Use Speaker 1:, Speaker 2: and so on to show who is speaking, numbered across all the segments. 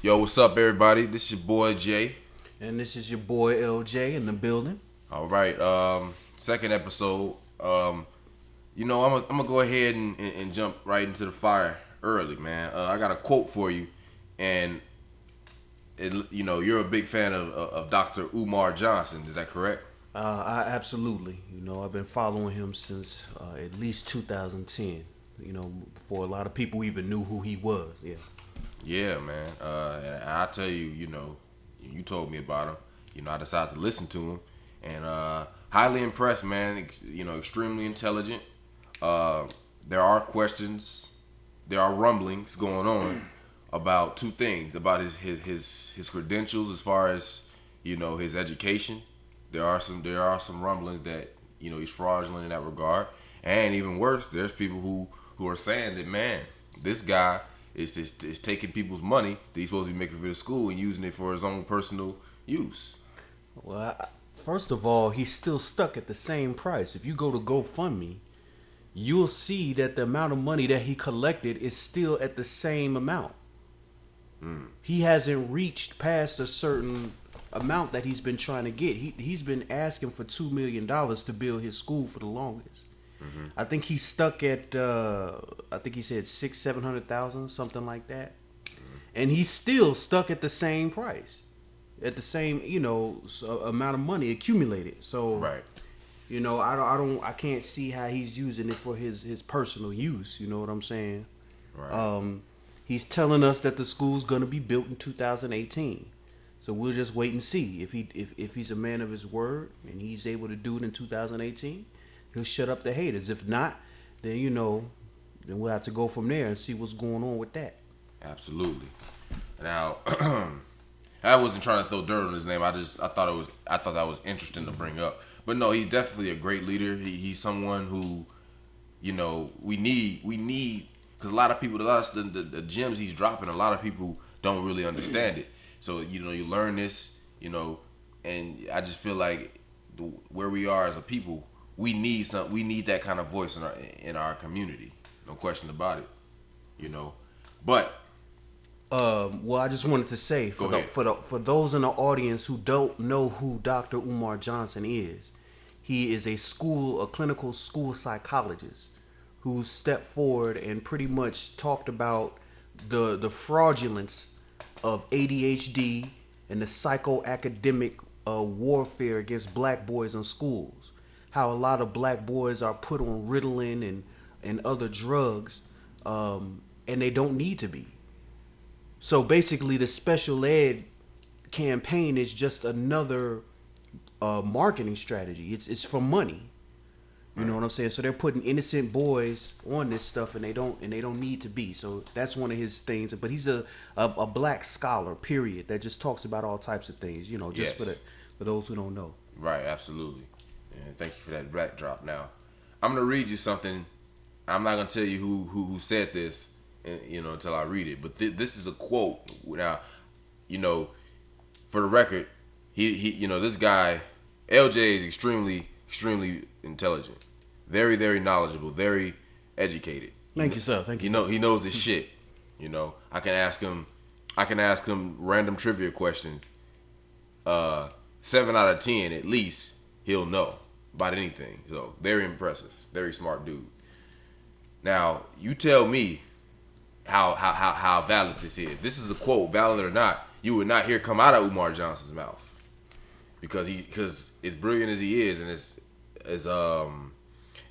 Speaker 1: Yo, what's up, everybody? This is your boy Jay.
Speaker 2: And this is your boy LJ in the building.
Speaker 1: All right, second episode. I'm gonna go ahead and jump right into the fire early, man. I got a quote for you, and you're a big fan of Dr. Umar Johnson. Is that correct?
Speaker 2: I absolutely. I've been following him since at least 2010. Before a lot of people even knew who he was. Yeah.
Speaker 1: Yeah, man. And I tell you, you told me about him. I decided to listen to him, and highly impressed, man. Extremely intelligent. There are questions, there are rumblings going on about two things: about his credentials as far as his education. There are some rumblings that he's fraudulent in that regard, and even worse, there's people who are saying that, man, this guy is taking people's money that he's supposed to be making for the school and using it for his own personal use.
Speaker 2: Well, first of all, he's still stuck at the same price. If you go to GoFundMe, you'll see that the amount of money that he collected is still at the same amount. He hasn't reached past a certain amount that he's been trying to get. He's been asking for $2 million to build his school for the longest. Mm-hmm. I think he's stuck at I think he said $600,000-$700,000, something like that. Mm-hmm. And he's still stuck at the same price, at the same amount of money accumulated. So
Speaker 1: right.
Speaker 2: I can't see how he's using it for his personal use. You know what I'm saying?
Speaker 1: Right.
Speaker 2: He's telling us that the school's gonna be built in 2018. So we'll just wait and see if he's a man of his word and he's able to do it in 2018. He'll shut up the haters. If not, then then we'll have to go from there and see what's going on with that.
Speaker 1: Absolutely. Now, I wasn't trying to throw dirt on his name. I thought that was interesting to bring up. But no, he's definitely a great leader. He's someone who, we need because a lot of people, the gems he's dropping, a lot of people don't really understand it. So you learn this, and I just feel like where we are as a people, we need that kind of voice in our community. No question about it. But
Speaker 2: well, I just wanted to say for those in the audience who don't know who Dr. Umar Johnson is, he is a clinical school psychologist who stepped forward and pretty much talked about the fraudulence of ADHD and the psychoacademic warfare against black boys in schools. How a lot of black boys are put on Ritalin and other drugs, and they don't need to be. So basically, the special ed campaign is just another marketing strategy. It's for money. You know what I'm saying? So they're putting innocent boys on this stuff, and they don't need to be. So that's one of his things. But he's a black scholar, period, that just talks about all types of things. Just
Speaker 1: yes.
Speaker 2: for those who don't know.
Speaker 1: Right, absolutely. And thank you for that backdrop. Now, I'm gonna read you something. I'm not gonna tell you who said this, until I read it. But this is a quote. Now, for the record, he this guy LJ is extremely intelligent, very, very knowledgeable, very educated.
Speaker 2: Thank you, sir. Thank you.
Speaker 1: He knows his shit. I can ask him random trivia questions. 7 out of 10 at least he'll know about anything. So very impressive, very smart dude. Now you tell me how valid this is. This is a quote, valid or not. You would not hear come out of Umar Johnson's mouth because as brilliant as he is and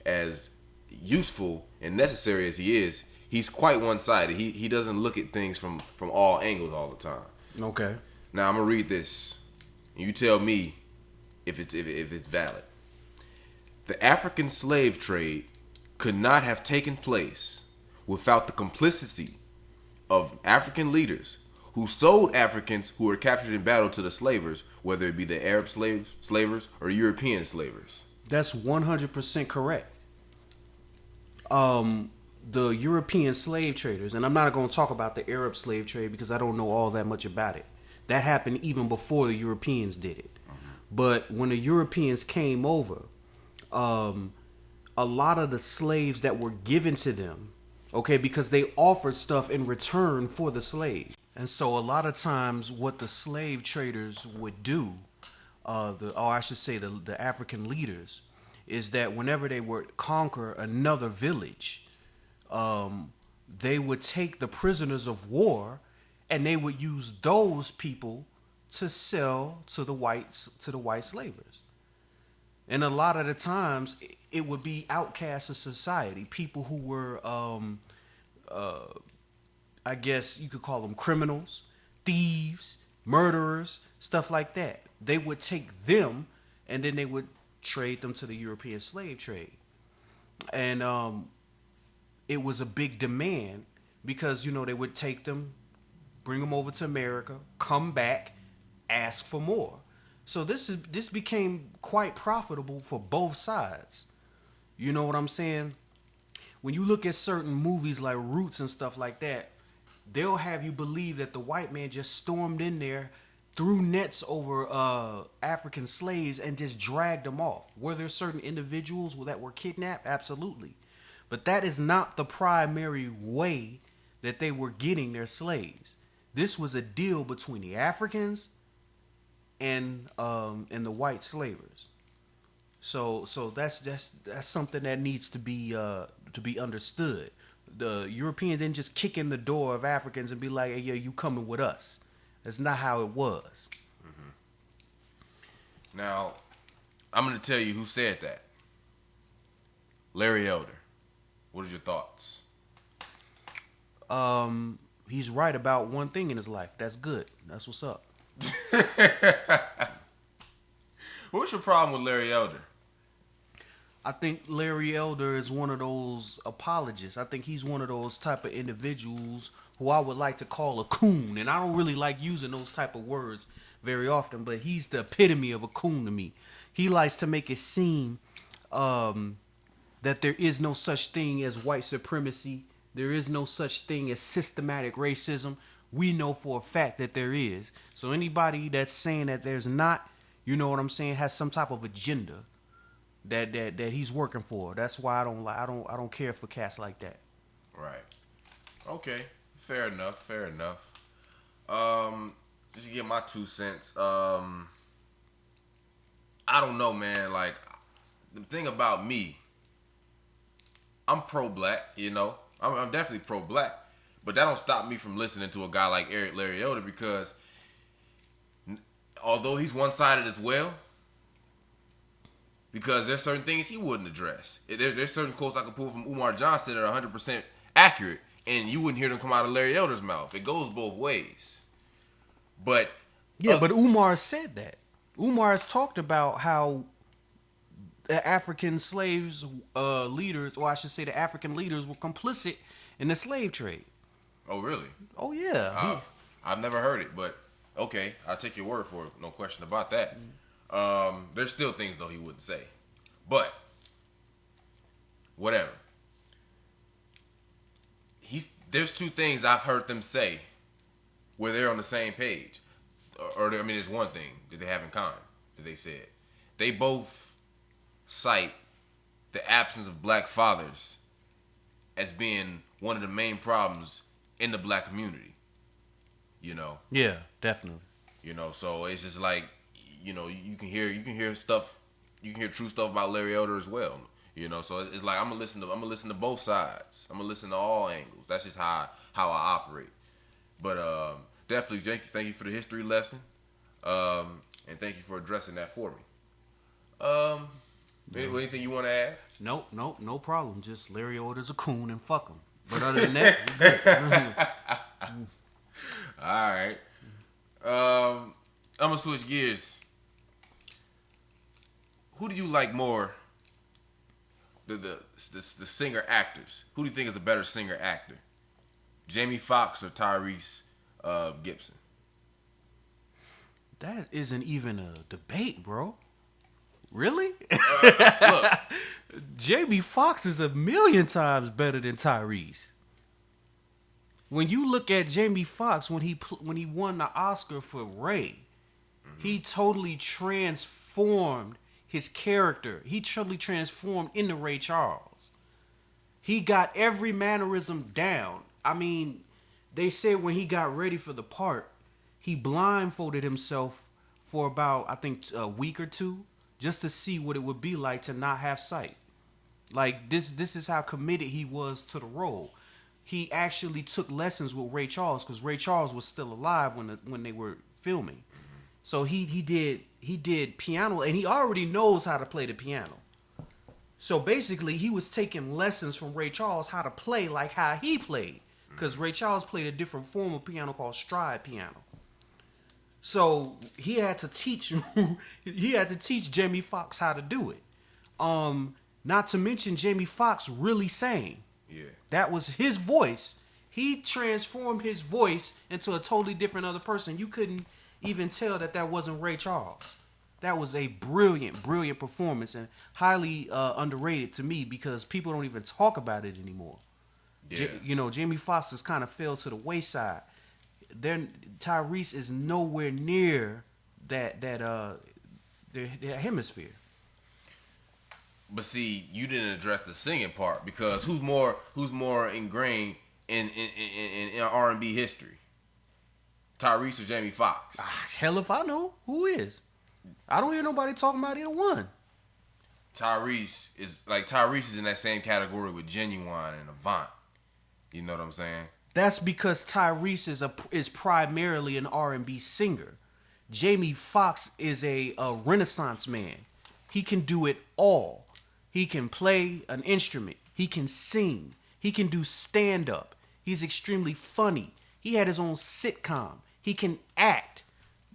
Speaker 1: as useful and necessary as he is, he's quite one-sided. He doesn't look at things from all angles all the time.
Speaker 2: Okay.
Speaker 1: Now I'm gonna read this. And you tell me if it's valid. The African slave trade could not have taken place without the complicity of African leaders who sold Africans who were captured in battle to the slavers, whether it be the Arab slavers or European slavers.
Speaker 2: That's 100% correct. The European slave traders, and I'm not going to talk about the Arab slave trade because I don't know all that much about it. That happened even before the Europeans did it. Mm-hmm. But when the Europeans came over, a lot of the slaves that were given to them, okay, because they offered stuff in return for the slave. And so a lot of times what the slave traders would do, or I should say the African leaders, is that whenever they would conquer another village, they would take the prisoners of war and they would use those people to sell to the white slavers. And a lot of the times it would be outcasts of society, people who were I guess you could call them criminals, thieves, murderers, stuff like that. They would take them and then they would trade them to the European slave trade. And it was a big demand because, they would take them, bring them over to America, come back, ask for more. So this became quite profitable for both sides. You know what I'm saying? When you look at certain movies like Roots and stuff like that, they'll have you believe that the white man just stormed in there, threw nets over African slaves, and just dragged them off. Were there certain individuals that were kidnapped? Absolutely. But that is not the primary way that they were getting their slaves. This was a deal between the Africans and the white slavers. So that's something that needs to be understood. The Europeans didn't just kick in the door of Africans and be like, "Hey, yeah, you coming with us." That's not how it was.
Speaker 1: Mm-hmm. Now, I'm going to tell you who said that. Larry Elder. What are your thoughts?
Speaker 2: He's right about one thing in his life. That's good. That's what's up.
Speaker 1: What's your problem with Larry Elder?
Speaker 2: I think Larry Elder is one of those apologists. I think he's one of those type of individuals who I would like to call a coon. And I don't really like using those type of words very often, but he's the epitome of a coon to me. He likes to make it seem that there is no such thing as white supremacy. There is no such thing as systematic racism. We know for a fact that there is. So anybody that's saying that there's not, you know what I'm saying, has some type of agenda that he's working for. That's why I don't care for cats like that.
Speaker 1: Right. Okay. Fair enough. Just to get my 2 cents. I don't know, man. Like, the thing about me, I'm pro-black, I'm definitely pro-black. But that don't stop me from listening to a guy like Larry Elder, because although he's one-sided as well, because there's certain things he wouldn't address. There's certain quotes I could pull from Umar Johnson that are 100% accurate, and you wouldn't hear them come out of Larry Elder's mouth. It goes both ways. But
Speaker 2: but Umar said that. Umar has talked about how the African slaves leaders, or I should say the African leaders, were complicit in the slave trade.
Speaker 1: Oh, really?
Speaker 2: Oh, yeah.
Speaker 1: I've never heard it, but okay, I'll take your word for it. No question about that. There's still things, though, he wouldn't say. But, whatever. There's 2 things I've heard them say where they're on the same page. There's one thing that they have in common that they said. They both cite the absence of black fathers as being one of the main problems in the black community.
Speaker 2: Yeah, definitely.
Speaker 1: So it's just like, you can hear stuff, you can hear true stuff about Larry Elder as well. So it's like I'm gonna listen to both sides. I'm gonna listen to all angles. That's just how I operate. But definitely thank you for the history lesson. And thank you for addressing that for me. Anything you want to add?
Speaker 2: Nope, no problem. Just Larry Elder's a coon and fuck him. But other than that, we're good.
Speaker 1: All right. I'm gonna switch gears. Who do you like more? The singer actors. Who do you think is a better singer actor? Jamie Foxx or Tyrese Gibson?
Speaker 2: That isn't even a debate, bro. Really?
Speaker 1: Look,
Speaker 2: Jamie Foxx is a million times better than Tyrese. When you look at Jamie Foxx, when he won the Oscar for Ray, he totally transformed his character. He totally transformed into Ray Charles. He got every mannerism down. I mean, they said when he got ready for the part, he blindfolded himself for about, I think, a week or two, just to see what it would be like to not have sight. Like, this is how committed he was to the role. He actually took lessons with Ray Charles, because Ray Charles was still alive when they were filming. So he did piano, and he already knows how to play the piano. So basically, he was taking lessons from Ray Charles how to play like how he played, because Ray Charles played a different form of piano called stride piano. So he had to teach Jamie Foxx how to do it. Not to mention Jamie Foxx really sang.
Speaker 1: Yeah.
Speaker 2: That was his voice. He transformed his voice into a totally different other person. You couldn't even tell that wasn't Ray Charles. That was a brilliant, brilliant performance, and highly underrated to me, because people don't even talk about it anymore. Yeah. Jamie Foxx has kind of fell to the wayside. Tyrese is nowhere near that hemisphere.
Speaker 1: But see, you didn't address the singing part, because who's more ingrained in R&B history? Tyrese or Jamie Foxx?
Speaker 2: Hell if I know. Who is? I don't hear nobody talking about either one.
Speaker 1: Tyrese is in that same category with Genuine and Avant. You know what I'm saying?
Speaker 2: That's because Tyrese is primarily an R&B singer. Jamie Foxx is a Renaissance man. He can do it all. He can play an instrument. He can sing. He can do stand-up. He's extremely funny. He had his own sitcom. He can act.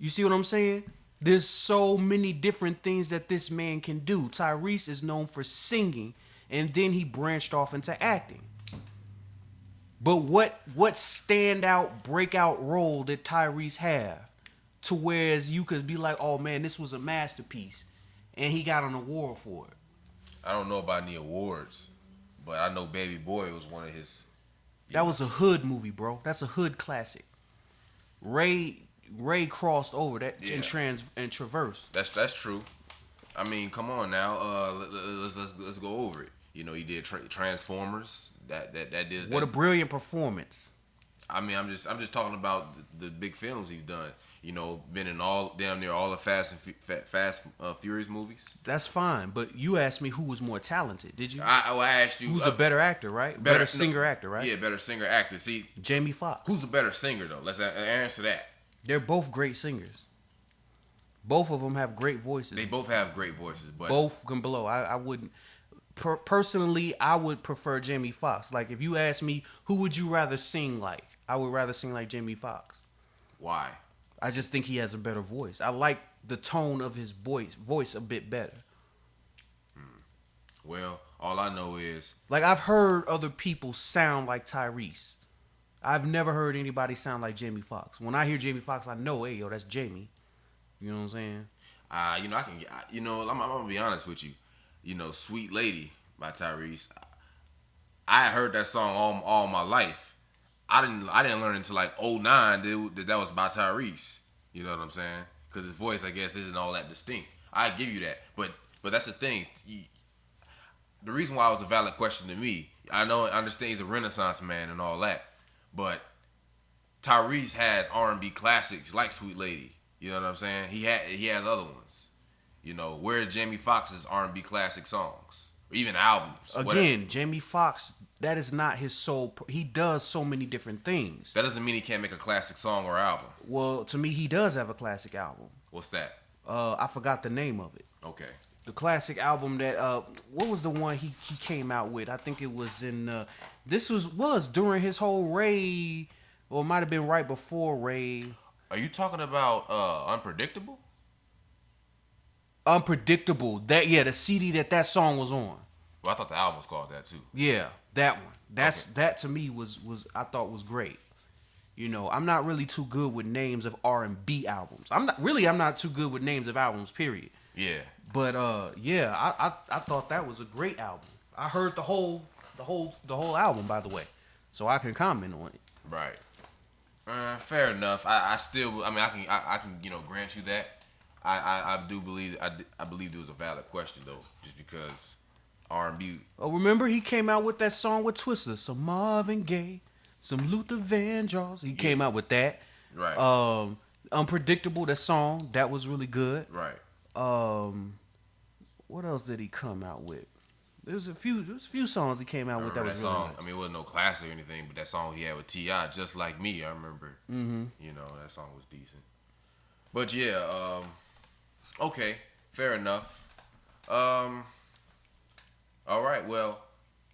Speaker 2: You see what I'm saying? There's so many different things that this man can do. Tyrese is known for singing, and then he branched off into acting. But what standout, breakout role did Tyrese have to whereas you could be like, oh man, this was a masterpiece, and he got an award for it?
Speaker 1: I don't know about any awards, but I know Baby Boy was one of his.
Speaker 2: That was a hood movie, bro. That's a hood classic. Ray crossed over that and traversed.
Speaker 1: That's true. I mean, come on now. Let's go over it. He did Transformers. That did.
Speaker 2: What a brilliant performance.
Speaker 1: I mean, I'm just talking about the big films he's done. Been in damn near all the Fast Furious movies.
Speaker 2: That's fine, but you asked me who was more talented. Did you?
Speaker 1: I asked you
Speaker 2: who's a better actor, right? Better singer actor, right?
Speaker 1: Yeah, better singer actor. See,
Speaker 2: Jamie Foxx.
Speaker 1: Who's a better singer though? Let's answer that.
Speaker 2: They're both great singers. Both of them have great voices.
Speaker 1: They both have great voices, but
Speaker 2: both can blow. I wouldn't. Personally, I would prefer Jamie Foxx. Like, if you ask me, who would you rather sing like? I would rather sing like Jamie Foxx.
Speaker 1: Why?
Speaker 2: I just think he has a better voice. I like the tone of his voice a bit better.
Speaker 1: Well, all I know is,
Speaker 2: like, I've heard other people sound like Tyrese. I've never heard anybody sound like Jamie Foxx. When I hear Jamie Foxx, I know, hey, yo, that's Jamie. You know what I'm saying?
Speaker 1: I'm gonna be honest with you. Sweet Lady by Tyrese. I heard that song all my life. I didn't learn until like 2009 that was by Tyrese. You know what I'm saying? Because his voice, I guess, isn't all that distinct. I give you that, but that's the thing. The reason why it was a valid question to me, I understand he's a Renaissance man and all that, but Tyrese has R&B classics like Sweet Lady. You know what I'm saying? He has other ones. Where's Jamie Foxx's R&B classic songs? Or even albums?
Speaker 2: Again,
Speaker 1: whatever.
Speaker 2: Jamie Foxx, that is not his sole. He does so many different things.
Speaker 1: That doesn't mean he can't make a classic song or album.
Speaker 2: Well, to me, he does have a classic album.
Speaker 1: What's that?
Speaker 2: I forgot the name of it.
Speaker 1: Okay.
Speaker 2: The classic album that, what was the one he came out with? I think it was in, this was during his whole Ray, or it might have been right before Ray.
Speaker 1: Are you talking about Unpredictable?
Speaker 2: Unpredictable. The CD that song was on.
Speaker 1: Well, I thought the album was called that too.
Speaker 2: Yeah, that one. That to me was I thought was great. I'm not really too good with names of R&B albums. I'm not too good with names of albums, period.
Speaker 1: Yeah.
Speaker 2: But I thought that was a great album. I heard the whole album, by the way, so I can comment on it.
Speaker 1: Right. Fair enough. I can grant you that. I do believe I believe it was a valid question though, just because R&B.
Speaker 2: Oh, remember he came out with that song with Twista, some Marvin Gaye, Some Luther Vandross. He came out with that.
Speaker 1: Right.
Speaker 2: Unpredictable, that song, that was really good.
Speaker 1: Right.
Speaker 2: What else did he come out with? There's a few songs he came out with that was
Speaker 1: song,
Speaker 2: really nice.
Speaker 1: I mean, it wasn't no classic or anything, but that song he had with T.I., Just Like Me, I remember.
Speaker 2: Mm-hmm.
Speaker 1: You know, that song was decent. But yeah, okay, fair enough. All right, well,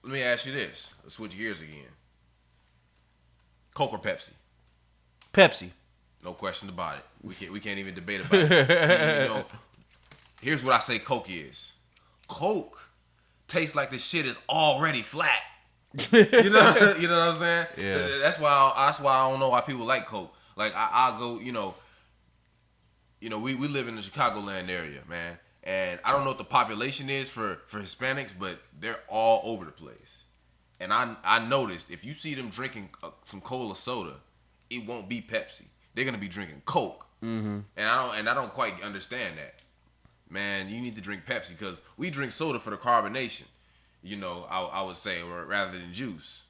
Speaker 1: let me ask you this. Let's switch gears again. Coke or Pepsi?
Speaker 2: Pepsi.
Speaker 1: No question about it. We can't even debate about it. See, you know, here's what I say Coke is. Coke tastes like the shit is already flat. You know what I'm saying?
Speaker 2: Yeah.
Speaker 1: That's why I don't know why people like Coke. Like I'll go, you know, we live in the Chicagoland area, man. And I don't know what the population is for Hispanics, but they're all over the place. And I noticed if you see them drinking some cola soda, it won't be Pepsi. They're gonna be drinking Coke.
Speaker 2: Mm-hmm.
Speaker 1: And I don't quite understand that. Man, you need to drink Pepsi because we drink soda for the carbonation. You know, I would say, or rather than juice.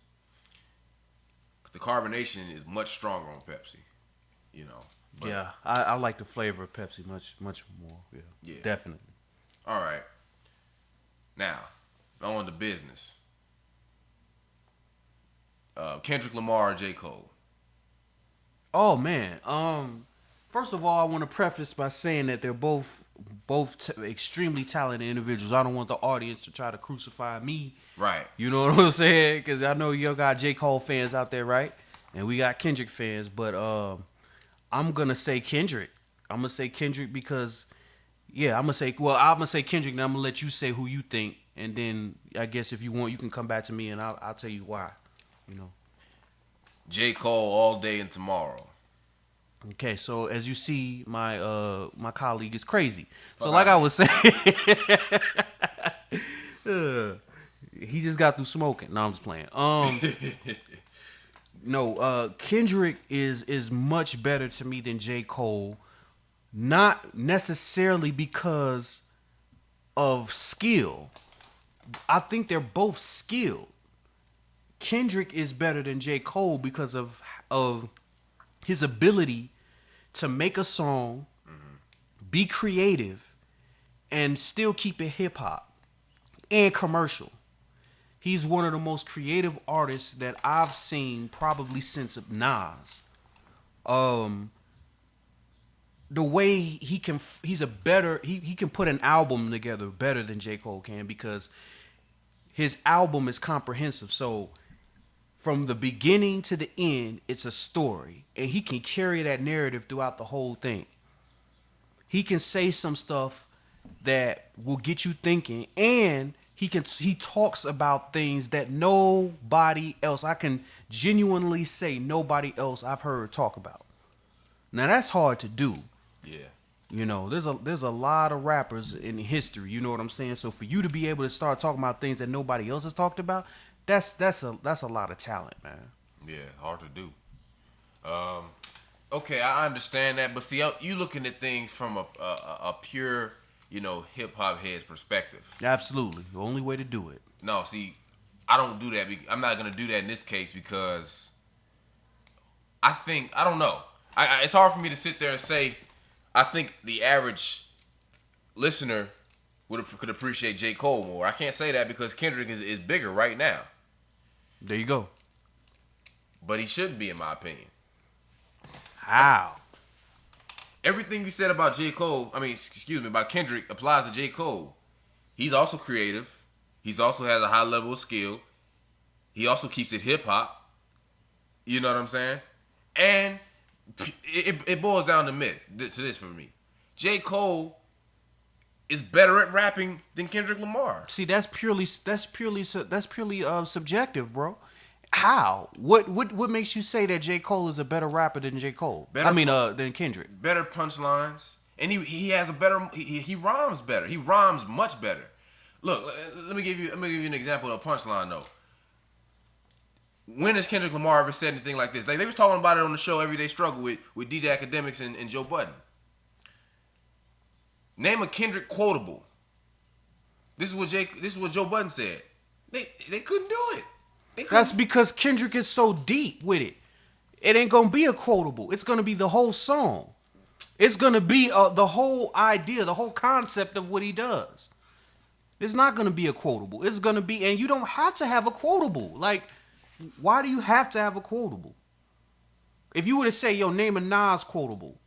Speaker 1: The carbonation is much stronger on Pepsi. You know.
Speaker 2: But yeah, I like the flavor of Pepsi much more. Yeah, definitely.
Speaker 1: All right. Now, on to business. Kendrick Lamar or J. Cole?
Speaker 2: Oh man. First of all, I want to preface by saying that they're both extremely talented individuals. I don't want the audience to try to crucify me.
Speaker 1: Right.
Speaker 2: You know what I'm saying? Because I know you got J. Cole fans out there, right? And we got Kendrick fans, but I'm gonna say Kendrick. I'm gonna say Kendrick because, yeah, I'm gonna say Kendrick, and I'm gonna let you say who you think, and then I guess if you want, you can come back to me, and I'll tell you why. You know.
Speaker 1: J. Cole all day and tomorrow.
Speaker 2: Okay, so as you see, my colleague is crazy. So like I was saying, he just got through smoking. No, I'm just playing. No, Kendrick is much better to me than J. Cole. Not necessarily because of skill. I think they're both skilled. Kendrick is better than J. Cole because of his ability to make a song, be creative, and still keep it hip hop and commercial. He's one of the most creative artists that I've seen probably since Nas. The way he can put an album together better than J. Cole can because his album is comprehensive. So from the beginning to the end, it's a story. And he can carry that narrative throughout the whole thing. He can say some stuff that will get you thinking. And he talks about things that nobody else, I can genuinely say nobody else I've heard talk about. Now that's hard to do.
Speaker 1: Yeah.
Speaker 2: You know, there's a lot of rappers in history, you know what I'm saying? So for you to be able to start talking about things that nobody else has talked about, that's a lot of talent, man.
Speaker 1: Yeah, hard to do. Okay, I understand that, but see, you looking at things from a pure, you know, hip hop head's perspective.
Speaker 2: Absolutely, the only way to do it.
Speaker 1: No, see, I don't do that. I'm not gonna do that in this case because I don't know. It's hard for me to sit there and say I think the average listener could appreciate J. Cole more. I can't say that because Kendrick is bigger right now.
Speaker 2: There you go.
Speaker 1: But he shouldn't be, in my opinion.
Speaker 2: How?
Speaker 1: Everything you said about about Kendrick applies to J. Cole. He's also creative. He's also has a high level of skill. He also keeps it hip hop. You know what I'm saying? And it boils down to this for me. J. Cole is better at rapping than Kendrick Lamar.
Speaker 2: See, that's purely subjective, bro. How? What makes you say that J. Cole is a better rapper than J. Cole? Than Kendrick.
Speaker 1: Better punchlines, and he has a better. He rhymes better. He rhymes much better. Look, let me give you an example of a punchline though. When has Kendrick Lamar ever said anything like this? Like they was talking about it on the show Everyday Struggle with DJ Academics and Joe Budden. Name a Kendrick quotable. This is what Joe Budden said. They couldn't do it.
Speaker 2: That's because Kendrick is so deep with it. It ain't gonna be a quotable. It's gonna be the whole song. It's gonna be the whole idea, the whole concept of what he does. It's not gonna be a quotable. It's gonna be, and you don't have to have a quotable. Like, why do you have to have a quotable? If you were to say, yo, name a Nas quotable,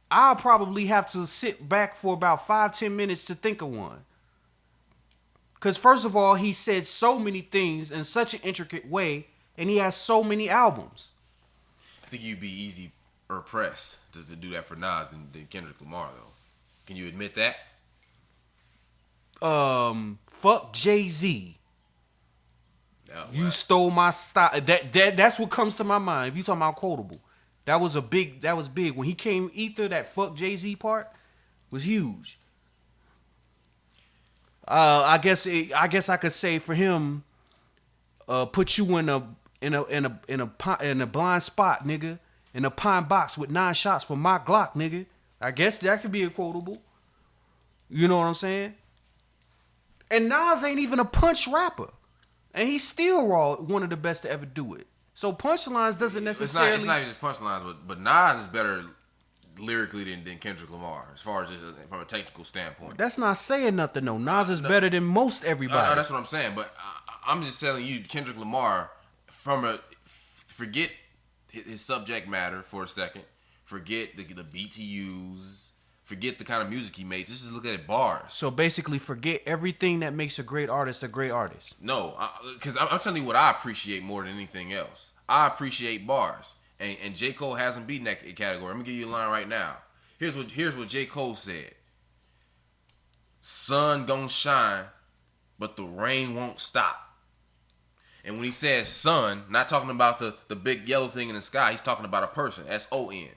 Speaker 2: I'll probably have to sit back for about 5-10 minutes to think of one. Because first of all, he said so many things in such an intricate way, and he has so many albums.
Speaker 1: I think you'd be easy or pressed to do that for Nas than Kendrick Lamar, though. Can you admit that?
Speaker 2: Fuck Jay-Z. You stole my style. That's what comes to my mind. If you talking about quotable, that was big when he came ether. That fuck Jay-Z part was huge. I guess I could say for him, put you in a blind spot, nigga, in a pine box with 9 shots from my Glock, nigga. I guess that could be a quotable. You know what I'm saying? And Nas ain't even a punch rapper. And he's still one of the best to ever do it. So punchlines doesn't necessarily...
Speaker 1: It's not even just punchlines, but Nas is better lyrically than Kendrick Lamar, as far as just from a technical standpoint.
Speaker 2: That's not saying nothing, though. Nas is better than most everybody.
Speaker 1: That's what I'm saying, but I'm just telling you, Kendrick Lamar, forget his subject matter for a second. Forget the beats he uses. Forget the kind of music he makes. Just look at bars.
Speaker 2: So basically, forget everything that makes a great artist a great artist.
Speaker 1: No, because I'm telling you what I appreciate more than anything else. I appreciate bars, and J. Cole hasn't beaten that category. I'm gonna give you a line right now. Here's what J. Cole said: "Sun gon' shine, but the rain won't stop." And when he says sun, not talking about the big yellow thing in the sky. He's talking about a person. S-O-N.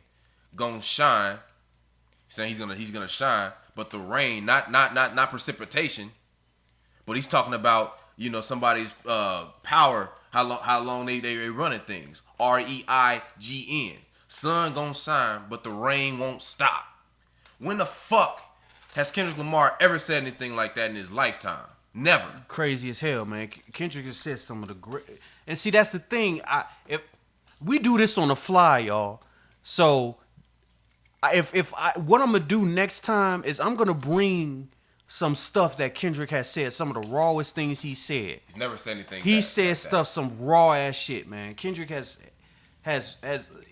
Speaker 1: Gonna shine. Saying he's gonna shine, but the rain, not precipitation, but he's talking about, you know, somebody's power, how long they running things. REIGN. Sun gonna shine, but the rain won't stop. When the fuck has Kendrick Lamar ever said anything like that in his lifetime? Never.
Speaker 2: Crazy as hell, man. Kendrick has said some of the great, and see, that's the thing. If we do this on the fly, y'all, so. What I'm gonna do next time is I'm gonna bring some stuff that Kendrick has said, some of the rawest things he said.
Speaker 1: He's never said anything.
Speaker 2: He said stuff, some raw ass shit, man. Kendrick has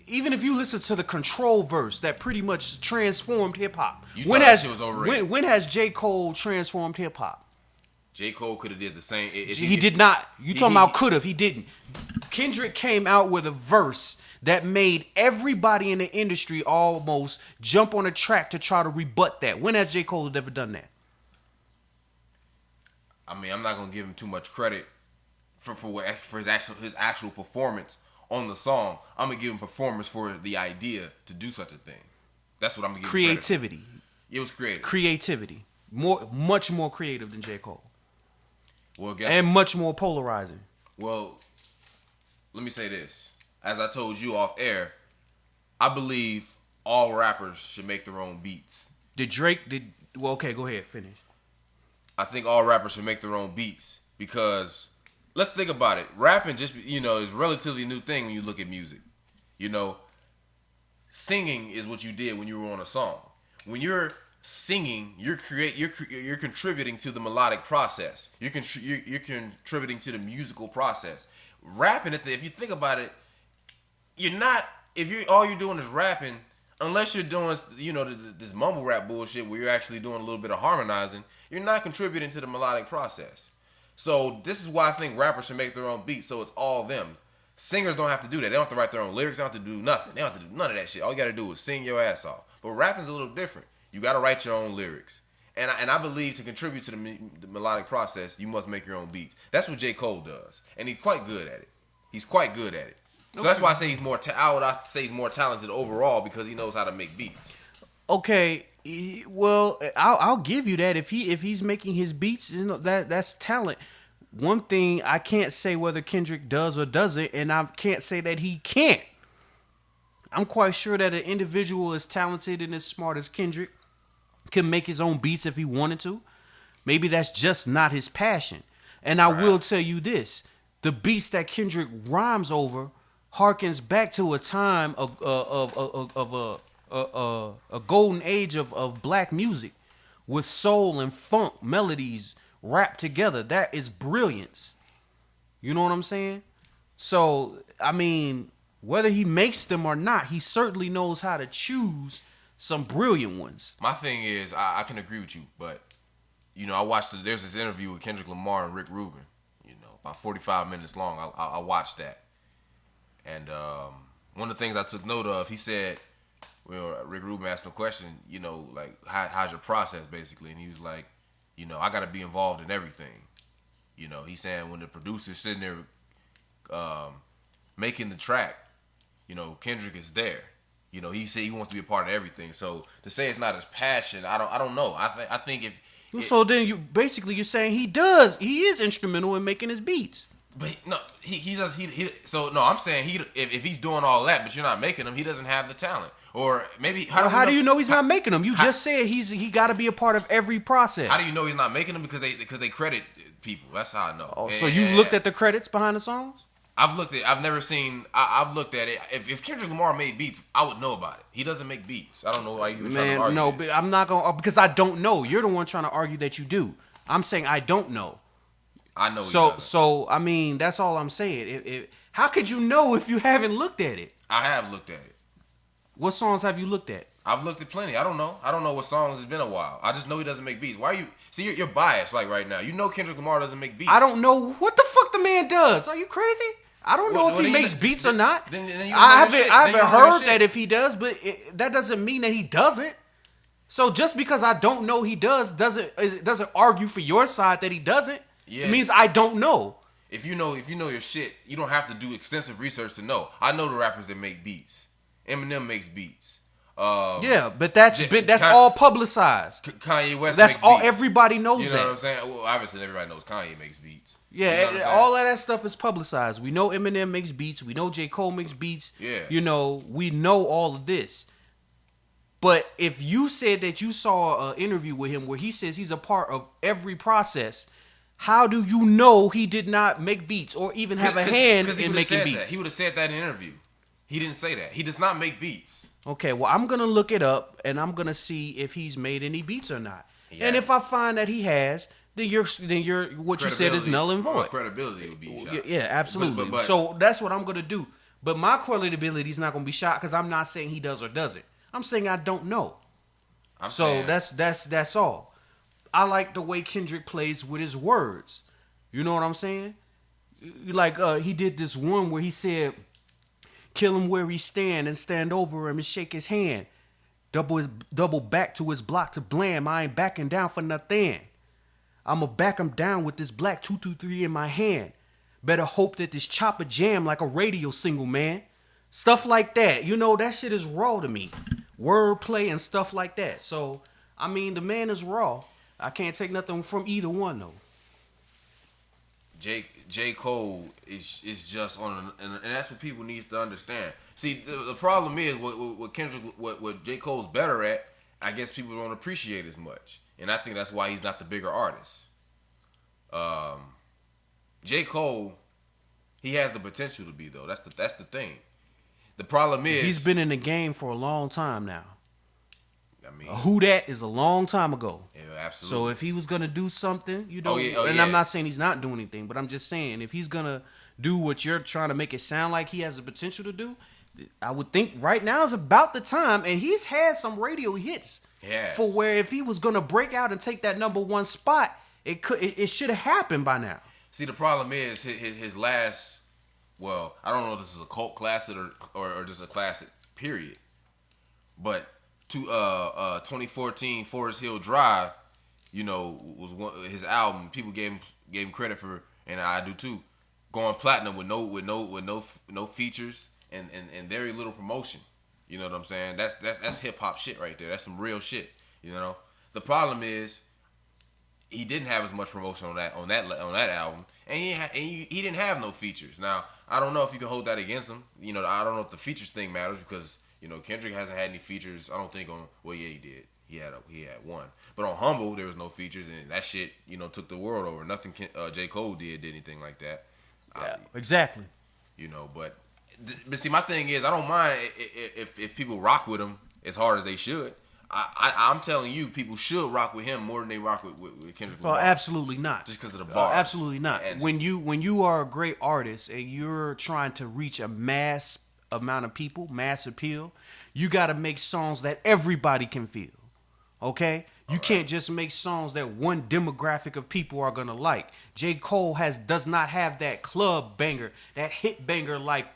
Speaker 2: even if you listen to the Control verse that pretty much transformed hip hop. When has J. Cole transformed hip hop?
Speaker 1: J. Cole could have did the same.
Speaker 2: He did not. You talking about could have? He didn't. Kendrick came out with a verse that made everybody in the industry almost jump on a track to try to rebut that. When has J. Cole ever done that?
Speaker 1: I mean, I'm not gonna give him too much credit for his actual performance on the song. I'm gonna give him performance for the idea to do such a thing. That's what I'm gonna give him
Speaker 2: creativity.
Speaker 1: Credit for. It was creative.
Speaker 2: Creativity. Much more creative than J. Cole.
Speaker 1: Well,
Speaker 2: much more polarizing.
Speaker 1: Well, let me say this. As I told you off air, I believe all rappers should make their own beats.
Speaker 2: Well, okay, go ahead, finish.
Speaker 1: I think all rappers should make their own beats because let's think about it. Rapping just, you know, is a relatively new thing when you look at music. You know, singing is what you did when you were on a song. When you're singing, you're contributing to the melodic process. You're contributing to the musical process. Rapping, if you think about it, all you're doing is rapping, unless you're doing, you know, this mumble rap bullshit where you're actually doing a little bit of harmonizing, you're not contributing to the melodic process. So this is why I think rappers should make their own beats, so it's all them. Singers don't have to do that. They don't have to write their own lyrics. They don't have to do nothing. They don't have to do none of that shit. All you got to do is sing your ass off. But rapping's a little different. You got to write your own lyrics. And I believe to contribute to the melodic process, you must make your own beats. That's what J. Cole does. And he's quite good at it. So that's why I say he's more talented overall, because he knows how to make beats.
Speaker 2: Okay, well, I'll give you that. If he's making his beats, you know, that's talent. One thing I can't say whether Kendrick does or doesn't, and I can't say that he can't. I'm quite sure that an individual as talented and as smart as Kendrick can make his own beats if he wanted to. Maybe that's just not his passion. And I will tell you this. the beats that Kendrick rhymes over harkens back to a time of a golden age of black music with soul and funk melodies wrapped together. That is brilliance. You know what I'm saying? So, I mean, whether he makes them or not, he certainly knows how to choose some brilliant ones.
Speaker 1: My thing is, I can agree with you, but, you know, there's this interview with Kendrick Lamar and Rick Rubin, you know, about 45 minutes long. I watched that. And one of the things I took note of, he said, well, Rick Rubin asked him a question, you know, like, how's your process, basically? And he was like, you know, I got to be involved in everything. You know, he's saying when the producer's sitting there making the track, you know, Kendrick is there. You know, he said he wants to be a part of everything. So to say it's not his passion, I don't know. I think if
Speaker 2: so, then you're saying he is instrumental in making his beats.
Speaker 1: But no, he does. So no, I'm saying if he's doing all that, but you're not making him, he doesn't have the talent. Or maybe
Speaker 2: how do you know he's not making them? You just said he got to be a part of every process.
Speaker 1: How do you know he's not making them? Because they credit people. That's how I know.
Speaker 2: Oh, so you looked at the credits behind the songs?
Speaker 1: I've looked at it. If Kendrick Lamar made beats, I would know about it. He doesn't make beats. I don't know why you trying to argue.
Speaker 2: No, but I'm not gonna, because I don't know. You're the one trying to argue that you do. I'm saying I don't know.
Speaker 1: I know.
Speaker 2: So I mean, that's all I'm saying. How could you know if you haven't looked at it?
Speaker 1: I have looked at it.
Speaker 2: What songs have you looked at?
Speaker 1: I've looked at plenty. I don't know. I don't know what songs. It's been a while. I just know he doesn't make beats. Why are you? See, you're biased like right now. You know Kendrick Lamar doesn't make beats.
Speaker 2: I don't know what the fuck the man does. Are you crazy? I don't know if he makes beats or not.
Speaker 1: Then
Speaker 2: I haven't heard that if he does, but that doesn't mean that he doesn't. So just because I don't know he doesn't argue for your side that he doesn't. Yeah. It means I don't know.
Speaker 1: If you know your shit, you don't have to do extensive research to know. I know the rappers that make beats. Eminem makes beats.
Speaker 2: Yeah, but that's all publicized.
Speaker 1: Kanye West.
Speaker 2: That's
Speaker 1: makes
Speaker 2: all.
Speaker 1: Beats.
Speaker 2: Everybody knows that.
Speaker 1: You know what I'm saying? Well, obviously everybody knows Kanye makes beats.
Speaker 2: Yeah,
Speaker 1: you know
Speaker 2: all of that stuff is publicized. We know Eminem makes beats. We know J. Cole makes beats.
Speaker 1: Yeah.
Speaker 2: You know, we know all of this. But if you said that you saw an interview with him where he says he's a part of every process, how do you know he did not make beats or even have a hand in making beats?
Speaker 1: He would have said that in an interview. He didn't say that. He does not make beats.
Speaker 2: Okay, well, I'm going to look it up, and I'm going to see if he's made any beats or not. Yeah. And if I find that he has, then what you said is null and void.
Speaker 1: Credibility would be shot.
Speaker 2: Yeah, absolutely. But so that's what I'm going to do. But my credibility is not going to be shot because I'm not saying he does or doesn't. I'm saying I don't know. That's all. I like the way Kendrick plays with his words. You know what I'm saying? Like he did this one where he said, "Kill him where he stand over him and shake his hand. Double back to his block to blam. I ain't backing down for nothing. I'ma back him down with this black 223 in my hand. Better hope that this chopper jam like a radio single, man." Stuff like that. You know, that shit is raw to me. Wordplay and stuff like that. So, I mean, the man is raw. I can't take nothing from either one, though.
Speaker 1: J. Cole is just on, and that's what people need to understand. See, the problem is what Kendrick, what J. Cole's better at, I guess people don't appreciate as much, and I think that's why he's not the bigger artist. J. Cole, he has the potential to be though. That's the thing. The problem is
Speaker 2: he's been in the game for a long time now.
Speaker 1: I mean,
Speaker 2: who that is a long time ago.
Speaker 1: Yeah, absolutely.
Speaker 2: So if he was gonna do something, you know, I'm not saying he's not doing anything, but I'm just saying if he's gonna do what you're trying to make it sound like he has the potential to do, I would think right now is about the time, and he's had some radio hits for where if he was gonna break out and take that number one spot, it should have happened by now.
Speaker 1: See, the problem is his last. Well, I don't know if this is a cult classic or just a classic, period. But 2014 Forest Hill Drive, you know, was his album. People gave him credit for, and I do too, going platinum with no features and very little promotion. You know what I'm saying? That's hip hop shit right there. That's some real shit. You know. The problem is he didn't have as much promotion on that album, and he didn't have no features. Now I don't know if you can hold that against him. You know, I don't know if the features thing matters because you know Kendrick hasn't had any features. I don't think on. Well, yeah, he did. He had one, but on Humble there was no features, and that shit took the world over. Nothing J. Cole did anything like that.
Speaker 2: Yeah, exactly.
Speaker 1: You know, but see, my thing is, I don't mind if people rock with him as hard as they should. I'm telling you, people should rock with him more than they rock with Kendrick Lamar.
Speaker 2: Well, absolutely not.
Speaker 1: Just because of the bars.
Speaker 2: Absolutely not. And when you are a great artist and you're trying to reach a mass amount of people, mass appeal, you got to make songs that everybody can feel. Okay? You can't just make songs that one demographic of people are gonna like. J. Cole does not have that club banger, that hit banger like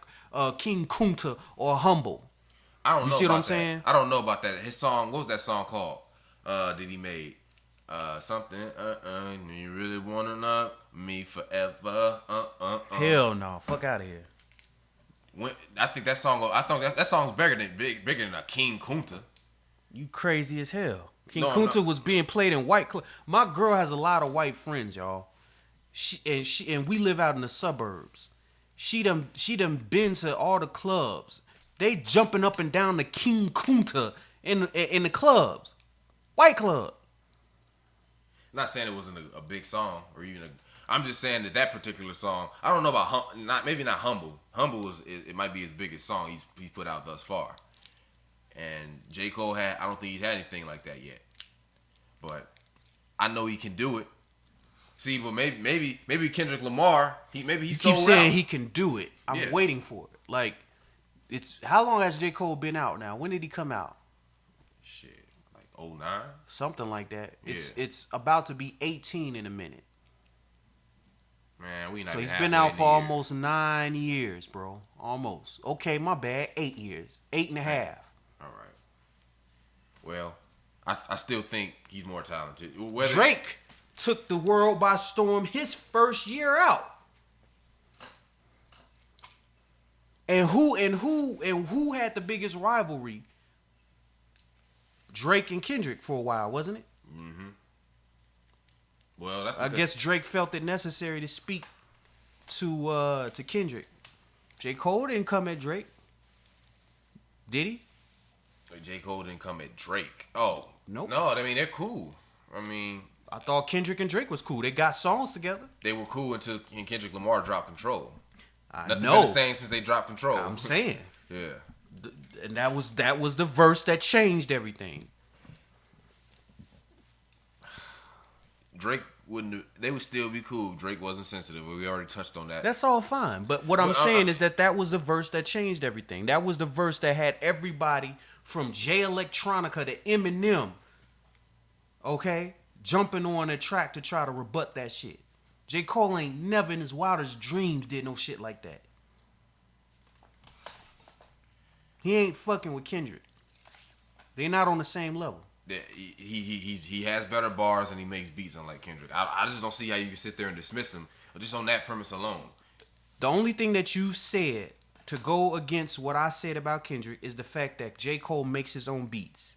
Speaker 2: King Kunta or Humble.
Speaker 1: I don't know.
Speaker 2: You see what I'm
Speaker 1: that.
Speaker 2: saying?
Speaker 1: I don't know about that. His song, what was that song called? That he made something. You really wanna love me forever?
Speaker 2: Hell no, fuck out of here.
Speaker 1: I think that song. I think that song's bigger than a King Kunta.
Speaker 2: You crazy as hell. King Kunta was being played in white clubs. My girl has a lot of white friends, y'all. And we live out in the suburbs. She done been to all the clubs. They jumping up and down the King Kunta in the clubs, white club.
Speaker 1: Not saying it wasn't a big song or even I'm just saying that particular song. I don't know about maybe not Humble. Humble it might be his biggest song he's put out thus far. And J. Cole I don't think he's had anything like that yet. But I know he can do it. See, but maybe Kendrick Lamar, he's
Speaker 2: You keep saying he can do it. I'm waiting for it. Like, how long has J. Cole been out now? When did he come out?
Speaker 1: Shit, like 09?
Speaker 2: Something like that.
Speaker 1: Yeah.
Speaker 2: It's about to be 18 in a minute.
Speaker 1: Man, we not.
Speaker 2: So he's been out for almost 9 years, bro. Almost. Okay, my bad. 8 years. 8.5.
Speaker 1: All right. Well, I still think he's more talented.
Speaker 2: Drake took the world by storm his first year out. And who had the biggest rivalry? Drake and Kendrick for a while, wasn't it?
Speaker 1: Mm-hmm. Well,
Speaker 2: I guess Drake felt it necessary to speak to Kendrick. J. Cole didn't come at Drake. Did he?
Speaker 1: J. Cole didn't come at Drake. Oh.
Speaker 2: Nope.
Speaker 1: No, I mean, they're cool.
Speaker 2: I thought Kendrick and Drake was cool. They got songs together.
Speaker 1: They were cool until Kendrick Lamar dropped Control.
Speaker 2: Nothing
Speaker 1: been the same since they dropped Control.
Speaker 2: I'm saying.
Speaker 1: Yeah.
Speaker 2: And that was the verse that changed everything.
Speaker 1: Drake they would still be cool. Drake wasn't sensitive. We already touched on that.
Speaker 2: That's all fine. But what I'm saying is that was the verse that changed everything. That was the verse that had everybody from Jay Electronica to Eminem, okay, jumping on a track to try to rebut that shit. J. Cole ain't never in his wildest dreams did no shit like that. He ain't fucking with Kendrick. They not on the same level.
Speaker 1: He has better bars and he makes beats unlike Kendrick. I just don't see how you can sit there and dismiss him just on that premise alone.
Speaker 2: The only thing that you said to go against what I said about Kendrick is the fact that J. Cole makes his own beats.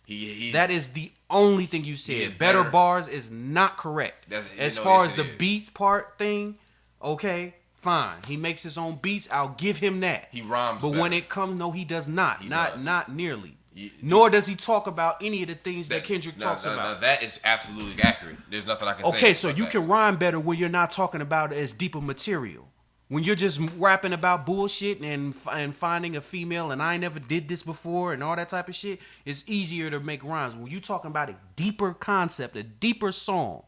Speaker 2: That is the only thing you said. Better bars is not correct. As far as the beats part thing, okay, fine. He makes his own beats. I'll give him that.
Speaker 1: He rhymes
Speaker 2: But
Speaker 1: better.
Speaker 2: when it comes, no, he does not.
Speaker 1: He
Speaker 2: not
Speaker 1: does.
Speaker 2: Not nearly. Nor does he talk about any of the things that Kendrick talks about.
Speaker 1: No, that is absolutely accurate. There's nothing I can say.
Speaker 2: Okay, so you can rhyme better when you're not talking about as deeper material. When you're just rapping about bullshit and finding a female and I never did this before and all that type of shit, it's easier to make rhymes. When you're talking about a deeper concept, a deeper song,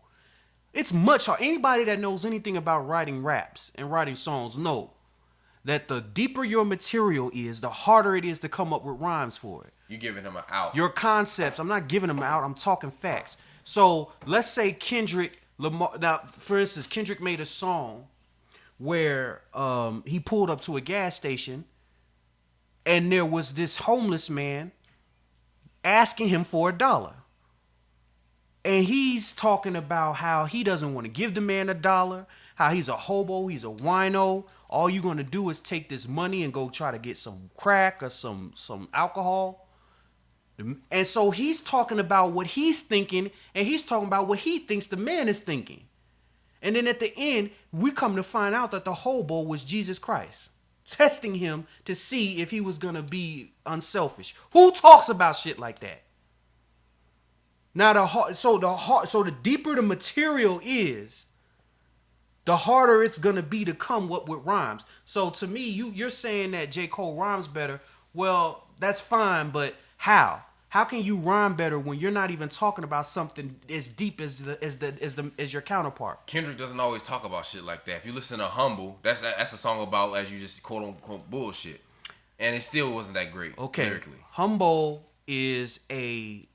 Speaker 2: it's much harder. Anybody that knows anything about writing raps and writing songs know that the deeper your material is, the harder it is to come up with rhymes for it.
Speaker 1: You're giving him an out.
Speaker 2: Your concepts, I'm not giving them out, I'm talking facts. So let's say Kendrick Lamar, now for instance, Kendrick made a song where he pulled up to a gas station and there was this homeless man asking him for $1. And he's talking about how he doesn't want to give the man $1, how he's a hobo, he's a wino. All you're going to do is take this money and go try to get some crack or some alcohol. And so he's talking about what he's thinking and he's talking about what he thinks the man is thinking. And then at the end, we come to find out that the hobo was Jesus Christ, testing him to see if he was going to be unselfish. Who talks about shit like that? Now, so the deeper the material is, the harder it's gonna be to come up with rhymes. So to me, you're saying that J. Cole rhymes better. Well, that's fine, but how? How can you rhyme better when you're not even talking about something as deep as your counterpart?
Speaker 1: Kendrick doesn't always talk about shit like that. If you listen to Humble, that's a song about, as you just quote unquote, bullshit, and it still wasn't that great.
Speaker 2: Okay,
Speaker 1: lyrically.
Speaker 2: Humble is and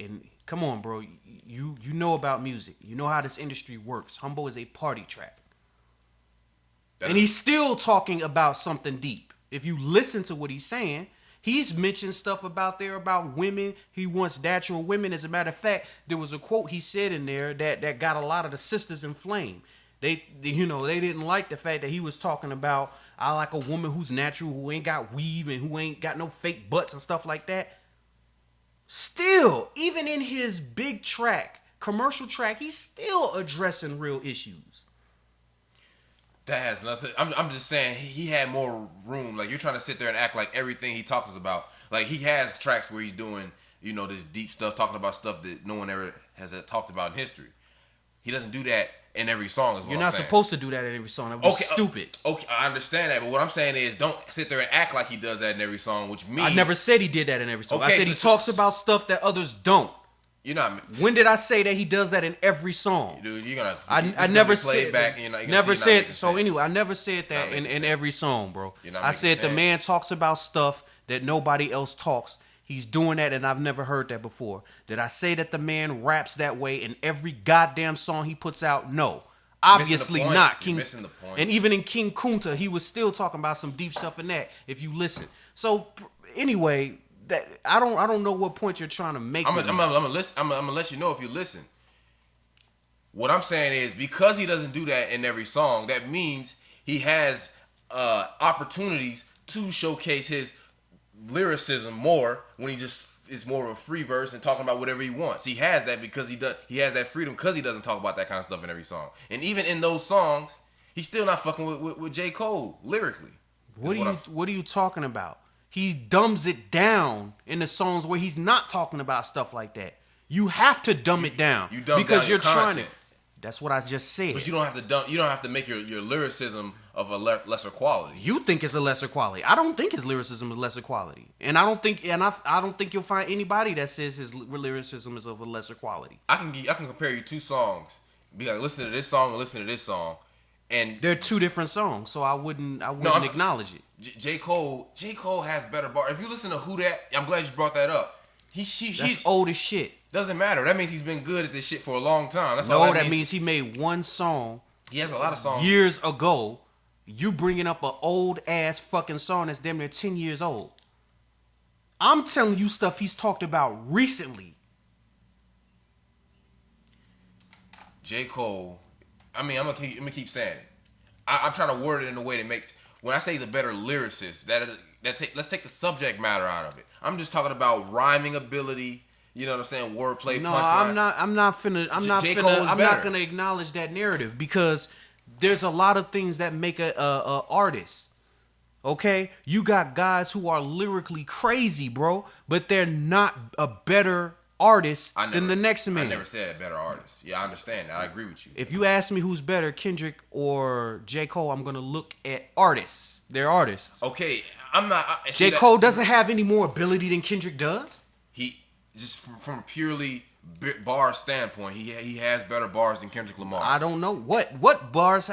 Speaker 2: come on, bro, you know about music, you know how this industry works. Humble is a party track, and he's still talking about something deep. If you listen to what he's saying. He's mentioned stuff about women. He wants natural women. As a matter of fact, there was a quote he said in there that got a lot of the sisters inflamed. They didn't like the fact that he was talking about, I like a woman who's natural, who ain't got weave and who ain't got no fake butts and stuff like that. Still, even in his big track, commercial track, he's still addressing real issues.
Speaker 1: That has nothing. I'm just saying he had more room. Like, you're trying to sit there and act like everything he talks about. Like, he has tracks where he's doing, this deep stuff, talking about stuff that no one ever has talked about in history. He doesn't do that in every song.
Speaker 2: You're not supposed to do that in every song. That was stupid.
Speaker 1: Okay, I understand that, but what I'm saying is, don't sit there and act like he does that in every song, which means
Speaker 2: I never said he did that in every song. I said he talks about stuff that others don't.
Speaker 1: You're not.
Speaker 2: When did I say that he does that in every song?
Speaker 1: Dude, you're gonna.
Speaker 2: I never said
Speaker 1: back.
Speaker 2: Never said. So anyway, I never said that in every song, bro. I said the man talks about stuff that nobody else talks. He's doing that, and I've never heard that before. Did I say that the man raps that way in every goddamn song he puts out? No, obviously not.
Speaker 1: You're missing the point.
Speaker 2: And even in King Kunta, he was still talking about some deep stuff in that. If you listen, so anyway. That I don't know what point you're trying to make.
Speaker 1: I'm gonna let you know if you listen. What I'm saying is, because he doesn't do that in every song, that means he has opportunities to showcase his lyricism more when he just is more of a free verse and talking about whatever he wants. He has that because he has that freedom because he doesn't talk about that kind of stuff in every song. And even in those songs, he's still not fucking with J. Cole lyrically.
Speaker 2: What are you talking about? He dumbs it down in the songs where he's not talking about stuff like that. You have to dumb it down because you're trying to. That's what I just said.
Speaker 1: But you don't have to dumb. You don't have to make your lyricism of a lesser quality.
Speaker 2: You think it's a lesser quality. I don't think his lyricism is lesser quality, and I don't think you'll find anybody that says his lyricism is of a lesser quality.
Speaker 1: I can compare you two songs. Be like, listen to this song and listen to this song, and
Speaker 2: they're two different songs, so I wouldn't acknowledge it.
Speaker 1: J. Cole has better bars. If you listen to Who Dat, I'm glad you brought that up.
Speaker 2: That's old as shit.
Speaker 1: Doesn't matter. That means he's been good at this shit for a long time. That's
Speaker 2: all that means he made one song.
Speaker 1: He has a lot of songs.
Speaker 2: Years ago, you bringing up an old ass fucking song that's damn near 10 years old. I'm telling you stuff he's talked about recently.
Speaker 1: J. Cole, I'm gonna keep saying it. I'm trying to word it in a way that makes. When I say he's a better lyricist, let's take the subject matter out of it. I'm just talking about rhyming ability. You know what I'm saying? Wordplay.
Speaker 2: No, punchline. I'm not gonna acknowledge that narrative because there's a lot of things that make a artist. Okay, you got guys who are lyrically crazy, bro, but they're not a better artist than the next man.
Speaker 1: I never said better artist. Yeah, I understand that. I agree with you.
Speaker 2: If you ask me who's better, Kendrick or J. Cole, I'm gonna look at artists. They're artists.
Speaker 1: Okay, I'm not.
Speaker 2: J. Cole doesn't have any more ability than Kendrick does.
Speaker 1: He just from a purely bar standpoint, he has better bars than Kendrick Lamar.
Speaker 2: I don't know what bars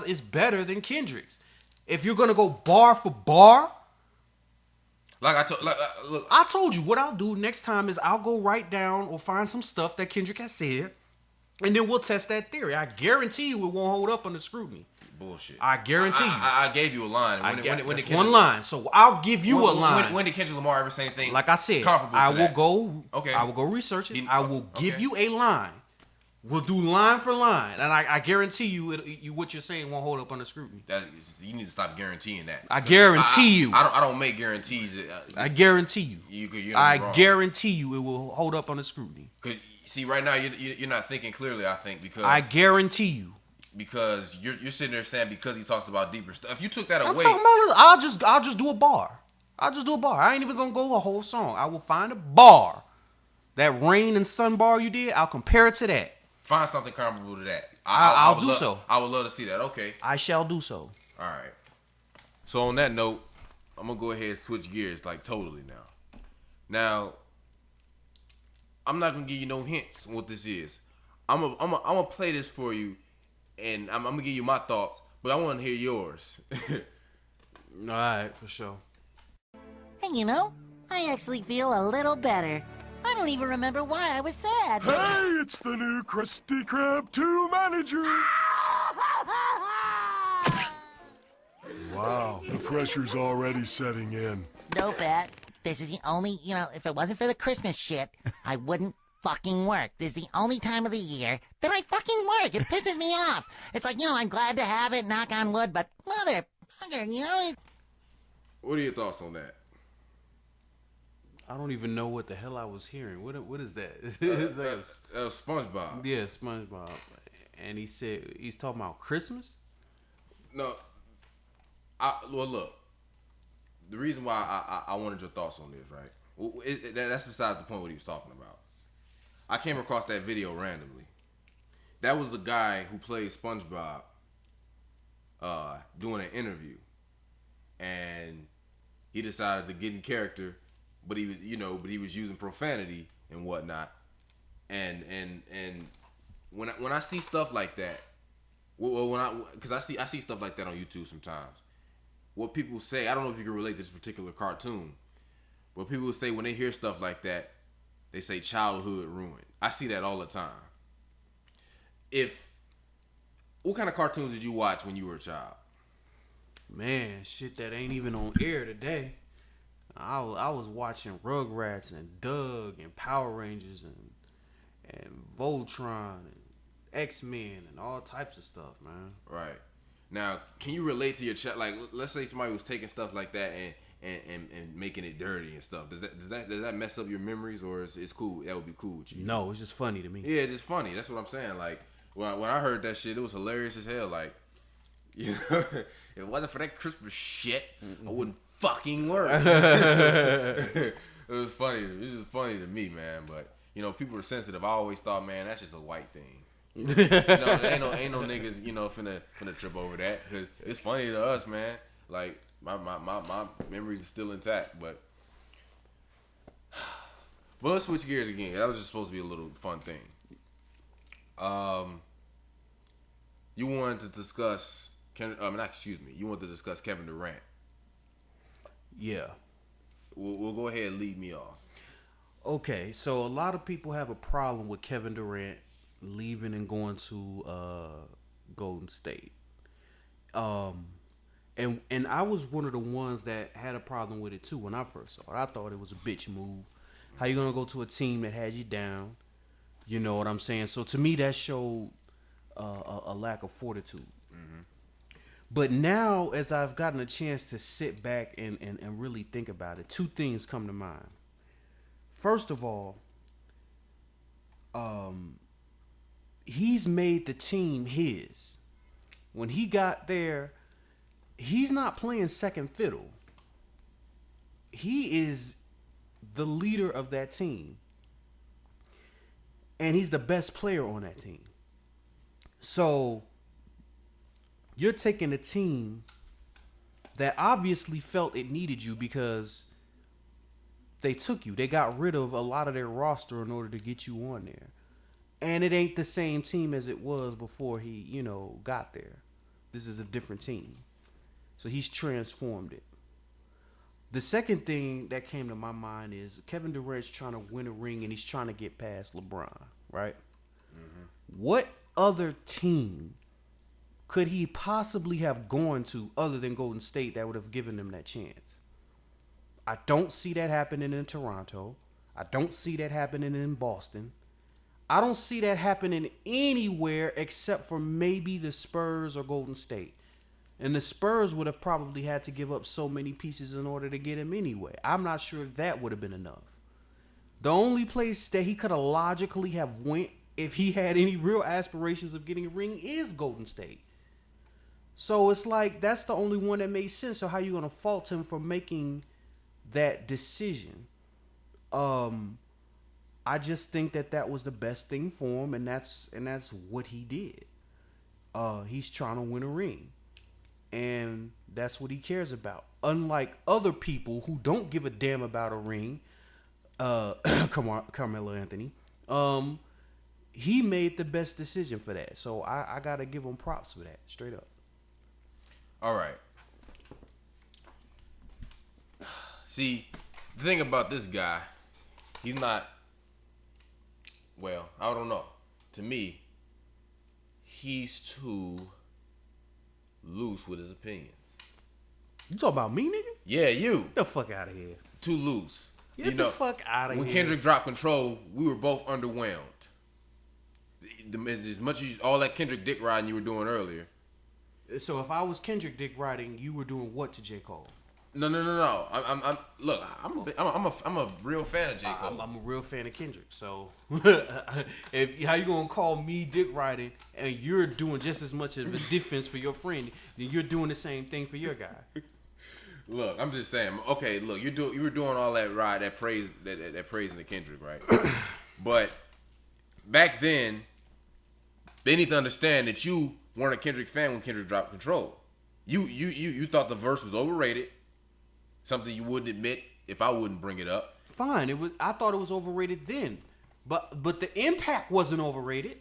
Speaker 2: is better than Kendrick's. If you're gonna go bar for bar.
Speaker 1: Look,
Speaker 2: I told you what I'll do next time is I'll go write down or find some stuff that Kendrick has said, and then we'll test that theory. I guarantee you it won't hold up under scrutiny.
Speaker 1: Bullshit.
Speaker 2: I guarantee you.
Speaker 1: I gave you a line.
Speaker 2: When one line, so I'll give you a line.
Speaker 1: When did Kendrick Lamar ever say anything?
Speaker 2: Like I said, I will go research it. I will give you a line. We'll do line for line, and I guarantee you, what you're saying won't hold up under scrutiny.
Speaker 1: You need to stop guaranteeing that.
Speaker 2: I guarantee you.
Speaker 1: I don't make guarantees.
Speaker 2: I guarantee you.
Speaker 1: I
Speaker 2: guarantee you it will hold up under scrutiny.
Speaker 1: Because see, right now you're not thinking clearly. I think because
Speaker 2: I guarantee you.
Speaker 1: Because you're sitting there saying because he talks about deeper stuff. If you took that away,
Speaker 2: I'm talking about I'll just do a bar. I'll just do a bar. I ain't even gonna go a whole song. I will find a bar. That rain and sun bar you did, I'll compare it to that.
Speaker 1: Find something comparable to that.
Speaker 2: I'll do so.
Speaker 1: I would love to see that. Okay.
Speaker 2: I shall do so.
Speaker 1: All right. So on that note, I'm gonna go ahead and switch gears like totally now. Now, I'm not gonna give you no hints on what this is. I'm gonna play this for you, and I'm gonna give you my thoughts, but I want to hear yours.
Speaker 2: All right, for sure.
Speaker 3: Hey, you know, I actually feel a little better. I don't even remember why I was sad.
Speaker 4: Hey, it's the new Krusty Krab 2 manager. Wow, the pressure's already setting in.
Speaker 3: No bet. This is the only, if it wasn't for the Christmas shit, I wouldn't fucking work. This is the only time of the year that I fucking work. It pisses me off. It's like, I'm glad to have it, knock on wood, but motherfucker,
Speaker 1: What are your thoughts on that?
Speaker 2: I don't even know what the hell I was hearing. What is that? It's like
Speaker 1: SpongeBob.
Speaker 2: Yeah, SpongeBob. And he said he's talking about Christmas?
Speaker 1: No. Well, look. The reason why I wanted your thoughts on this, right? That's besides the point what he was talking about. I came across that video randomly. That was the guy who played SpongeBob doing an interview. And he decided to get in character, but he was using profanity and whatnot. And when I see stuff like that, because I see stuff like that on YouTube sometimes. What people say, I don't know if you can relate to this particular cartoon, but people say when they hear stuff like that, they say childhood ruined. I see that all the time. What kind of cartoons did you watch when you were a child?
Speaker 2: Man, shit that ain't even on air today. I was watching Rugrats and Doug and Power Rangers and Voltron and X-Men and all types of stuff, man.
Speaker 1: Right. Now, can you relate to your child? Like, let's say somebody was taking stuff like that and making it dirty and stuff. Does that mess up your memories, or is it's cool? That would be cool with you.
Speaker 2: No, it's just funny to me.
Speaker 1: Yeah, it's just funny. That's what I'm saying. Like when I heard that shit, it was hilarious as hell. Like, if it wasn't for that Christmas shit, I wouldn't fucking work. It was funny. It was just funny to me, man. But people are sensitive. I always thought, man, that's just a white thing. Ain't no niggas, finna trip over that, because it's funny to us, man. Like my memories are still intact, but let's switch gears again. That was just supposed to be a little fun thing. You wanted to discuss you wanted to discuss Kevin Durant.
Speaker 2: Yeah. We'll
Speaker 1: go ahead and lead me off.
Speaker 2: Okay, so a lot of people have a problem with Kevin Durant leaving and going to Golden State. And I was one of the ones that had a problem with it too when I first saw it. I thought it was a bitch move. How you gonna go to a team that has you down? You know what I'm saying? So to me, that showed a lack of fortitude. Mm-hmm. But now, as I've gotten a chance to sit back and really think about it, two things come to mind. First of all, he's made the team his. When he got there, he's not playing second fiddle. He is the leader of that team. And he's the best player on that team. So you're taking a team that obviously felt it needed you because they took you. They got rid of a lot of their roster in order to get you on there. And it ain't the same team as it was before he, got there. This is a different team. So he's transformed it. The second thing that came to my mind is Kevin Durant's trying to win a ring and he's trying to get past LeBron, right? Mm-hmm. What other team could he possibly have gone to other than Golden State that would have given him that chance? I don't see that happening in Toronto. I don't see that happening in Boston. I don't see that happening anywhere except for maybe the Spurs or Golden State. And the Spurs would have probably had to give up so many pieces in order to get him anyway. I'm not sure that would have been enough. The only place that he could have logically have went if he had any real aspirations of getting a ring is Golden State. So it's like that's the only one that makes sense. So how you gonna fault him for making that decision? I just think that was the best thing for him, and that's what he did. He's trying to win a ring. And that's what he cares about. Unlike other people who don't give a damn about a ring, Carmelo Anthony, he made the best decision for that. So I got to give him props for that, straight up.
Speaker 1: All right. See, the thing about this guy, he's not, well, I don't know. To me, he's too loose with his opinions.
Speaker 2: You talking about me, nigga?
Speaker 1: Yeah, you.
Speaker 2: Get the fuck out of here.
Speaker 1: Too loose.
Speaker 2: Get the fuck out of here.
Speaker 1: When Kendrick dropped Control, we were both underwhelmed. As much as all that Kendrick dick riding you were doing earlier.
Speaker 2: So if I was Kendrick dick riding, you were doing what to J. Cole?
Speaker 1: No. I'm a real fan of J. Cole.
Speaker 2: I'm a real fan of Kendrick. So how you gonna call me dick riding and you're doing just as much of a defense for your friend, then you're doing the same thing for your guy?
Speaker 1: Look, I'm just saying. Okay, look, you were doing all that praise that praising the Kendrick, right? But back then, they need to understand that you weren't a Kendrick fan when Kendrick dropped Control. You thought the verse was overrated. Something you wouldn't admit if I wouldn't bring it up.
Speaker 2: Fine, I thought it was overrated then, but the impact wasn't overrated.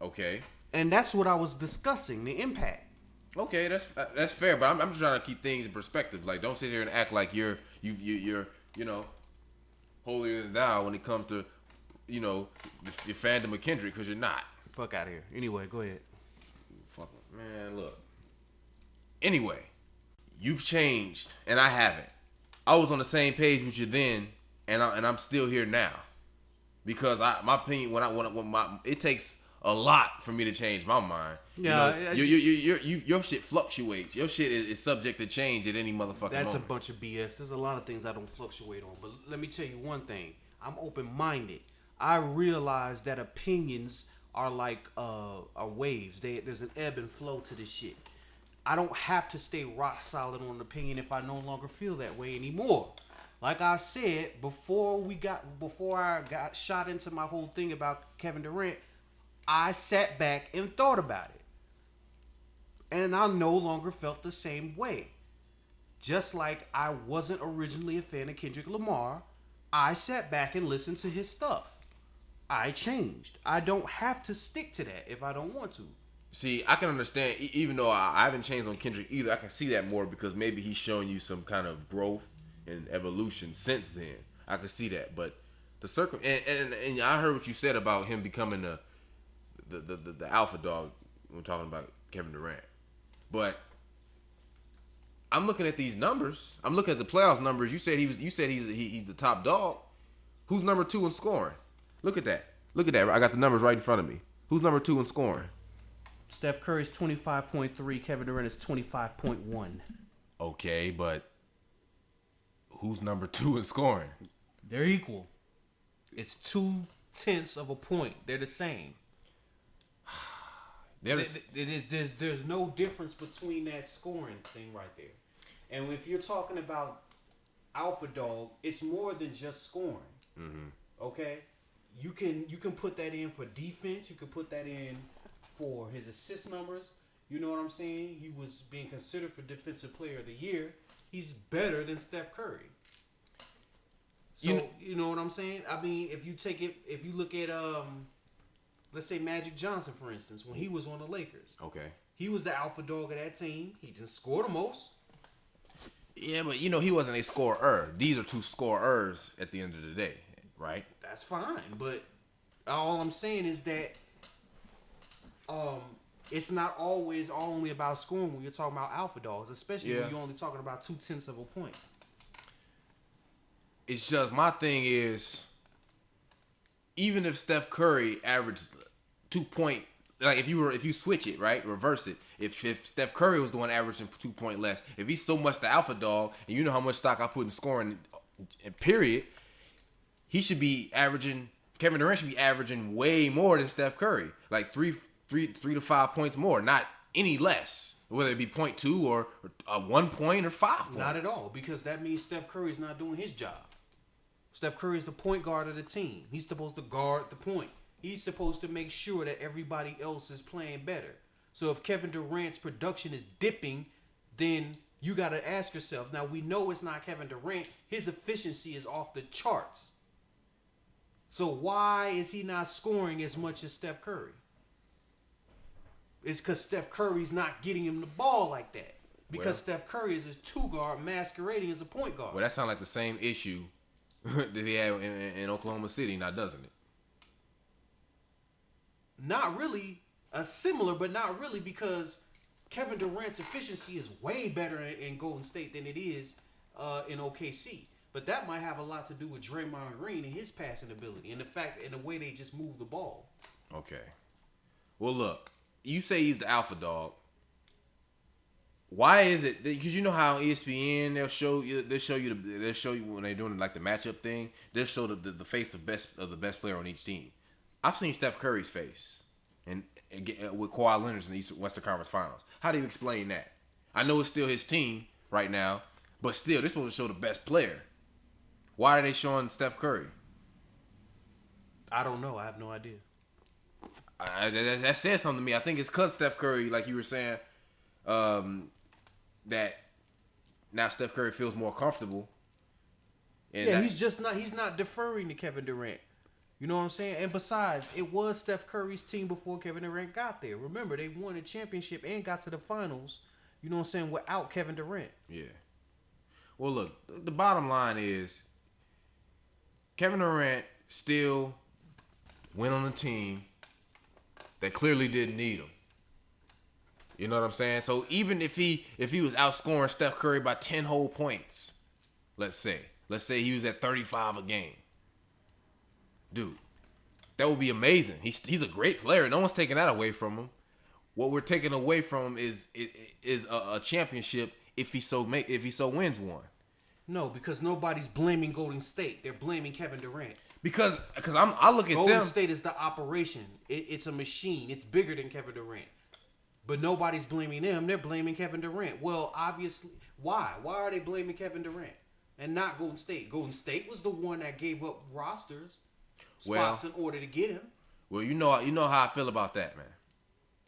Speaker 1: Okay.
Speaker 2: And that's what I was discussing, the impact.
Speaker 1: Okay, that's fair, but I'm just trying to keep things in perspective. Like, don't sit here and act like you're holier than thou when it comes to your fandom of Kendrick, because you're not.
Speaker 2: Fuck out of here. Anyway, go ahead.
Speaker 1: Fuck man, look. Anyway. You've changed, and I haven't. I was on the same page with you then, and I'm still here now, because my opinion it takes a lot for me to change my mind.
Speaker 2: Yeah,
Speaker 1: your shit fluctuates. Your shit is subject to change at any motherfucking
Speaker 2: That's
Speaker 1: moment.
Speaker 2: a bunch of BS. There's a lot of things I don't fluctuate on, but let me tell you one thing. I'm open-minded. I realize that opinions are like are waves. There's an ebb and flow to this shit. I don't have to stay rock solid on an opinion if I no longer feel that way anymore. Like I said, before I got shot into my whole thing about Kevin Durant, I sat back and thought about it. And I no longer felt the same way. Just like I wasn't originally a fan of Kendrick Lamar, I sat back and listened to his stuff. I changed. I don't have to stick to that if I don't want to.
Speaker 1: See, I can understand, even though I haven't changed on Kendrick either, I can see that more because maybe he's showing you some kind of growth and evolution since then. I can see that. But the and I heard what you said about him becoming the alpha dog when talking about Kevin Durant. But I'm looking at these numbers. I'm looking at the playoffs numbers. You said he's the top dog. Who's number 2 in scoring? Look at that. I got the numbers right in front of me. Who's number 2 in scoring?
Speaker 2: Steph Curry's 25.3. Kevin Durant is 25.1.
Speaker 1: Okay, but who's number 2 in scoring?
Speaker 2: They're equal. It's 0.2 of a point. They're the same. There's no difference between that scoring thing right there. And if you're talking about alpha dog, it's more than just scoring. Mm-hmm. Okay, you can put that in for defense. You can put that in for his assist numbers. You know what I'm saying? He was being considered for Defensive Player of the Year. He's better than Steph Curry. So you know what I'm saying? I mean, if you look at let's say Magic Johnson, for instance, when he was on the Lakers.
Speaker 1: Okay.
Speaker 2: He was the alpha dog of that team. He just scored the most.
Speaker 1: Yeah, but he wasn't a scorer. These are 2 scorers at the end of the day, right?
Speaker 2: That's fine, but all I'm saying is that it's not always only about scoring when you're talking about alpha dogs, especially when you're only talking about 0.2 of a point.
Speaker 1: It's just, my thing is, even if Steph Curry averaged 2 point, like if you switch it, right, reverse it. If Steph Curry was the one averaging 2 point less, if he's so much the alpha dog, and you know how much stock I put in scoring, period, he should be averaging. Kevin Durant should be averaging way more than Steph Curry, like 3 to 5 points more, not any less. Whether it be 0.2 or 1 point or 5 points.
Speaker 2: Not at all, because that means Steph Curry is not doing his job. Steph Curry is the point guard of the team. He's supposed to guard the point. He's supposed to make sure that everybody else is playing better. So if Kevin Durant's production is dipping, then you got to ask yourself. Now, we know it's not Kevin Durant. His efficiency is off the charts. So why is he not scoring as much as Steph Curry? It's because Steph Curry's not getting him the ball like that. Because Steph Curry is a 2-guard masquerading as a point guard.
Speaker 1: Well, that sounds like the same issue that he had in Oklahoma City, now doesn't it?
Speaker 2: Not really. Similar, but not really, because Kevin Durant's efficiency is way better in Golden State than it is in OKC. But that might have a lot to do with Draymond Green and his passing ability and the fact and the way they just move the ball.
Speaker 1: Okay. Well, look, you say he's the alpha dog. Why is it? Because you know how ESPN they'll show you when they're doing like the matchup thing. They'll show the face of the best player on each team. I've seen Steph Curry's face and with Kawhi Leonard in the Western Conference Finals. How do you explain that? I know it's still his team right now, but still, they're supposed to show the best player. Why are they showing Steph Curry?
Speaker 2: I don't know. I have no idea.
Speaker 1: That says something to me. I think it's because Steph Curry, like you were saying, that now Steph Curry feels more comfortable. And
Speaker 2: he's not deferring to Kevin Durant. You know what I'm saying? And besides, it was Steph Curry's team before Kevin Durant got there. Remember, they won a championship and got to the finals, you know what I'm saying, without Kevin Durant.
Speaker 1: Yeah. Well, look, the bottom line is Kevin Durant still went on a team that clearly didn't need him. You know what I'm saying? So even if he was outscoring Steph Curry by 10 whole points, let's say he was at 35 a game. Dude, that would be amazing. He's a great player. No one's taking that away from him. What we're taking away from him is a championship if he so wins one.
Speaker 2: No, because nobody's blaming Golden State. They're blaming Kevin Durant.
Speaker 1: Because I look at
Speaker 2: Golden State is the operation. It's a machine. It's bigger than Kevin Durant. But nobody's blaming them. They're blaming Kevin Durant. Well, obviously, why? Why are they blaming Kevin Durant and not Golden State? Golden State was the one that gave up spots in order to get him. Well,
Speaker 1: you know how I feel about that, man.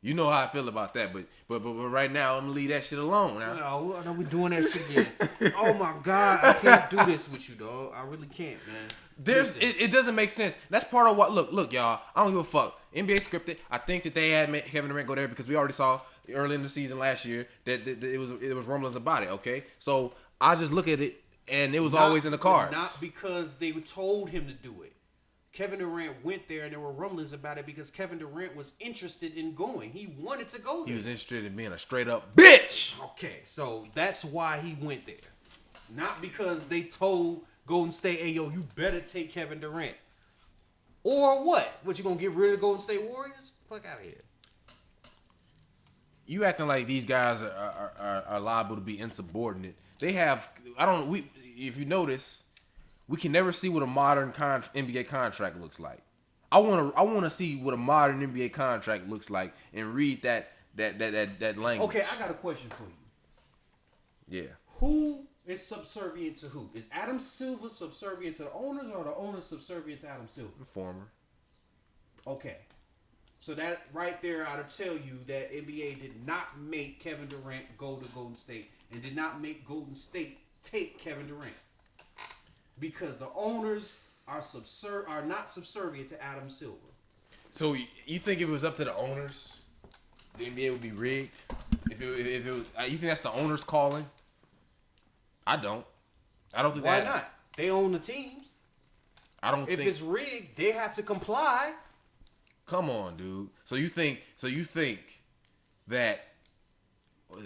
Speaker 1: You know how I feel about that, but right now I'm gonna leave that shit alone.
Speaker 2: No, we're doing that shit again. Oh my God, I can't do this with you, dog. I really can't, man.
Speaker 1: It doesn't make sense. That's part of what. Look, y'all. I don't give a fuck. NBA scripted. I think that they had made Kevin Durant go there because we already saw early in the season last year that it was rumblings about it. Okay, so I just look at it and it was always in the cards.
Speaker 2: Not because they told him to do it. Kevin Durant went there and there were rumblings about it because Kevin Durant was interested in going. He wanted to go there.
Speaker 1: He was interested in being a straight up bitch.
Speaker 2: Okay, so that's why he went there. Not because they told Golden State, hey, yo, you better take Kevin Durant. Or what? What, you gonna get rid of the Golden State Warriors? Fuck out of here.
Speaker 1: You acting like these guys are liable to be insubordinate. They have, if you notice, we can never see what a modern NBA contract looks like. I want to see what a modern NBA contract looks like and read that language.
Speaker 2: Okay, I got a question for you.
Speaker 1: Yeah.
Speaker 2: Who is subservient to who? Is Adam Silver subservient to the owners or the owners subservient to Adam Silver?
Speaker 1: The former.
Speaker 2: Okay. So that right there ought to tell you that NBA did not make Kevin Durant go to Golden State and did not make Golden State take Kevin Durant. Because the owners are not subservient to Adam Silver. So
Speaker 1: you think if it was up to the owners, the NBA would be rigged? If it was, you think that's the owners calling? I don't think
Speaker 2: Why not? They own the teams. If it's rigged, they have to comply.
Speaker 1: Come on, dude. So you think that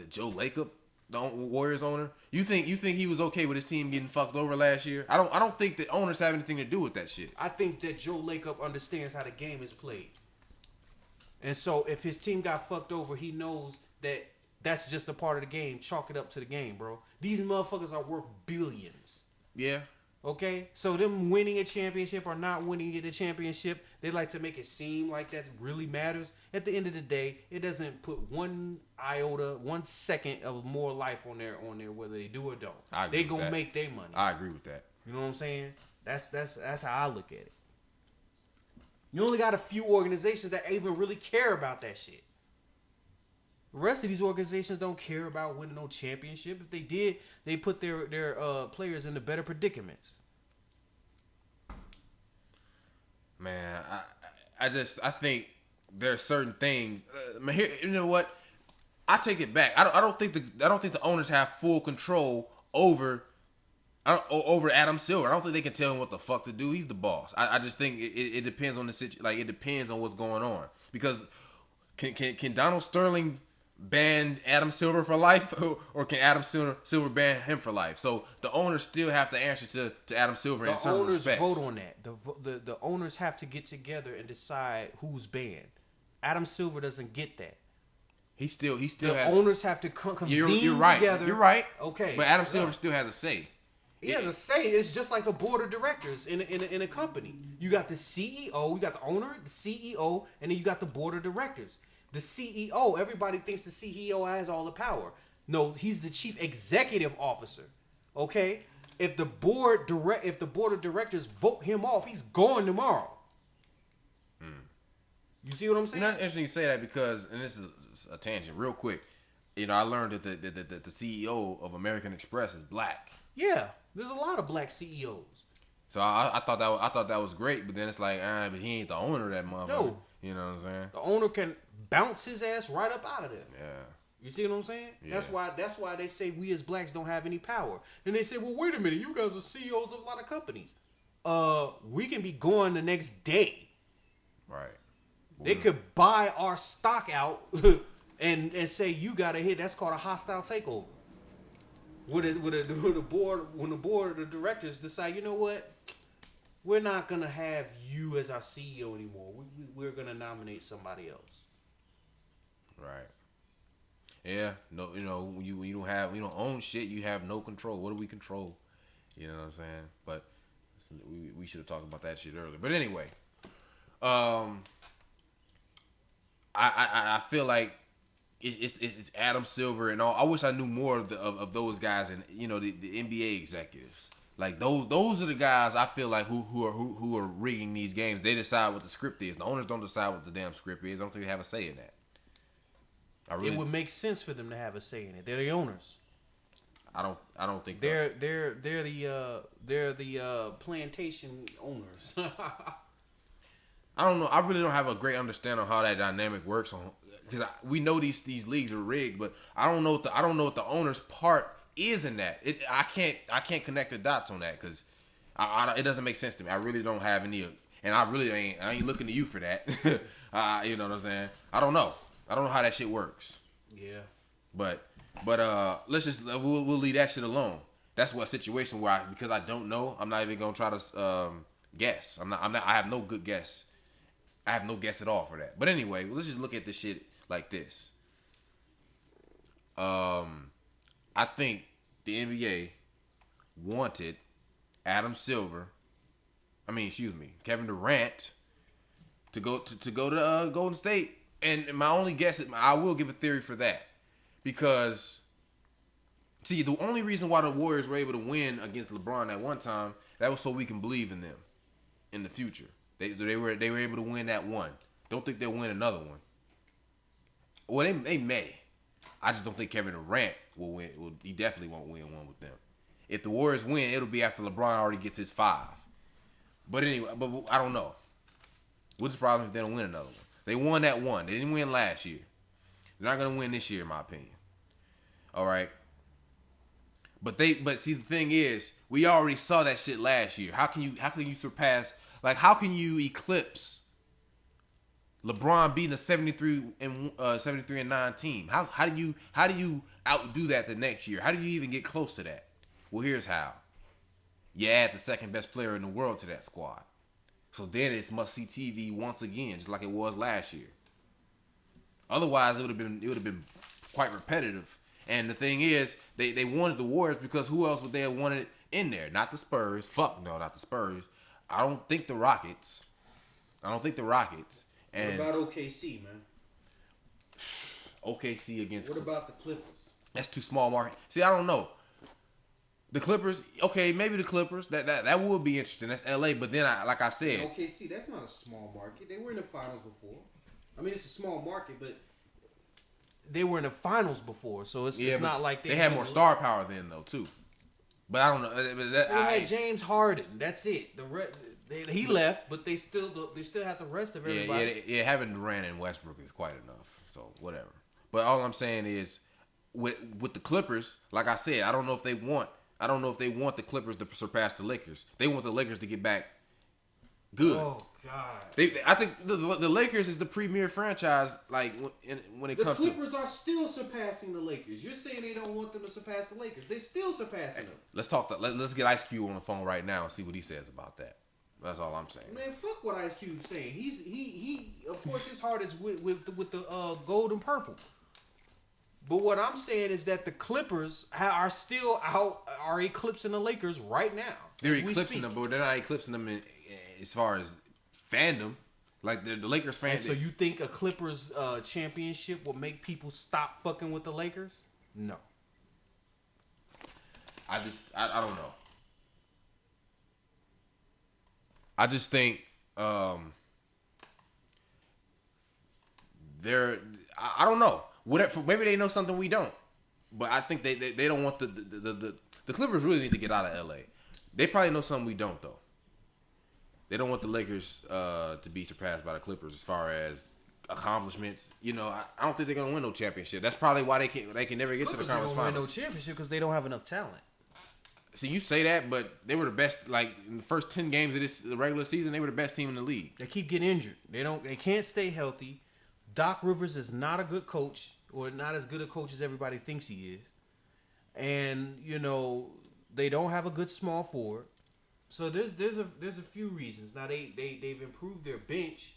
Speaker 1: Joe Lacob, the Warriors owner, you think he was okay with his team getting fucked over last year? I don't think the owners have anything to do with that shit.
Speaker 2: I think that Joe Lacob understands how the game is played. And so if his team got fucked over, he knows that that's just a part of the game. Chalk it up to the game, bro. These motherfuckers are worth billions.
Speaker 1: Yeah.
Speaker 2: Okay? So them winning a championship or not winning a championship, they like to make it seem like that really matters. At the end of the day, it doesn't put 1 iota, 1 second of more life on there whether they do or don't. They gonna make their money.
Speaker 1: I agree with that.
Speaker 2: You know what I'm saying? That's how I look at it. You only got a few organizations that even really care about that shit. The rest of these organizations don't care about winning no championship. If they did, they put their players into better predicaments.
Speaker 1: Man, I think there are certain things. Here, you know what? I take it back. I don't think the owners have full control over Adam Silver. I don't think they can tell him what the fuck to do. He's the boss. I just think it depends on the situation. Like, it depends on what's going on. Because can Donald Sterling ban Adam Silver for life, or can Adam Silver ban him for life? So the owners still have to answer to Adam Silver in certain respects.
Speaker 2: The owners vote on that. The owners have to get together and decide who's banned. Adam Silver doesn't get that.
Speaker 1: He still
Speaker 2: the
Speaker 1: has.
Speaker 2: Owners have to convene
Speaker 1: you're right.
Speaker 2: together.
Speaker 1: You're right.
Speaker 2: Okay,
Speaker 1: but Adam Silver still has a say.
Speaker 2: He has a say. It's just like the board of directors in a company. You got the CEO, you got the owner, the CEO, and then you got the board of directors. The CEO, everybody thinks the CEO has all the power. No, he's the chief executive officer. Okay? If the board of directors vote him off, he's gone tomorrow. You see what I'm saying?
Speaker 1: You know, it's interesting you say that because, and this is a tangent, real quick. You know, I learned that the CEO of American Express is black.
Speaker 2: Yeah, there's a lot of black CEOs.
Speaker 1: So I thought that was great, but then it's like, but he ain't the owner of that motherfucker.
Speaker 2: No.
Speaker 1: You know what I'm saying?
Speaker 2: The owner can bounce his ass right up out of there.
Speaker 1: Yeah.
Speaker 2: You see what I'm saying?
Speaker 1: Yeah.
Speaker 2: That's why they say we as blacks don't have any power. And they say, well, wait a minute, you guys are CEOs of a lot of companies. We can be gone the next day.
Speaker 1: Right.
Speaker 2: They could buy our stock out and say you got to hit. That's called a hostile takeover. When the board of directors decide, you know what, we're not gonna have you as our CEO anymore. We're gonna nominate somebody else.
Speaker 1: Right. Yeah. No. You know, when you don't own shit, you have no control. What do we control? You know what I'm saying? But we should have talked about that shit earlier. But anyway, I feel like it's Adam Silver and all. I wish I knew more of those guys and, you know, the NBA executives. Like those are the guys I feel like who are rigging these games. They decide what the script is. The owners don't decide what the damn script is. I don't think they have a say in that.
Speaker 2: It would make sense for them to have a say in it. They're the owners.
Speaker 1: I don't think
Speaker 2: they're the plantation owners.
Speaker 1: I don't know. I really don't have a great understanding of how that dynamic works because we know these leagues are rigged, but I don't know what the owner's part is in that. I can't connect the dots on that because it doesn't make sense to me. I really don't have any, and I ain't looking to you for that. You know what I'm saying? I don't know how that shit works.
Speaker 2: Yeah. But
Speaker 1: let's just we'll leave that shit alone. That's what situation where because I don't know, I'm not even gonna try to guess. I have no good guess. I have no guess at all for that. But anyway, let's just look at this shit like this. I think the NBA wanted Kevin Durant to go to Golden State. And my only guess is I will give a theory for that. Because see, the only reason why the Warriors were able to win against LeBron at one time, that was so we can believe in them in the future. They were able to win that one. Don't think they'll win another one. Well, they may. I just don't think Kevin Durant will win. He definitely won't win one with them. If the Warriors win, it'll be after LeBron already gets his 5. But anyway, but I don't know. What's the problem if they don't win another one? They won that one. They didn't win last year. They're not gonna win this year, in my opinion. All right. But see, the thing is, we already saw that shit last year. How can you surpass? Like, how can you eclipse LeBron beating a 73-9 team? How do you outdo that the next year? How do you even get close to that? Well, here's how. You add the second best player in the world to that squad. So then it's must-see TV once again, just like it was last year. Otherwise, it would have been quite repetitive. And the thing is, they wanted the Warriors because who else would they have wanted in there? Not the Spurs. Fuck no, not the Spurs. I don't think the Rockets. And
Speaker 2: what about OKC, man?
Speaker 1: OKC against.
Speaker 2: What about the Clippers?
Speaker 1: That's too small market. See, I don't know. The Clippers, okay, maybe the Clippers. That would be interesting. That's LA, but then like I said,
Speaker 2: OKC, that's not a small market. They were in the finals before. I mean, it's a small market, but they were in the finals before, so it's not like
Speaker 1: they had more star power then though too. But I don't know.
Speaker 2: They had James Harden. That's it. He left, but they still have the rest of everybody.
Speaker 1: Yeah. Having Durant and Westbrook is quite enough. So whatever. But all I'm saying is, with the Clippers, like I said, I don't know if they want the Clippers to surpass the Lakers. They want the Lakers to get back good.
Speaker 2: Oh God!
Speaker 1: I think the Lakers is the premier franchise. Like when it comes to
Speaker 2: the Clippers are still surpassing the Lakers. You're saying they don't want them to surpass the Lakers. They're still surpassing them.
Speaker 1: Let's talk. Let's get Ice Cube on the phone right now and see what he says about that. That's all I'm saying.
Speaker 2: Man, fuck what Ice Cube's saying. He of course his heart is with the gold and purple. But what I'm saying is that the Clippers are still are eclipsing the Lakers right now.
Speaker 1: They're eclipsing them, but they're not eclipsing them as far as fandom. Like the Lakers fans.
Speaker 2: So you think a Clippers championship will make people stop fucking with the Lakers? No.
Speaker 1: I don't know. I just think they're. I don't know. Maybe they know something we don't. But I think they don't want the Clippers really need to get out of LA. They probably know something we don't though. They don't want the Lakers to be surpassed by the Clippers as far as accomplishments. You know, I don't think they're gonna win no championship. That's probably why they can never get to the conference finals.
Speaker 2: Win no championship because they don't have enough talent.
Speaker 1: See, you say that, but they were the best. Like in the first 10 games of the regular season, they were the best team in the league.
Speaker 2: They keep getting injured. They can't stay healthy. Doc Rivers is not a good coach, or not as good a coach as everybody thinks he is. And you know they don't have a good small forward. So there's a few reasons. Now they've improved their bench,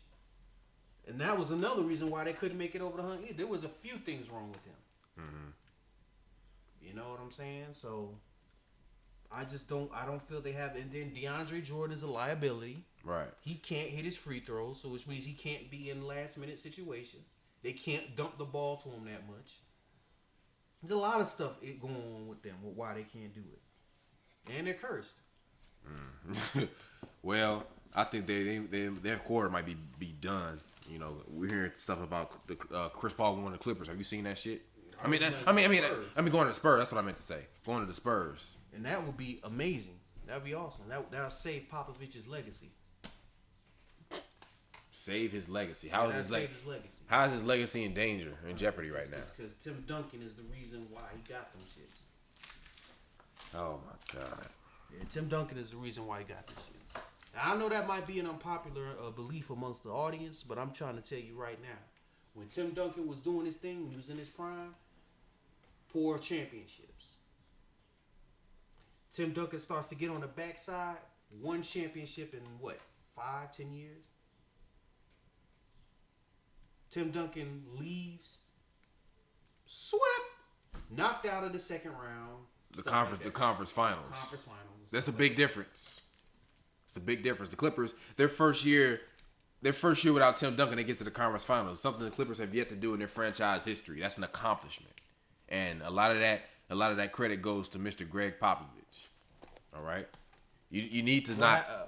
Speaker 2: and that was another reason why they couldn't make it over the hump. There was a few things wrong with them. Mm-hmm. You know what I'm saying? So I don't feel they have. And then DeAndre Jordan is a liability.
Speaker 1: Right. He
Speaker 2: can't hit his free throws, so which means he can't be in last minute situations. They can't dump the ball to him that much. There's a lot of stuff going on with them, with why they can't do it, and they're cursed.
Speaker 1: Well, I think their quarter might be done. You know, we're hearing stuff about the Chris Paul going to the Clippers. Have you seen that shit? I mean, going to the Spurs. That's what I meant to say. Going to the Spurs,
Speaker 2: and that would be amazing. That'd be awesome. That'll save Popovich's legacy.
Speaker 1: Save his legacy. How is his legacy in danger, in jeopardy right now?
Speaker 2: Because Tim Duncan is the reason why he got them shits.
Speaker 1: Oh my God.
Speaker 2: Yeah, Tim Duncan is the reason why he got this shit. Now, I know that might be an unpopular belief amongst the audience, but I'm trying to tell you right now. When Tim Duncan was doing his thing, when he was in his prime, 4 championships. Tim Duncan starts to get on the backside, 1 championship in 5-10 years? Tim Duncan leaves, swept, knocked out of the second round.
Speaker 1: The conference finals. That's a big difference. It's a big difference. The Clippers, their first year without Tim Duncan, they get to the conference finals. Something the Clippers have yet to do in their franchise history. That's an accomplishment, and a lot of that credit goes to Mr. Greg Popovich. All right, you need to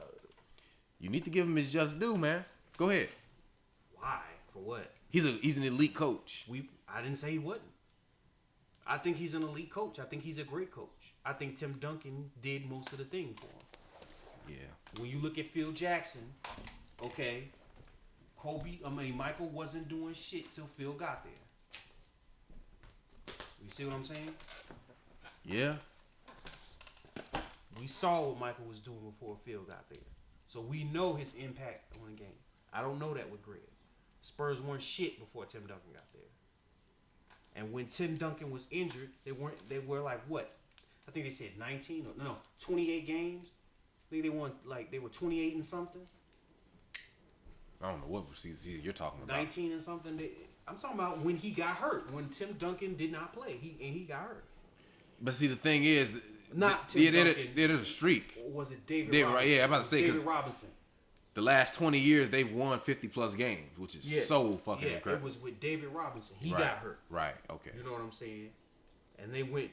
Speaker 1: you need to give him his just due, man. Go ahead.
Speaker 2: Why? For what?
Speaker 1: He's an elite coach.
Speaker 2: I didn't say he wasn't. I think he's an elite coach. I think he's a great coach. I think Tim Duncan did most of the thing for him.
Speaker 1: Yeah.
Speaker 2: When you look at Phil Jackson, okay, Michael wasn't doing shit till Phil got there. You see what I'm saying?
Speaker 1: Yeah.
Speaker 2: We saw what Michael was doing before Phil got there. So we know his impact on the game. I don't know that with Greg. Spurs weren't shit before Tim Duncan got there. And when Tim Duncan was injured, they were like what? I think they said 19 or 28 games. I think they won they were 28 and something.
Speaker 1: I don't know what season you're talking about.
Speaker 2: 19 and something. I'm talking about when he got hurt. When Tim Duncan did not play, he got hurt.
Speaker 1: But see, the thing is,
Speaker 2: not Tim Duncan.
Speaker 1: There's a streak.
Speaker 2: Or was it David Robinson?
Speaker 1: Yeah, I'm about to say
Speaker 2: David Robinson.
Speaker 1: The last 20 years, they've won 50-plus games, which is so fucking incredible.
Speaker 2: It was with David Robinson. He got hurt.
Speaker 1: Right, okay.
Speaker 2: You know what I'm saying? And they went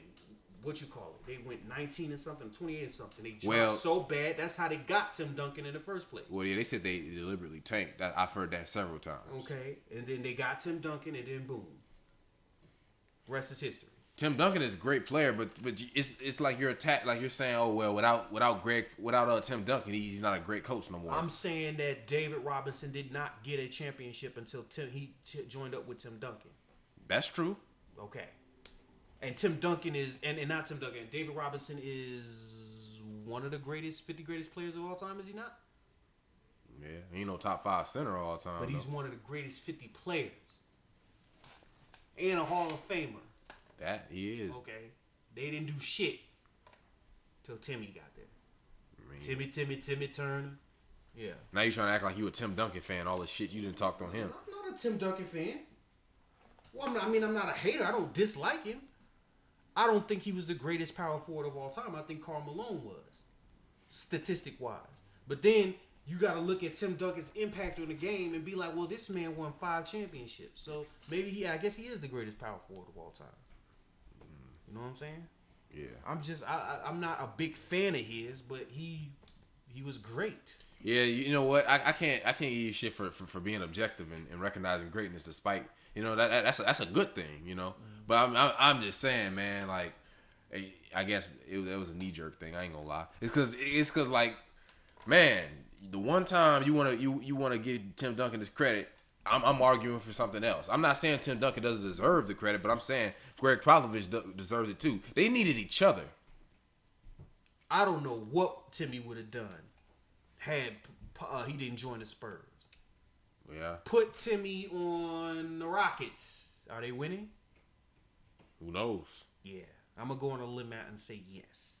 Speaker 2: what you call it? They went 19 and something, 28 and something. They dropped so bad. That's how they got Tim Duncan in the first place.
Speaker 1: Well, yeah, they said they deliberately tanked. I've heard that several times.
Speaker 2: Okay, and then they got Tim Duncan, and then boom, rest is history.
Speaker 1: Tim Duncan is a great player, but it's like you're attacked, like you're saying, oh well, without Tim Duncan, he's not a great coach no more.
Speaker 2: I'm saying that David Robinson did not get a championship until he joined up with Tim Duncan.
Speaker 1: That's true.
Speaker 2: Okay, and Tim Duncan is, and not Tim Duncan. David Robinson is one of the 50 greatest players of all time. Is he not?
Speaker 1: Yeah, he top 5 center all the time.
Speaker 2: But he's one of the greatest 50 players and a Hall of Famer.
Speaker 1: That he is.
Speaker 2: Okay. They didn't do shit till Timmy got there. Timmy Turner. Yeah.
Speaker 1: Now you're trying to act like you a Tim Duncan fan. All the shit you didn't talk on him.
Speaker 2: I'm not a Tim Duncan fan. Well, I'm not a hater. I don't dislike him. I don't think he was the greatest power forward of all time. I think Karl Malone was, statistic-wise. But then you got to look at Tim Duncan's impact on the game and be like, well, this man won 5 championships. So maybe I guess he is the greatest power forward of all time. You know what I'm saying? Yeah. I'm not a big fan of his, but he was great.
Speaker 1: Yeah, you know what? I can't give you shit for being objective and recognizing greatness despite, that's a good thing, But I'm just saying, man, like, I guess it was a knee jerk thing. I ain't gonna lie. It's cause like, man, the one time you wanna give Tim Duncan his credit, I'm arguing for something else. I'm not saying Tim Duncan doesn't deserve the credit, but I'm saying Greg Popovich deserves it too. They needed each other.
Speaker 2: I don't know what Timmy would have done had he didn't join the Spurs.
Speaker 1: Yeah.
Speaker 2: Put Timmy on the Rockets. Are they winning?
Speaker 1: Who knows?
Speaker 2: Yeah. I'm going to go on a limb out and say yes.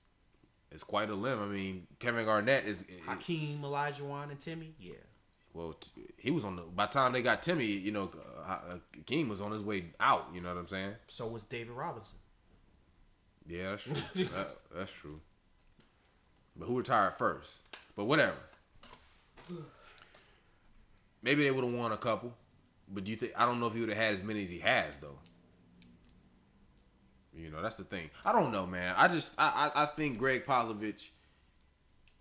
Speaker 1: It's quite a limb. I mean, Kevin Garnett is...
Speaker 2: Hakeem, Olajuwon, and Timmy? Yeah.
Speaker 1: Well, he was on the... By the time they got Timmy, Hakeem was on his way out. You know what I'm saying?
Speaker 2: So was David Robinson.
Speaker 1: Yeah, that's true. That's true. But who retired first? But whatever. Maybe they would have won a couple. But do you think... I don't know if he would have had as many as he has, though. That's the thing. I don't know, man. I think Greg Popovich...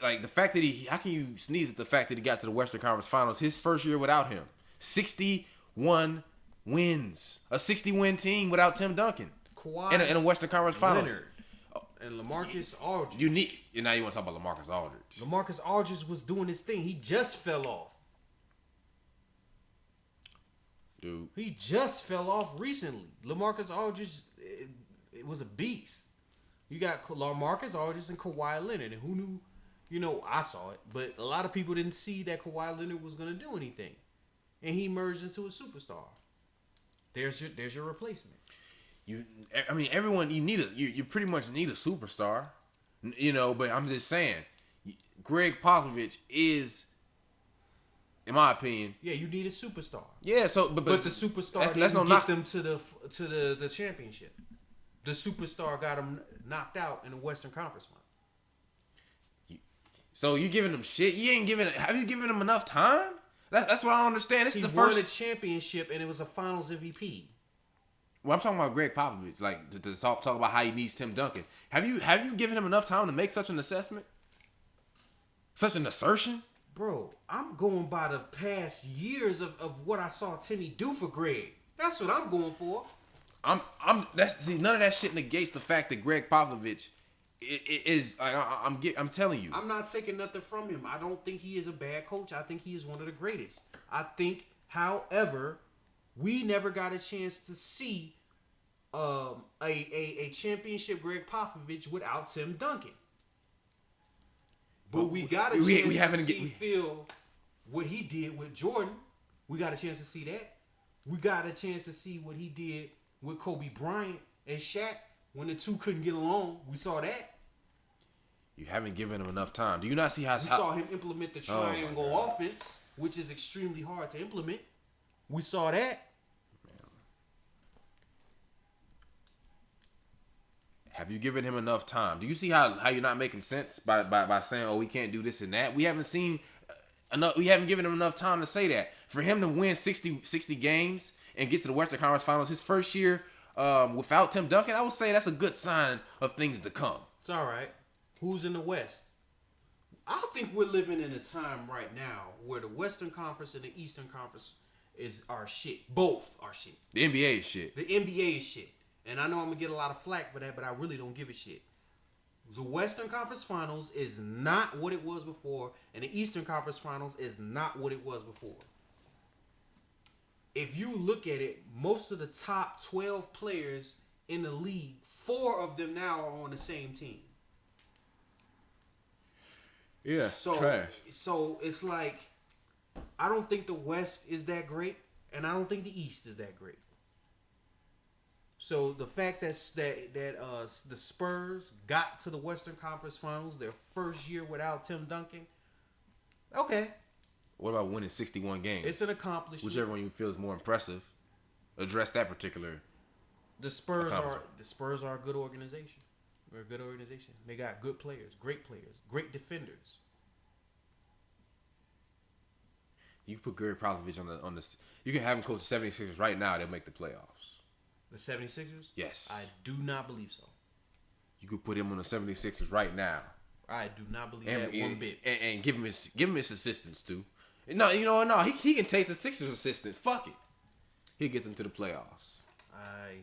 Speaker 1: Like, the fact that how can you sneeze at the fact that he got to the Western Conference Finals his first year without him? 61 wins. A 60-win team without Tim Duncan.
Speaker 2: Kawhi.
Speaker 1: In a Western Conference Finals.
Speaker 2: Leonard. And LaMarcus Aldridge.
Speaker 1: Now you want to talk about LaMarcus Aldridge.
Speaker 2: LaMarcus Aldridge was doing his thing. He just fell off.
Speaker 1: Dude.
Speaker 2: He just fell off recently. LaMarcus Aldridge, it was a beast. You got LaMarcus Aldridge and Kawhi Leonard. And who knew... I saw it, but a lot of people didn't see that Kawhi Leonard was going to do anything. And he emerged into a superstar. There's your replacement.
Speaker 1: Everyone, you pretty much need a superstar. But I'm just saying, Greg Popovich is, in my opinion...
Speaker 2: Yeah, you need a superstar.
Speaker 1: Yeah, so... But
Speaker 2: the superstar didn't get them to the championship. The superstar got them knocked out in the Western Conference Final.
Speaker 1: So you giving him shit? Have you given him enough time? That's what I don't understand. This is the
Speaker 2: first. He
Speaker 1: won
Speaker 2: a championship and it was a Finals MVP.
Speaker 1: Well, I'm talking about Greg Popovich, like to talk about how he needs Tim Duncan. Have you given him enough time to make such an assessment? Such an assertion?
Speaker 2: Bro, I'm going by the past years of what I saw Timmy do for Greg. That's what I'm going for.
Speaker 1: None of that shit negates the fact that Greg Popovich I'm telling you.
Speaker 2: I'm not taking nothing from him. I don't think he is a bad coach. I think he is one of the greatest. I think, however, we never got a chance to see a championship Greg Popovich without Tim Duncan. But we got a chance to see Phil what he did with Jordan. We got a chance to see that. We got a chance to see what he did with Kobe Bryant and Shaq when the two couldn't get along. We saw that.
Speaker 1: You haven't given him enough time. Do you not see how...
Speaker 2: We saw him implement the triangle offense, which is extremely hard to implement. We saw that.
Speaker 1: Have you given him enough time? Do you see how you're not making sense by saying, oh, we can't do this and that? We haven't seen enough. We haven't given him enough time to say that. For him to win 60 games and get to the Western Conference Finals his first year without Tim Duncan, I would say that's a good sign of things to come.
Speaker 2: It's all right. Who's in the West? I think we're living in a time right now where the Western Conference and the Eastern Conference is our shit. Both are shit.
Speaker 1: The NBA is shit.
Speaker 2: The NBA is shit. And I know I'm going to get a lot of flack for that, but I really don't give a shit. The Western Conference Finals is not what it was before, and the Eastern Conference Finals is not what it was before. If you look at it, most of the top 12 players in the league, 4 of them now are on the same team.
Speaker 1: Yeah, trash.
Speaker 2: So it's like, I don't think the West is that great, and I don't think the East is that great. So the fact that the Spurs got to the Western Conference Finals their first year without Tim Duncan, okay.
Speaker 1: What about winning 61 games?
Speaker 2: It's an accomplishment.
Speaker 1: Whichever one you feel is more impressive. Address that particular.
Speaker 2: The Spurs are a good organization. They're a good organization. They got good players, great defenders.
Speaker 1: You put Gary Popovich on the. You can have him coach the 76ers right now. They'll make the playoffs.
Speaker 2: The 76ers?
Speaker 1: Yes.
Speaker 2: I do not believe so.
Speaker 1: You could put him on the 76ers right now.
Speaker 2: I do not believe that one bit.
Speaker 1: And give him his assistants too. No, he can take the Sixers assistants. Fuck it. He'll get them to the playoffs.
Speaker 2: I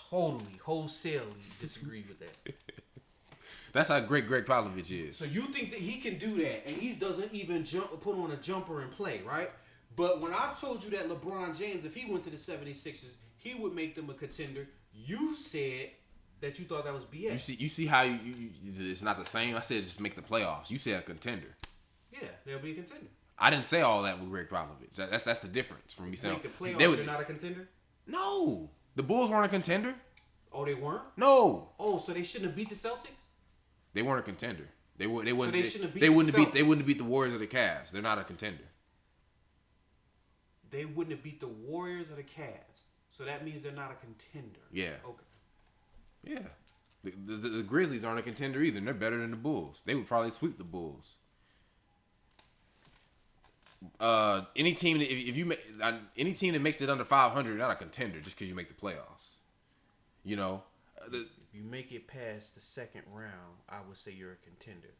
Speaker 2: totally, wholesalely disagree with that.
Speaker 1: That's how great Greg Popovich is.
Speaker 2: So you think that he can do that, and he doesn't even put on a jumper and play, right? But when I told you that LeBron James, if he went to the 76ers, he would make them a contender, you said that you thought that was BS.
Speaker 1: You see how it's not the same? I said just make the playoffs. You said a contender.
Speaker 2: Yeah, they'll be a contender.
Speaker 1: I didn't say all that with Greg Popovich. That's the difference from me saying.
Speaker 2: Make the playoffs, you're not a contender?
Speaker 1: No. The Bulls weren't a contender.
Speaker 2: Oh, they weren't?
Speaker 1: No.
Speaker 2: Oh, so they shouldn't have beat the Celtics?
Speaker 1: They weren't a contender. They wouldn't.
Speaker 2: So they shouldn't have beat
Speaker 1: they
Speaker 2: the
Speaker 1: wouldn't
Speaker 2: Celtics.
Speaker 1: They wouldn't have beat the Warriors or the Cavs. They're not a contender.
Speaker 2: They wouldn't have beat the Warriors or the Cavs. So that means they're not a contender. Yeah. Okay.
Speaker 1: Yeah. The Grizzlies aren't a contender either. And they're better than the Bulls. They would probably sweep the Bulls. Any team that makes it under 500, not a contender just because you make the playoffs. You know.
Speaker 2: If you make it past the second round, I would say you're a contender.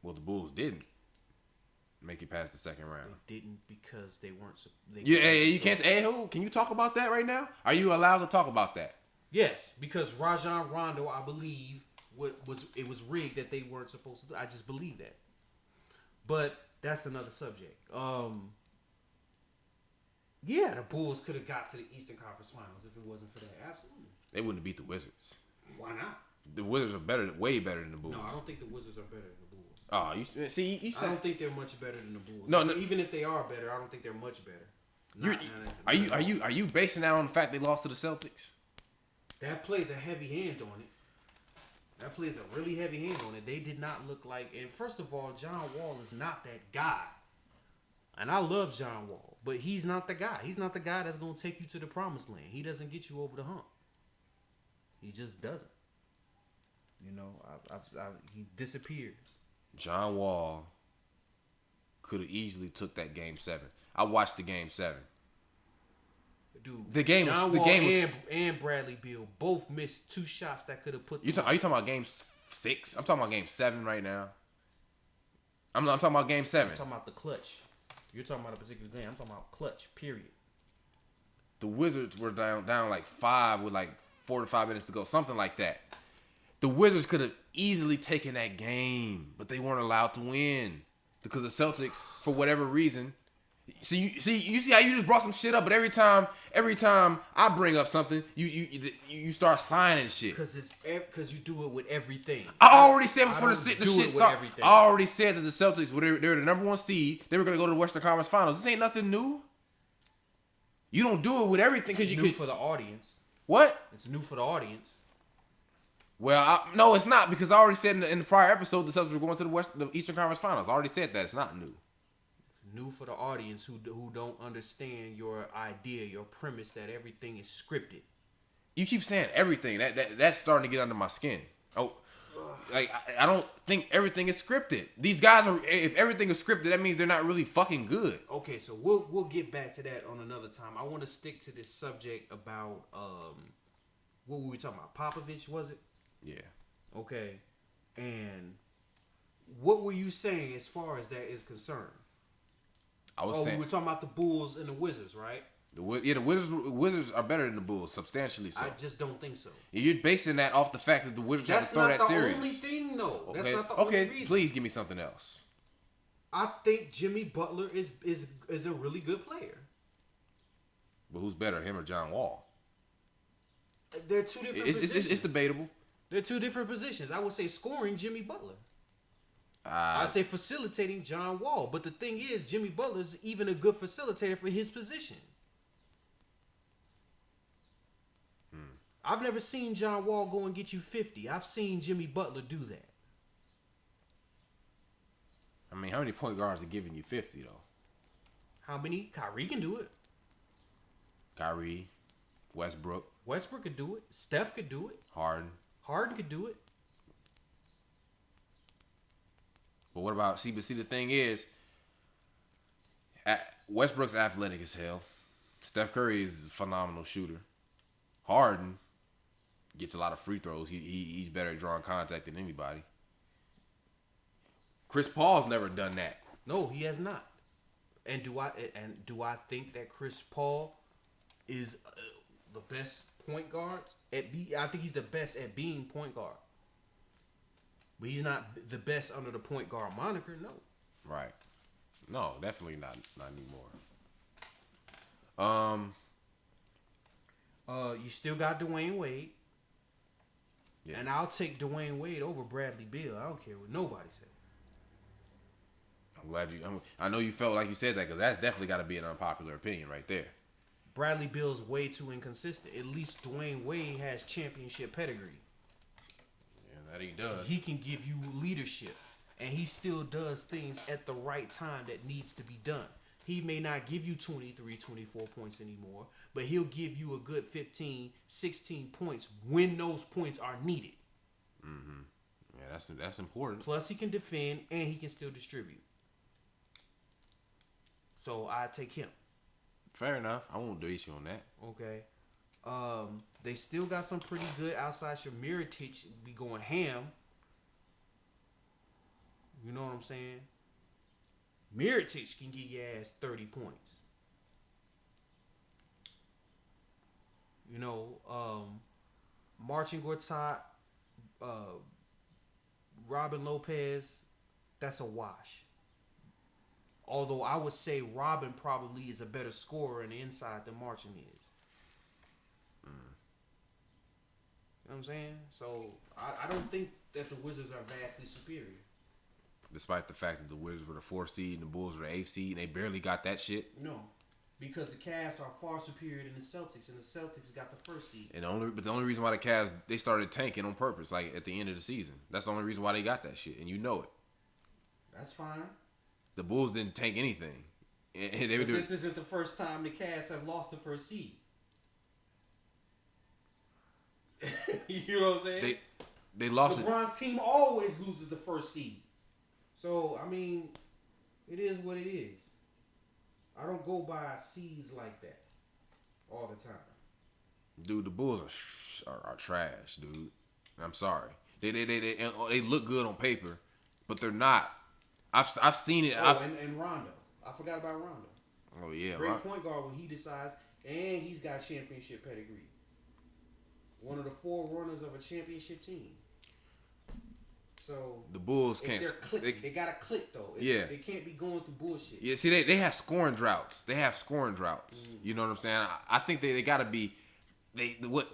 Speaker 1: Well, the Bulls didn't make it past the second round.
Speaker 2: They didn't because they weren't.
Speaker 1: You can't. Can you talk about that right now? Are you allowed to talk about that?
Speaker 2: Yes, because Rajon Rondo, I believe, it was rigged that they weren't supposed to do. I just believe that. But that's another subject. Yeah, the Bulls could have got to the Eastern Conference Finals if it wasn't for that. Absolutely.
Speaker 1: They wouldn't have beat the Wizards.
Speaker 2: Why not?
Speaker 1: The Wizards are way better than the Bulls.
Speaker 2: No, I don't think the Wizards are better than the Bulls.
Speaker 1: Oh, you see,
Speaker 2: I don't think they're much better than the Bulls.
Speaker 1: No,
Speaker 2: even if they are better, I don't think they're much better.
Speaker 1: Are you basing that on the fact they lost to the Celtics?
Speaker 2: That plays a heavy hand on it. That plays a really heavy hand on it. They did not look like. And first of all, John Wall is not that guy. And I love John Wall, but he's not the guy. He's not the guy that's going to take you to the promised land. He doesn't get you over the hump. He just doesn't. You know, he disappears.
Speaker 1: John Wall could have easily took that Game 7. I watched the Game 7.
Speaker 2: Dude, John Wall and Bradley Beal both missed 2 shots that could have put them.
Speaker 1: Are you talking about Game 6? I'm talking about Game 7 right now. I'm talking about Game 7.
Speaker 2: I'm talking about the clutch. You're talking about a particular game. I'm talking about clutch, period.
Speaker 1: The Wizards were down like 5 with like 4 to 5 minutes to go. Something like that. The Wizards could have easily taken that game, but they weren't allowed to win. Because the Celtics, for whatever reason... you see how you just brought some shit up, but every time I bring up something, you start signing shit.
Speaker 2: Because you do it with everything.
Speaker 1: I already said before the shit started. I already said that the Celtics they're the number 1 seed. They were gonna go to the Western Conference Finals. This ain't nothing new. You don't do it with everything because you
Speaker 2: new for the audience.
Speaker 1: What?
Speaker 2: It's new for the audience.
Speaker 1: Well, no, it's not because I already said in the prior episode the Celtics were going to the Eastern Conference Finals. I already said that it's not new.
Speaker 2: New for the audience who don't understand your idea, your premise that everything is scripted.
Speaker 1: You keep saying everything. That's starting to get under my skin. Oh, like I don't think everything is scripted. These guys are. If everything is scripted, that means they're not really fucking good.
Speaker 2: Okay, so we'll get back to that on another time. I want to stick to this subject about what were we talking about? Popovich, was it?
Speaker 1: Yeah.
Speaker 2: Okay. And what were you saying as far as that is concerned?
Speaker 1: I was saying
Speaker 2: we were talking about the Bulls and the Wizards, right?
Speaker 1: the Wizards are better than the Bulls, substantially so.
Speaker 2: I just don't think so.
Speaker 1: You're basing that off the fact that the Wizards have to throw that series.
Speaker 2: That's not the only thing, though.
Speaker 1: Okay.
Speaker 2: That's not the only reason.
Speaker 1: Please give me something else.
Speaker 2: I think Jimmy Butler is a really good player.
Speaker 1: But who's better, him or John Wall?
Speaker 2: They're two different positions.
Speaker 1: It's debatable.
Speaker 2: They're two different positions. I would say scoring Jimmy Butler. I say facilitating John Wall. But the thing is, Jimmy Butler's even a good facilitator for his position. I've never seen John Wall go and get you 50. I've seen Jimmy Butler do that.
Speaker 1: I mean, how many point guards are giving you 50, though?
Speaker 2: How many? Kyrie can do it.
Speaker 1: Kyrie, Westbrook.
Speaker 2: Westbrook could do it. Steph could do it. Harden could do it.
Speaker 1: But what about, but the thing is, Westbrook's athletic as hell. Steph Curry is a phenomenal shooter. Harden gets a lot of free throws. He's better at drawing contact than anybody. Chris Paul's never done that.
Speaker 2: No, he has not. And do I think that Chris Paul is the best point guard I think he's the best at being point guard. But he's not the best under the point guard moniker, no.
Speaker 1: Right. No, definitely not anymore.
Speaker 2: You still got Dwayne Wade.
Speaker 1: Yeah.
Speaker 2: And I'll take Dwayne Wade over Bradley Beal. I don't care what nobody says.
Speaker 1: I'm glad I know you felt like you said that because that's definitely got to be an unpopular opinion right there.
Speaker 2: Bradley Beal's way too inconsistent. At least Dwayne Wade has championship pedigree.
Speaker 1: Yeah, that he does.
Speaker 2: He can give you leadership. And he still does things at the right time that needs to be done. He may not give you 23, 24 points anymore, but he'll give you a good 15, 16 points when those points are needed.
Speaker 1: Mm-hmm. Yeah, that's important.
Speaker 2: Plus, he can defend and he can still distribute. So, I take him.
Speaker 1: Fair enough. I won't debate you on that.
Speaker 2: Okay. They still got some pretty good outside. Mirotic be going ham. You know what I'm saying? Mirotic can get your ass 30 points. You know, Marcin Gortat, Robin Lopez, that's a wash. Although I would say Robin probably is a better scorer on the inside than Marcin is. You know what I'm saying? So, I don't think that the Wizards are vastly superior.
Speaker 1: Despite the fact that the Wizards were the 4th seed and the Bulls were the 8th seed, and they barely got that shit.
Speaker 2: No, because the Cavs are far superior than the Celtics, and the Celtics got the 1st seed.
Speaker 1: And the only reason why the Cavs, they started tanking on purpose, like at the end of the season. That's the only reason why they got that shit, and you know it.
Speaker 2: That's fine. The
Speaker 1: Bulls didn't tank anything.
Speaker 2: But this isn't the first time the Cavs have lost the 1st seed. You know what I'm saying?
Speaker 1: They lost.
Speaker 2: LeBron's team always loses the 1st seed. So, I mean, it is what it is. I don't go by seeds like that all the time.
Speaker 1: Dude, the Bulls are trash, dude. I'm sorry. They look good on paper, but they're not. I've seen it.
Speaker 2: And Rondo. I forgot about Rondo.
Speaker 1: Oh yeah,
Speaker 2: great point guard when he decides, and he's got championship pedigree. One of the 4 runners of a championship team. So
Speaker 1: the Bulls can't.
Speaker 2: They gotta click though. They can't be going through bullshit.
Speaker 1: Yeah, see, they have scoring droughts. You know what I'm saying? I think they gotta be.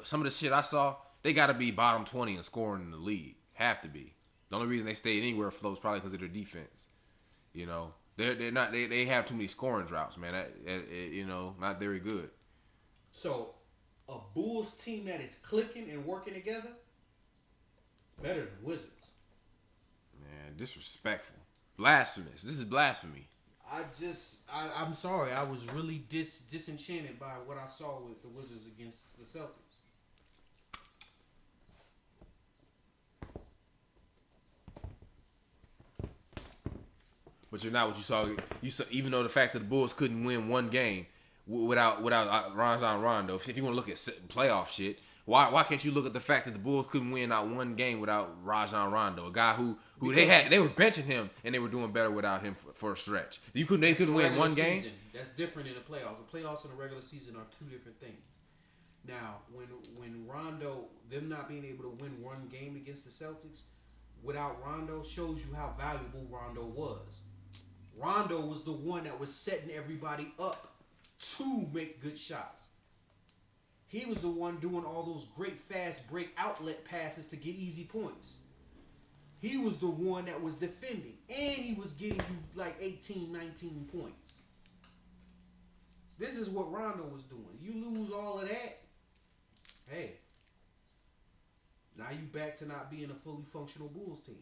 Speaker 1: Some of the shit I saw, they gotta be bottom 20 in scoring in the league. Have to be. The only reason they stay anywhere afloat is probably because of their defense. You know, they're not. They have too many scoring droughts, man. You know, not very good.
Speaker 2: So, a Bulls team that is clicking and working together, better than Wizards.
Speaker 1: Man, disrespectful, blasphemous. This is blasphemy.
Speaker 2: I'm sorry. I was really disenchanted by what I saw with the Wizards against the Celtics.
Speaker 1: But you're not what you saw. You saw, even though the fact that the Bulls couldn't win one game without Rajon Rondo. If you want to look at playoff shit, Why can't you look at the fact that the Bulls couldn't win not one game without Rajon Rondo, a guy who they were benching him and they were doing better without him for a stretch. They couldn't win one game.
Speaker 2: Season. That's different in the playoffs. The playoffs and the regular season are two different things. Now, when Rondo, them not being able to win one game against the Celtics without Rondo shows you how valuable Rondo was. Rondo was the one that was setting everybody up to make good shots. He was the one doing all those great fast break outlet passes to get easy points. He was the one that was defending. And he was getting you like 18, 19 points. This is what Rondo was doing. You lose all of that, hey, now you back to not being a fully functional Bulls team.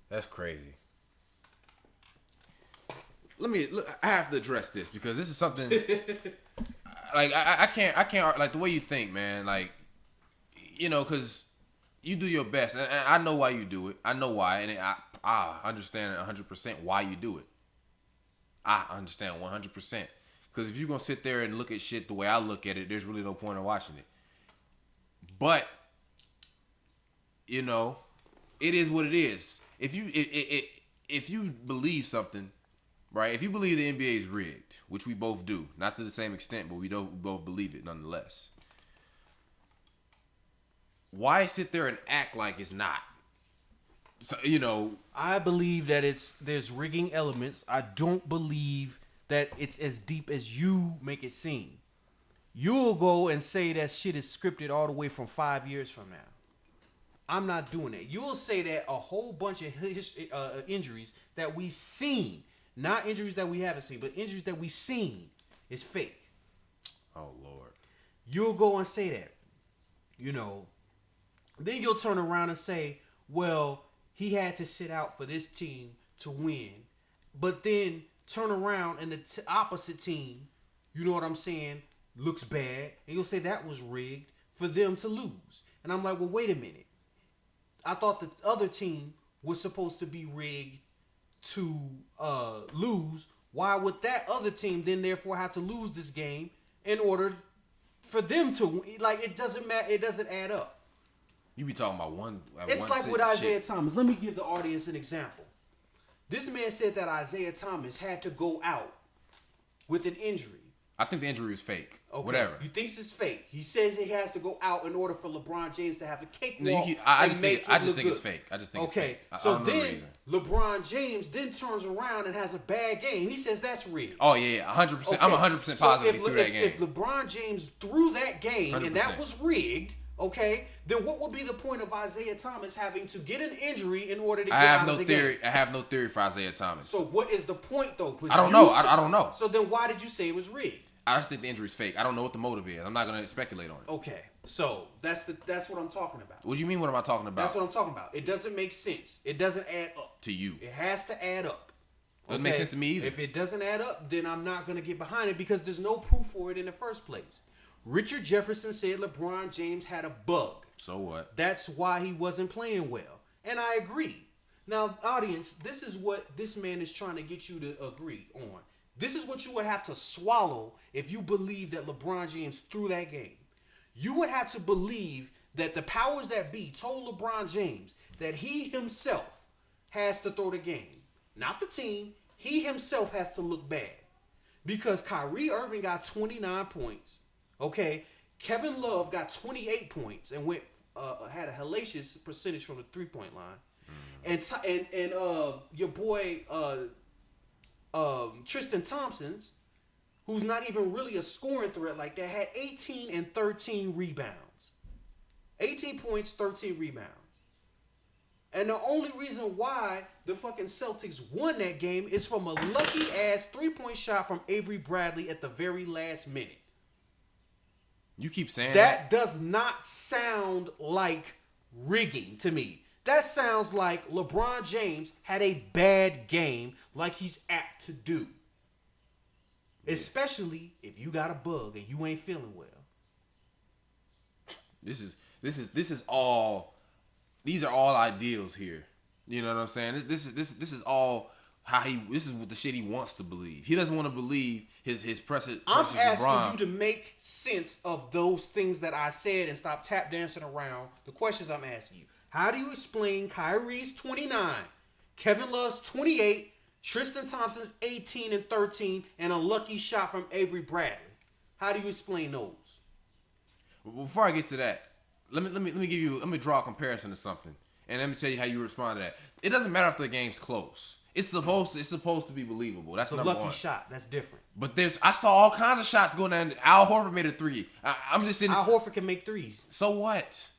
Speaker 1: That's crazy. I have to address this because this is something like I can't like the way you think, man. Like, you know, because you do your best, and I know why you do it. I know why, and I understand 100% why you do it. I understand 100%. Because if you're gonna sit there and look at shit the way I look at it, there's really no point in watching it. But you know, it is what it is. If you believe something, right? If you believe the NBA is rigged, which we both do, not to the same extent, but we both believe it nonetheless. Why sit there and act like it's not? So, you know,
Speaker 2: I believe that there's rigging elements. I don't believe that it's as deep as you make it seem. You'll go and say that shit is scripted all the way from 5 years from now. I'm not doing that. You'll say that a whole bunch of injuries that we've seen, not injuries that we haven't seen, but injuries that we've seen, is fake.
Speaker 1: Oh, Lord.
Speaker 2: You'll go and say that. You know, then you'll turn around and say, well, he had to sit out for this team to win. But then turn around and the opposite team, you know what I'm saying, looks bad. And you'll say that was rigged for them to lose. And I'm like, well, wait a minute. I thought the other team was supposed to be rigged to lose. Why would that other team then therefore have to lose this game in order for them to win? Like, it doesn't matter. It doesn't add up.
Speaker 1: You be talking about one.
Speaker 2: It's like with Isaiah Thomas. Let me give the audience an example. This man said that Isaiah Thomas had to go out with an injury.
Speaker 1: I think the injury is fake.
Speaker 2: Okay.
Speaker 1: Whatever.
Speaker 2: You think it's fake. He says he has to go out in order for LeBron James to have a cakewalk.
Speaker 1: No, I just think it's fake. I just think it's fake.
Speaker 2: So then LeBron James then turns around and has a bad game. He says that's rigged.
Speaker 1: Oh yeah, 100%. Okay. I'm 100% positive he threw that game.
Speaker 2: If LeBron James threw that game
Speaker 1: 100%.
Speaker 2: and that was rigged, okay, then what would be the point of Isaiah Thomas having to get an injury in order to get out of the game?
Speaker 1: I have no theory for Isaiah Thomas.
Speaker 2: So what is the point though?
Speaker 1: I don't know. I don't know.
Speaker 2: So then why did you say it was rigged?
Speaker 1: I just think the injury is fake. I don't know what the motive is. I'm not going to speculate on it.
Speaker 2: Okay, so that's what I'm talking about.
Speaker 1: What do you mean? What am I talking about?
Speaker 2: That's what I'm talking about. It doesn't make sense. It doesn't add up
Speaker 1: to you.
Speaker 2: It has to add up.
Speaker 1: Doesn't make sense to me either.
Speaker 2: If it doesn't add up, then I'm not going to get behind it because there's no proof for it in the first place. Richard Jefferson said LeBron James had a bug.
Speaker 1: So what?
Speaker 2: That's why he wasn't playing well, and I agree. Now, audience, this is what this man is trying to get you to agree on. This is what you would have to swallow if you believe that LeBron James threw that game. You would have to believe that the powers that be told LeBron James that he himself has to throw the game. Not the team. He himself has to look bad. Because Kyrie Irving got 29 points. Okay. Kevin Love got 28 points and had a hellacious percentage from the 3-point line. And your boy Tristan Thompson, who's not even really a scoring threat like that, had 18 and 13 rebounds. 18 points, 13 rebounds. And the only reason why the fucking Celtics won that game is from a lucky-ass 3-point shot from Avery Bradley at the very last minute.
Speaker 1: You keep saying
Speaker 2: that. That does not sound like rigging to me. That sounds like LeBron James had a bad game like he's apt to do. Yeah. Especially if you got a bug and you ain't feeling well.
Speaker 1: These are all ideals here. You know what I'm saying? This is all This is what the shit he wants to believe. He doesn't want to believe his precious
Speaker 2: I'm asking
Speaker 1: LeBron.
Speaker 2: you to make sense of those things that I said and stop tap dancing around the questions I'm asking you. How do you explain Kyrie's 29, Kevin Love's 28, Tristan Thompson's 18 and 13, and a lucky shot from Avery Bradley? How do you explain those?
Speaker 1: Before I get to that, let me draw a comparison to something, and let me tell you how you respond to that. It doesn't matter if the game's close. It's supposed to be believable. That's
Speaker 2: a
Speaker 1: number
Speaker 2: lucky
Speaker 1: one.
Speaker 2: shot. That's different.
Speaker 1: But I saw all kinds of shots going down. Al Horford made a 3. I'm just sitting.
Speaker 2: Al Horford can make threes.
Speaker 1: So what?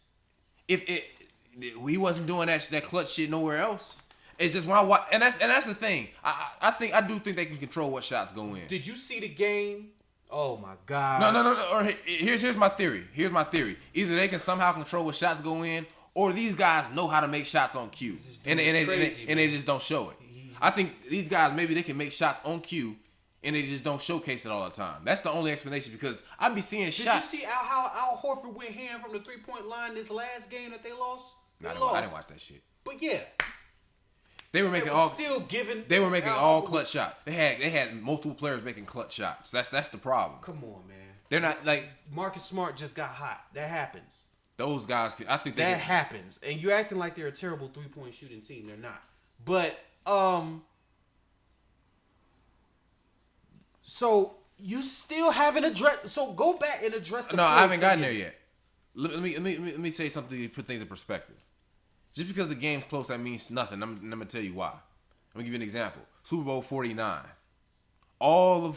Speaker 1: If he wasn't doing that clutch shit nowhere else. It's just when I watch, and that's the thing. I do think they can control what shots go in.
Speaker 2: Did you see the game? Oh my God.
Speaker 1: No. Or here's my theory. Either they can somehow control what shots go in, or these guys know how to make shots on cue, and they just don't show it. I think these guys, maybe they can make shots on cue, and they just don't showcase it all the time. That's the only explanation, because I be seeing shots.
Speaker 2: Did you see how Al Horford went ham from the 3-point line this last game that they lost?
Speaker 1: I didn't watch that shit.
Speaker 2: But yeah,
Speaker 1: they were making all clutch shots. They had multiple players making clutch shots. That's the problem.
Speaker 2: Come on, man.
Speaker 1: They're not like
Speaker 2: Marcus Smart just got hot. That happens.
Speaker 1: Those guys. I think
Speaker 2: that happens, and you're acting like they're a terrible 3-point shooting team. They're not. But so you still haven't addressed. So go back and address the.
Speaker 1: No, I haven't gotten there yet. Let me say something to put things in perspective. Just because the game's close, that means nothing. I'm gonna tell you why. I'm gonna give you an example. Super Bowl 49. All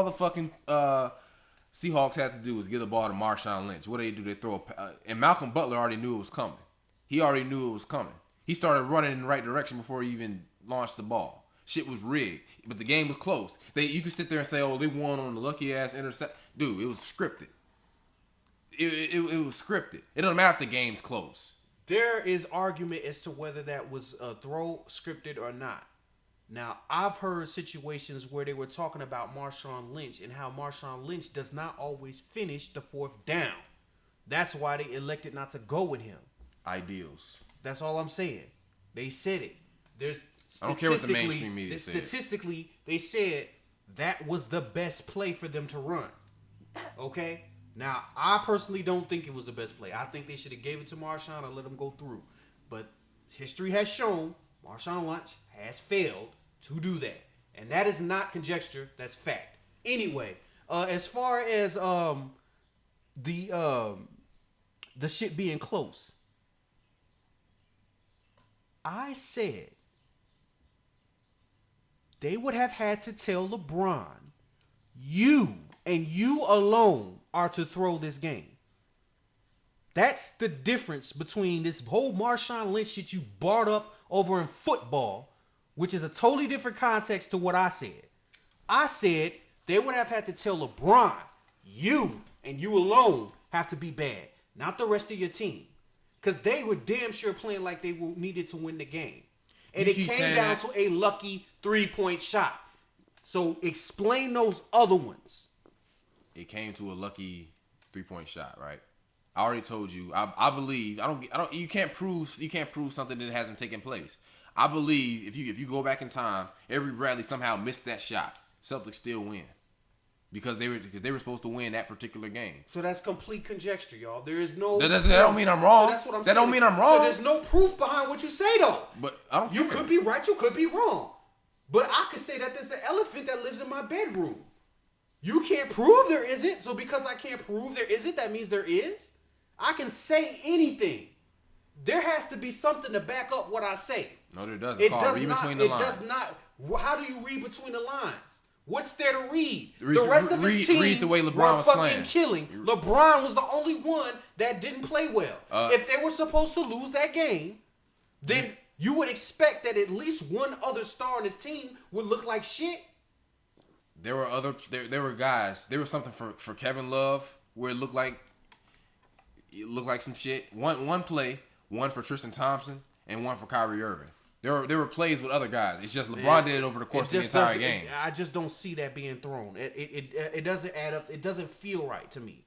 Speaker 1: the fucking Seahawks had to do was give the ball to Marshawn Lynch. What do? They throw and Malcolm Butler already knew it was coming. He already knew it was coming. He started running in the right direction before he even launched the ball. Shit was rigged, but the game was close. You could sit there and say, "Oh, they won on the lucky ass intercept." Dude, it was scripted. It was scripted. It doesn't matter if the game's close.
Speaker 2: There is argument as to whether that was a throw scripted or not. Now, I've heard situations where they were talking about Marshawn Lynch and how Marshawn Lynch does not always finish the 4th down. That's why they elected not to go with him.
Speaker 1: Ideals.
Speaker 2: That's all I'm saying. They said it.
Speaker 1: I don't care what the mainstream media said.
Speaker 2: Statistically, they said that was the best play for them to run. Okay? Now, I personally don't think it was the best play. I think they should have gave it to Marshawn and let him go through. But history has shown Marshawn Lynch has failed to do that. And that is not conjecture. That's fact. Anyway, as far as the shit being close, I said they would have had to tell LeBron, you and you alone are to throw this game. That's the difference between this whole Marshawn Lynch shit you brought up over in football, which is a totally different context to what I said. I said they would have had to tell LeBron, you and you alone have to be bad, not the rest of your team. Because they were damn sure playing like they needed to win the game. And it came down to a lucky 3-point shot. So explain those other ones.
Speaker 1: It came to a lucky 3-point shot, right? I already told you. I believe. You can't prove something that hasn't taken place. I believe if you go back in time, Avery Bradley somehow missed that shot. Celtics still win. Because they were supposed to win that particular game.
Speaker 2: So that's complete conjecture, y'all. There is no.
Speaker 1: That don't mean I'm wrong.
Speaker 2: So that's what I'm
Speaker 1: that
Speaker 2: saying.
Speaker 1: Don't mean I'm wrong.
Speaker 2: So there's no proof behind what you say, though.
Speaker 1: But I don't.
Speaker 2: You could be right. You could be wrong. But I could say that there's an elephant that lives in my bedroom. You can't prove there isn't. So because I can't prove there isn't, that means there is. I can say anything. There has to be something to back up what I say.
Speaker 1: No, there doesn't. Read between the lines.
Speaker 2: It does not. How do you read between the lines? What's there to read? The rest of his team
Speaker 1: read the way LeBron
Speaker 2: were
Speaker 1: was
Speaker 2: fucking
Speaker 1: playing.
Speaker 2: killing. LeBron was the only one that didn't play well. If they were supposed to lose that game, then you would expect that at least one other star on his team would look like shit.
Speaker 1: There were guys. There was something for Kevin Love where it looked like some shit. One play, one for Tristan Thompson and one for Kyrie Irving. There were plays with other guys. It's just LeBron did it over the course of the entire game.
Speaker 2: I just don't see that being thrown. It doesn't add up. It doesn't feel right to me.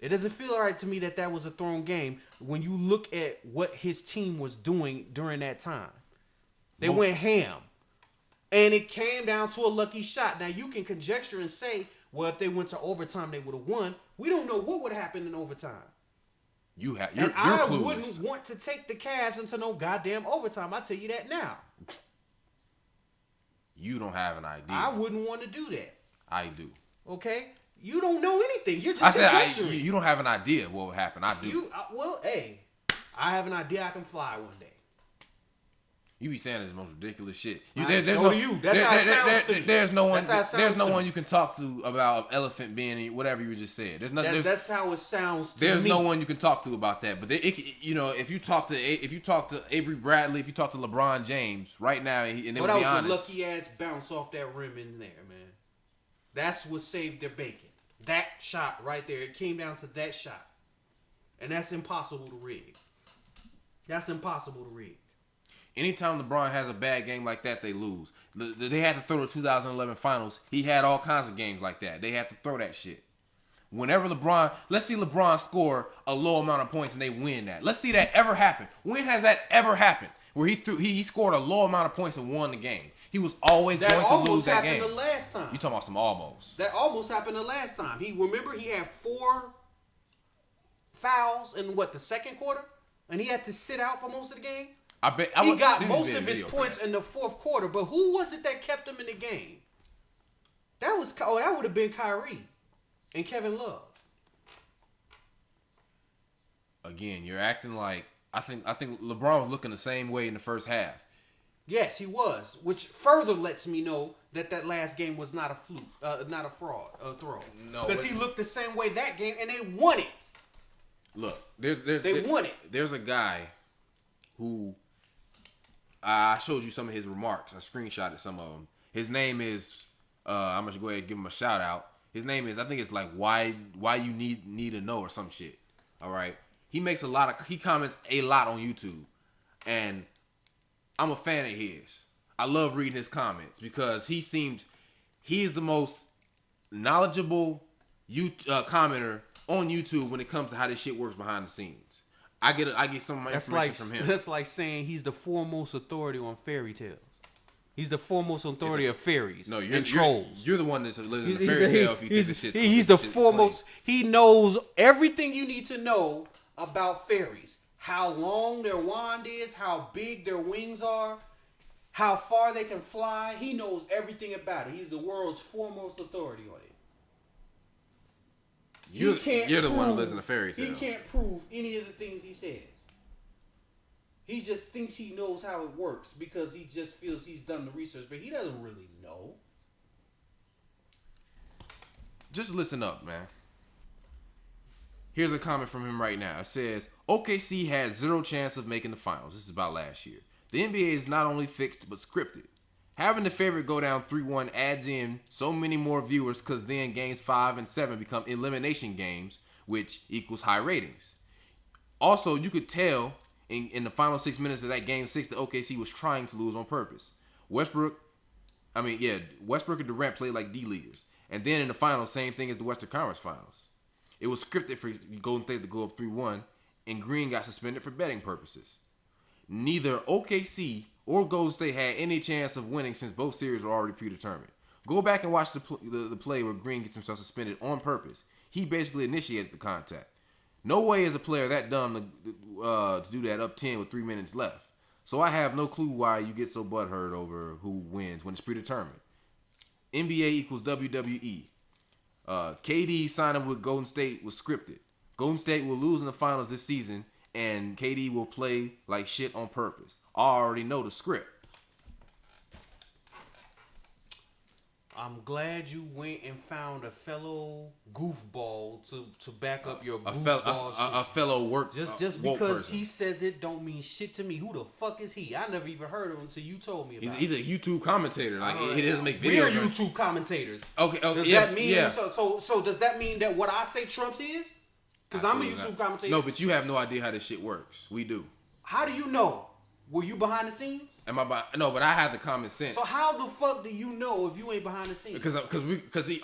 Speaker 2: It doesn't feel right to me that was a thrown game when you look at what his team was doing during that time. They went ham. And it came down to a lucky shot. Now, you can conjecture and say, well, if they went to overtime, they would have won. We don't know what would happen in overtime.
Speaker 1: You're
Speaker 2: I
Speaker 1: clueless.
Speaker 2: wouldn't want to take the Cavs into no goddamn overtime. I tell you that now.
Speaker 1: You don't have an idea.
Speaker 2: I wouldn't want to do that.
Speaker 1: I do.
Speaker 2: Okay? You don't know anything. You're just conjecturing.
Speaker 1: You don't have an idea what would happen. I do.
Speaker 2: Hey, I have an idea I can fly one day.
Speaker 1: You be saying this most ridiculous shit.
Speaker 2: That's how it sounds to me.
Speaker 1: There's no one.
Speaker 2: There's
Speaker 1: no one you can talk to about elephant being whatever you just said.
Speaker 2: That's how it sounds to me.
Speaker 1: There's no one you can talk to about that. But if you talk to Avery Bradley, if you talk to LeBron James right now, and they would be honest.
Speaker 2: That was a lucky ass bounce off that rim in there, man. That's what saved their bacon. That shot right there. It came down to that shot, and that's impossible to rig. Anytime
Speaker 1: LeBron has a bad game like that, they lose. They had to throw the 2011 finals. He had all kinds of games like that. They had to throw that shit. Whenever let's see LeBron score a low amount of points and they win that. Let's see that ever happen. When has that ever happened? Where he scored a low amount of points and won the game. He was always going to lose that game.
Speaker 2: That almost happened the last time.
Speaker 1: You talking about some almost.
Speaker 2: That almost happened the last time. Remember he had 4 fouls in the second quarter? And he had to sit out for most of the game? He got most of his points in the fourth quarter, but who was it that kept him in the game? That would have been Kyrie and Kevin Love.
Speaker 1: Again, you're acting like I think LeBron was looking the same way in the first half.
Speaker 2: Yes, he was, which further lets me know that last game was not a fluke, not a fraud, a throw. No, because he looked the same way that game, and they won it.
Speaker 1: Look,
Speaker 2: they won it.
Speaker 1: There's a guy who. I showed you some of his remarks. I screenshotted some of them. His name is, I'm going to go ahead and give him a shout out. His name is, I think it's like why you need to know or some shit. All right. He comments a lot on YouTube. And I'm a fan of his. I love reading his comments because he is the most knowledgeable commenter on YouTube when it comes to how this shit works behind the scenes. I get some of my information from him.
Speaker 2: That's like saying he's the foremost authority on fairy tales. He's the foremost authority of fairies and trolls.
Speaker 1: You're the one that's living in the fairy tale if you think this shit's
Speaker 2: He's the foremost. He knows everything you need to know about fairies. How long their wand is, how big their wings are, how far they can fly. He knows everything about it. He's the world's foremost authority on it.
Speaker 1: You're the one who lives in a fairy tale.
Speaker 2: He can't prove any of the things he says. He just thinks he knows how it works because he just feels he's done the research, but he doesn't really know.
Speaker 1: Just listen up, man. Here's a comment from him right now. It says, OKC had 0 chance of making the finals. This is about last year. The NBA is not only fixed, but scripted. Having the favorite go down 3-1 adds in so many more viewers because then games 5 and 7 become elimination games, which equals high ratings. Also, you could tell in the final 6 minutes of that game 6 that OKC was trying to lose on purpose. Westbrook and Durant played like D-leaders. And then in the finals, same thing as the Western Conference Finals. It was scripted for Golden State to go up 3-1, and Green got suspended for betting purposes. Neither OKC or Golden State had any chance of winning since both series were already predetermined. Go back and watch the play where Green gets himself suspended on purpose. He basically initiated the contact. No way is a player that dumb to do that up 10 with 3 minutes left. So I have no clue why you get so butthurt over who wins when it's predetermined. NBA equals WWE. KD signing with Golden State was scripted. Golden State will lose in the finals this season, and KD will play like shit on purpose. I already know the script.
Speaker 2: I'm glad you went and found a fellow goofball to back up your goofball shit.
Speaker 1: A fellow work
Speaker 2: Just because person. He says it don't mean shit to me. Who the fuck is he? I never even heard of him until you told me about
Speaker 1: He's a YouTube commentator. Like he doesn't make videos.
Speaker 2: We're YouTube commentators.
Speaker 1: Okay,
Speaker 2: does that mean so does that mean that what I say trumps his? Because I'm a YouTube commentator.
Speaker 1: No, but you have no idea how this shit works. We do.
Speaker 2: How do you know? Were you behind the scenes?
Speaker 1: No, but I have the common sense.
Speaker 2: So how the fuck do you know if you ain't behind the scenes?
Speaker 1: Because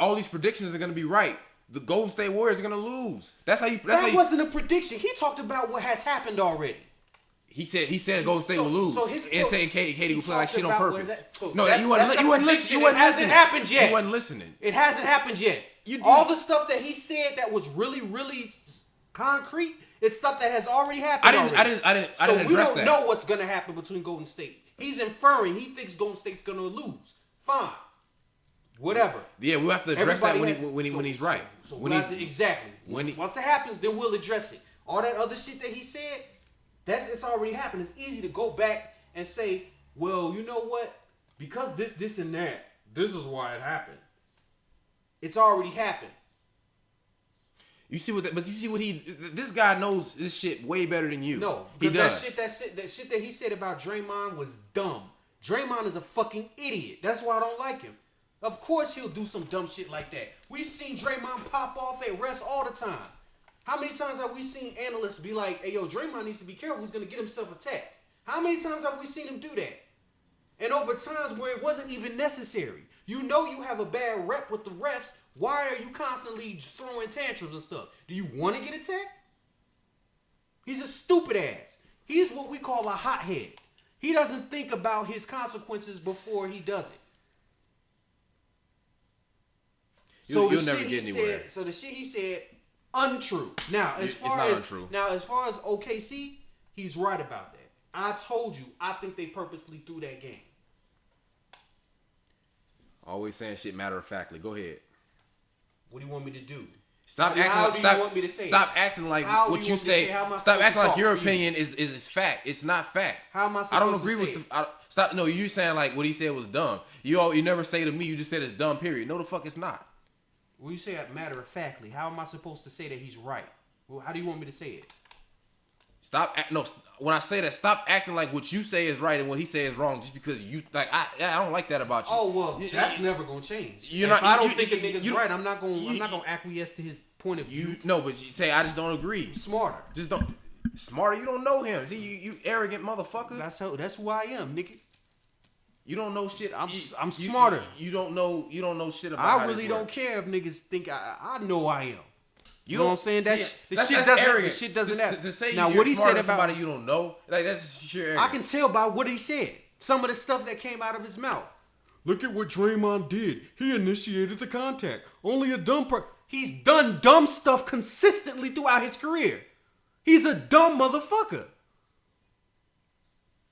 Speaker 1: all these predictions are gonna be right. The Golden State Warriors are gonna lose. That wasn't
Speaker 2: a prediction. He talked about what has happened already.
Speaker 1: He said Golden State will lose, and saying Katie will play like shit on purpose. You wasn't listening.
Speaker 2: It hasn't happened yet.
Speaker 1: You wasn't listening.
Speaker 2: It hasn't happened yet. All the stuff that he said that was really, really concrete is stuff that has already happened.
Speaker 1: I didn't address that.
Speaker 2: So we don't know what's gonna happen between Golden State. He's inferring he thinks Golden State's gonna lose. Fine, whatever.
Speaker 1: Yeah, we have to address that when he's right.
Speaker 2: So exactly. Once it happens, then we'll address it. All that other shit that he said, it's already happened. It's easy to go back and say, well, you know what? Because this, and that, this is why it happened. It's already happened.
Speaker 1: You see what this guy knows this shit way better than you.
Speaker 2: No, because that shit that he said about Draymond was dumb. Draymond is a fucking idiot. That's why I don't like him. Of course he'll do some dumb shit like that. We've seen Draymond pop off at refs all the time. How many times have we seen analysts be like, hey, yo, Draymond needs to be careful. He's going to get himself attacked. How many times have we seen him do that? And over times where it wasn't even necessary. You know you have a bad rep with the refs. Why are you constantly throwing tantrums and stuff? Do you want to get attacked? He's a stupid ass. He's what we call a hothead. He doesn't think about his consequences before he does it.
Speaker 1: You'll never get anywhere.
Speaker 2: So the shit he said, untrue. Now, as far as OKC, he's right about that. I told you, I think they purposely threw that game.
Speaker 1: Always saying shit matter of factly. Go ahead.
Speaker 2: What do you want me to do?
Speaker 1: Stop acting like what you say. Stop acting like your opinion is fact. It's not fact.
Speaker 2: How am I supposed to say?
Speaker 1: I don't agree with stop. No, you saying like what he said was dumb. You never say to me. You just said it's dumb. Period. No, the fuck it's not.
Speaker 2: Well, you say that matter of factly. How am I supposed to say that he's right? Well, how do you want me to say it?
Speaker 1: When I say that, stop acting like what you say is right and what he say is wrong just because you like. I don't like that about you.
Speaker 2: Oh well, that's never gonna change. If I don't think a nigga's right, I'm not gonna acquiesce to his point of view.
Speaker 1: No, but you say I just don't agree.
Speaker 2: Smarter.
Speaker 1: Just don't. Smarter. You don't know him. See, you arrogant motherfucker.
Speaker 2: That's who I am, nigga.
Speaker 1: You don't know shit.
Speaker 2: I'm smarter.
Speaker 1: You don't know shit about.
Speaker 2: I really don't care if niggas think I know I am. You know what I'm saying?
Speaker 1: That's
Speaker 2: arrogant. The shit doesn't happen.
Speaker 1: To say now, what he said about somebody you don't know, like that's just sheer arrogance.
Speaker 2: I can tell by what he said. Some of the stuff that came out of his mouth. Look at what Draymond did. He initiated the contact. Only a dumb He's done dumb stuff consistently throughout his career. He's a dumb motherfucker.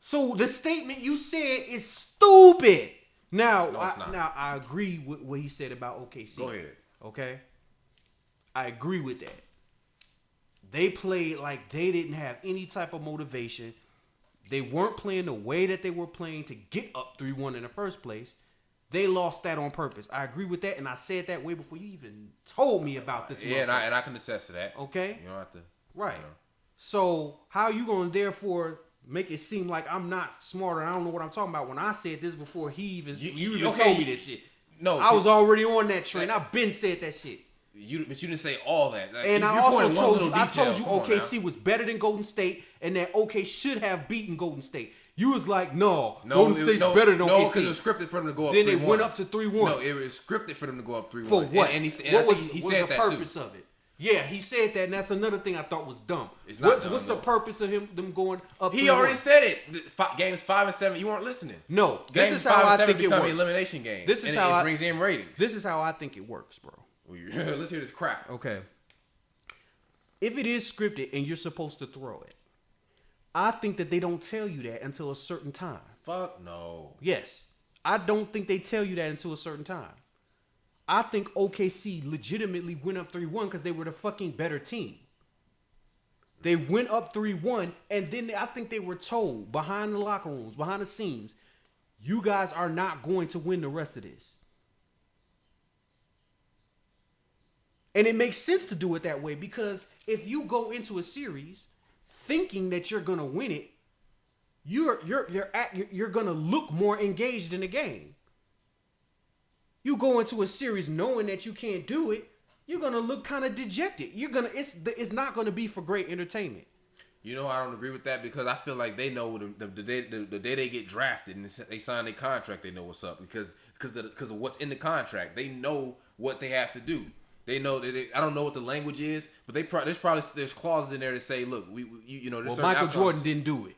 Speaker 2: So the statement you said is stupid. Now, I agree with what he said about OKC.
Speaker 1: Go ahead.
Speaker 2: Okay? I agree with that. They played like they didn't have any type of motivation. They weren't playing the way that they were playing to get up 3-1 in the first place. They lost that on purpose. I agree with that, and I said that way before you even told me about this.
Speaker 1: Yeah, and I can attest to that.
Speaker 2: Okay?
Speaker 1: You don't have to.
Speaker 2: Right. You know. So how are you going to therefore make it seem like I'm not smarter? I don't know what I'm talking about when I said this before he even told me this shit.
Speaker 1: No,
Speaker 2: I was already on that train. I've been said that shit.
Speaker 1: But you didn't say all that. Like,
Speaker 2: and I also told you OKC was better than Golden State and that OK should have beaten Golden State. You was like, no Golden State's better than OKC. No,
Speaker 1: because it was scripted for them to go up 3-1.
Speaker 2: Then they went up to 3-1.
Speaker 1: No, it was scripted for them to go up 3-1.
Speaker 2: For what?
Speaker 1: And he said
Speaker 2: the purpose of it? Yeah, he said that, and that's another thing I thought was dumb. What's the purpose of them going up?
Speaker 1: He already said it. Games 5 and 7, you weren't listening.
Speaker 2: No, this is how I think it works.
Speaker 1: Elimination game.
Speaker 2: This is how
Speaker 1: it brings in ratings.
Speaker 2: This is how I think it works, bro.
Speaker 1: Let's hear this crap.
Speaker 2: Okay. If it is scripted and you're supposed to throw it, I think that they don't tell you that until a certain time.
Speaker 1: Fuck no.
Speaker 2: Yes. I don't think they tell you that until a certain time. I think OKC legitimately went up 3-1 because they were the fucking better team. They went up 3-1, and then I think they were told behind the locker rooms, behind the scenes, you guys are not going to win the rest of this. And it makes sense to do it that way because if you go into a series thinking that you're gonna win it, you're gonna look more engaged in the game. You go into a series knowing that you can't do it, you're gonna look kind of dejected. It's not gonna be for great entertainment.
Speaker 1: You know, I don't agree with that because I feel like they know the day they get drafted and they sign their contract, they know what's up because of what's in the contract. They know what they have to do. They know that I don't know what the language is, but there's clauses in there that say, look, there's certain
Speaker 2: Michael
Speaker 1: outcomes.
Speaker 2: Jordan didn't do it.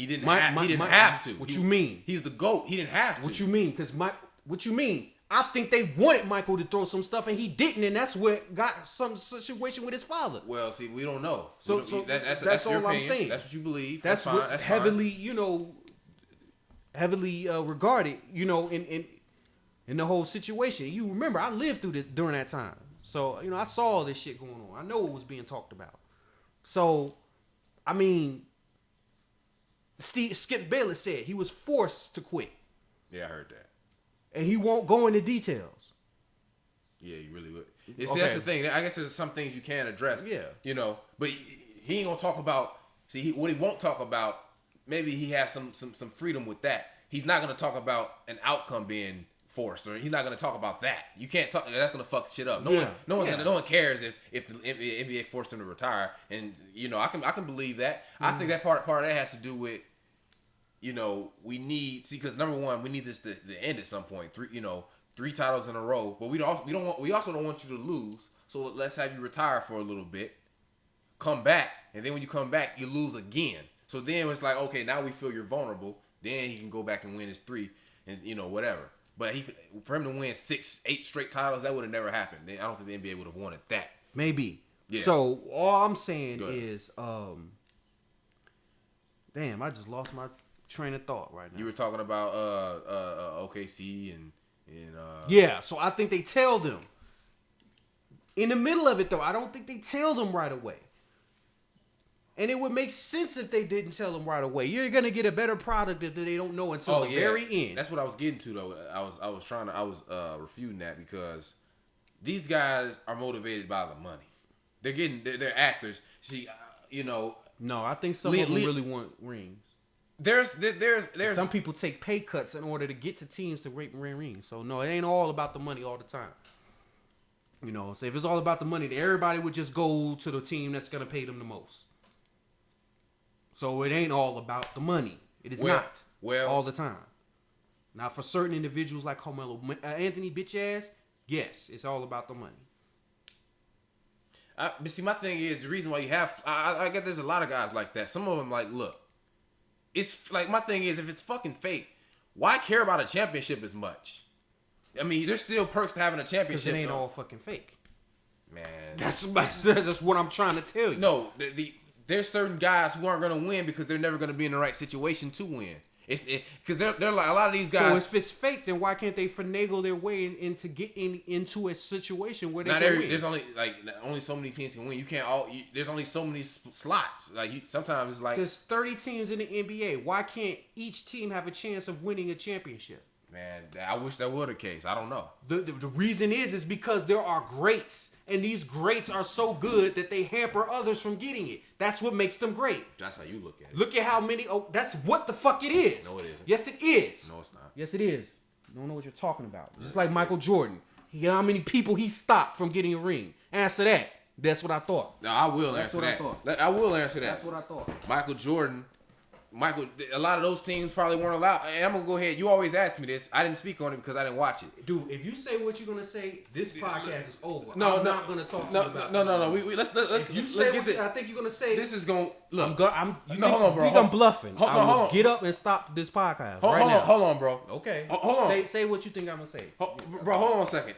Speaker 1: He didn't have to.
Speaker 2: What you mean?
Speaker 1: He's the GOAT. He didn't have to.
Speaker 2: What you mean? What you mean? I think they wanted Michael to throw some stuff and he didn't, and that's what got some situation with his father.
Speaker 1: Well, see, we don't know.
Speaker 2: So that's all I'm saying.
Speaker 1: That's what you believe.
Speaker 2: That's
Speaker 1: fine.
Speaker 2: what's
Speaker 1: that's
Speaker 2: heavily,
Speaker 1: fine.
Speaker 2: Heavily regarded, in the whole situation. You remember, I lived through this during that time, so I saw all this shit going on. I know what was being talked about. So, I mean, Skip Bayless said he was forced to quit.
Speaker 1: Yeah, I heard that.
Speaker 2: And he won't go into details.
Speaker 1: Yeah, you really would. That's the thing. I guess there's some things you can address.
Speaker 2: Yeah.
Speaker 1: But he ain't gonna talk about. See, what he won't talk about. Maybe he has some freedom with that. He's not gonna talk about an outcome being forced, or he's not gonna talk about that. You can't talk. That's gonna fuck shit up. No one cares if the NBA forced him to retire. And I can believe that. I think that part of that has to do with. We need because number one, we need this to end at some point. 3 titles in a row, but we also don't want you to lose. So let's have you retire for a little bit, come back, and then when you come back, you lose again. So then it's like, okay, now we feel you're vulnerable. Then he can go back and win his 3, and whatever. But for him to win 6, 8 straight titles, that would have never happened. I don't think the NBA would have wanted that.
Speaker 2: Maybe.
Speaker 1: Yeah.
Speaker 2: So all I'm saying is, damn, I just lost my train of thought right now.
Speaker 1: You were talking about OKC and
Speaker 2: yeah, so I think they tell them in the middle of it though. I don't think they tell them right away, and it would make sense if they didn't tell them right away. You're gonna get a better product if they don't know until the very end.
Speaker 1: That's what I was getting to though. I was refuting that because these guys are motivated by the money. They're actors. See, No,
Speaker 2: I think some of them really want rings.
Speaker 1: There's
Speaker 2: some people take pay cuts in order to get to teams to win rings. So no, it ain't all about the money all the time. So if it's all about the money, then everybody would just go to the team that's gonna pay them the most. So it ain't all about the money. It is not all the time. Now for certain individuals like Carmelo Anthony, bitch ass, yes, it's all about the money.
Speaker 1: But see, my thing is the reason why you have I get there's a lot of guys like that. Some of them like look. It's like my thing is if it's fucking fake, why care about a championship as much? I mean, there's still perks to having a championship.
Speaker 2: Because it ain't all fucking fake,
Speaker 1: man.
Speaker 2: That's what I'm trying to tell you.
Speaker 1: No, there's certain guys who aren't gonna win because they're never gonna be in the right situation to win. Because they're like a lot of these guys.
Speaker 2: So if it's fake, then why can't they finagle their way into getting into a situation where they can win?
Speaker 1: There's only so many teams can win. You can't there's only so many slots. Sometimes it's like
Speaker 2: there's 30 teams in the NBA. Why can't each team have a chance of winning a championship?
Speaker 1: Man, I wish that were the case. I don't know.
Speaker 2: The reason is because there are greats, and these greats are so good that they hamper others from getting it. That's what makes them great.
Speaker 1: That's how you look at it.
Speaker 2: Look at how many. Oh, that's what the fuck it is.
Speaker 1: No, it isn't.
Speaker 2: Yes, it is.
Speaker 1: No, it's not.
Speaker 2: Yes, it is. You don't know what you're talking about. Just like Michael Jordan. How many people he stopped from getting a ring? Answer that. That's what I thought.
Speaker 1: No, I will answer that. I will answer that.
Speaker 2: That's what I thought.
Speaker 1: Michael Jordan. A lot of those teams probably weren't allowed. And I'm gonna go ahead. You always ask me this. I didn't speak on it because I didn't watch it.
Speaker 2: Dude, if you say what you're gonna say, this podcast is over.
Speaker 1: No,
Speaker 2: I'm not gonna talk to you about it.
Speaker 1: No. Let's
Speaker 2: get this. I think you're gonna say
Speaker 1: this is gonna look.
Speaker 2: Hold on, bro. I'm bluffing.
Speaker 1: Hold on.
Speaker 2: Get up and stop this podcast
Speaker 1: now. Hold on, bro.
Speaker 2: Okay.
Speaker 1: Hold on.
Speaker 2: Say what you think I'm gonna say.
Speaker 1: Bro, hold on a second.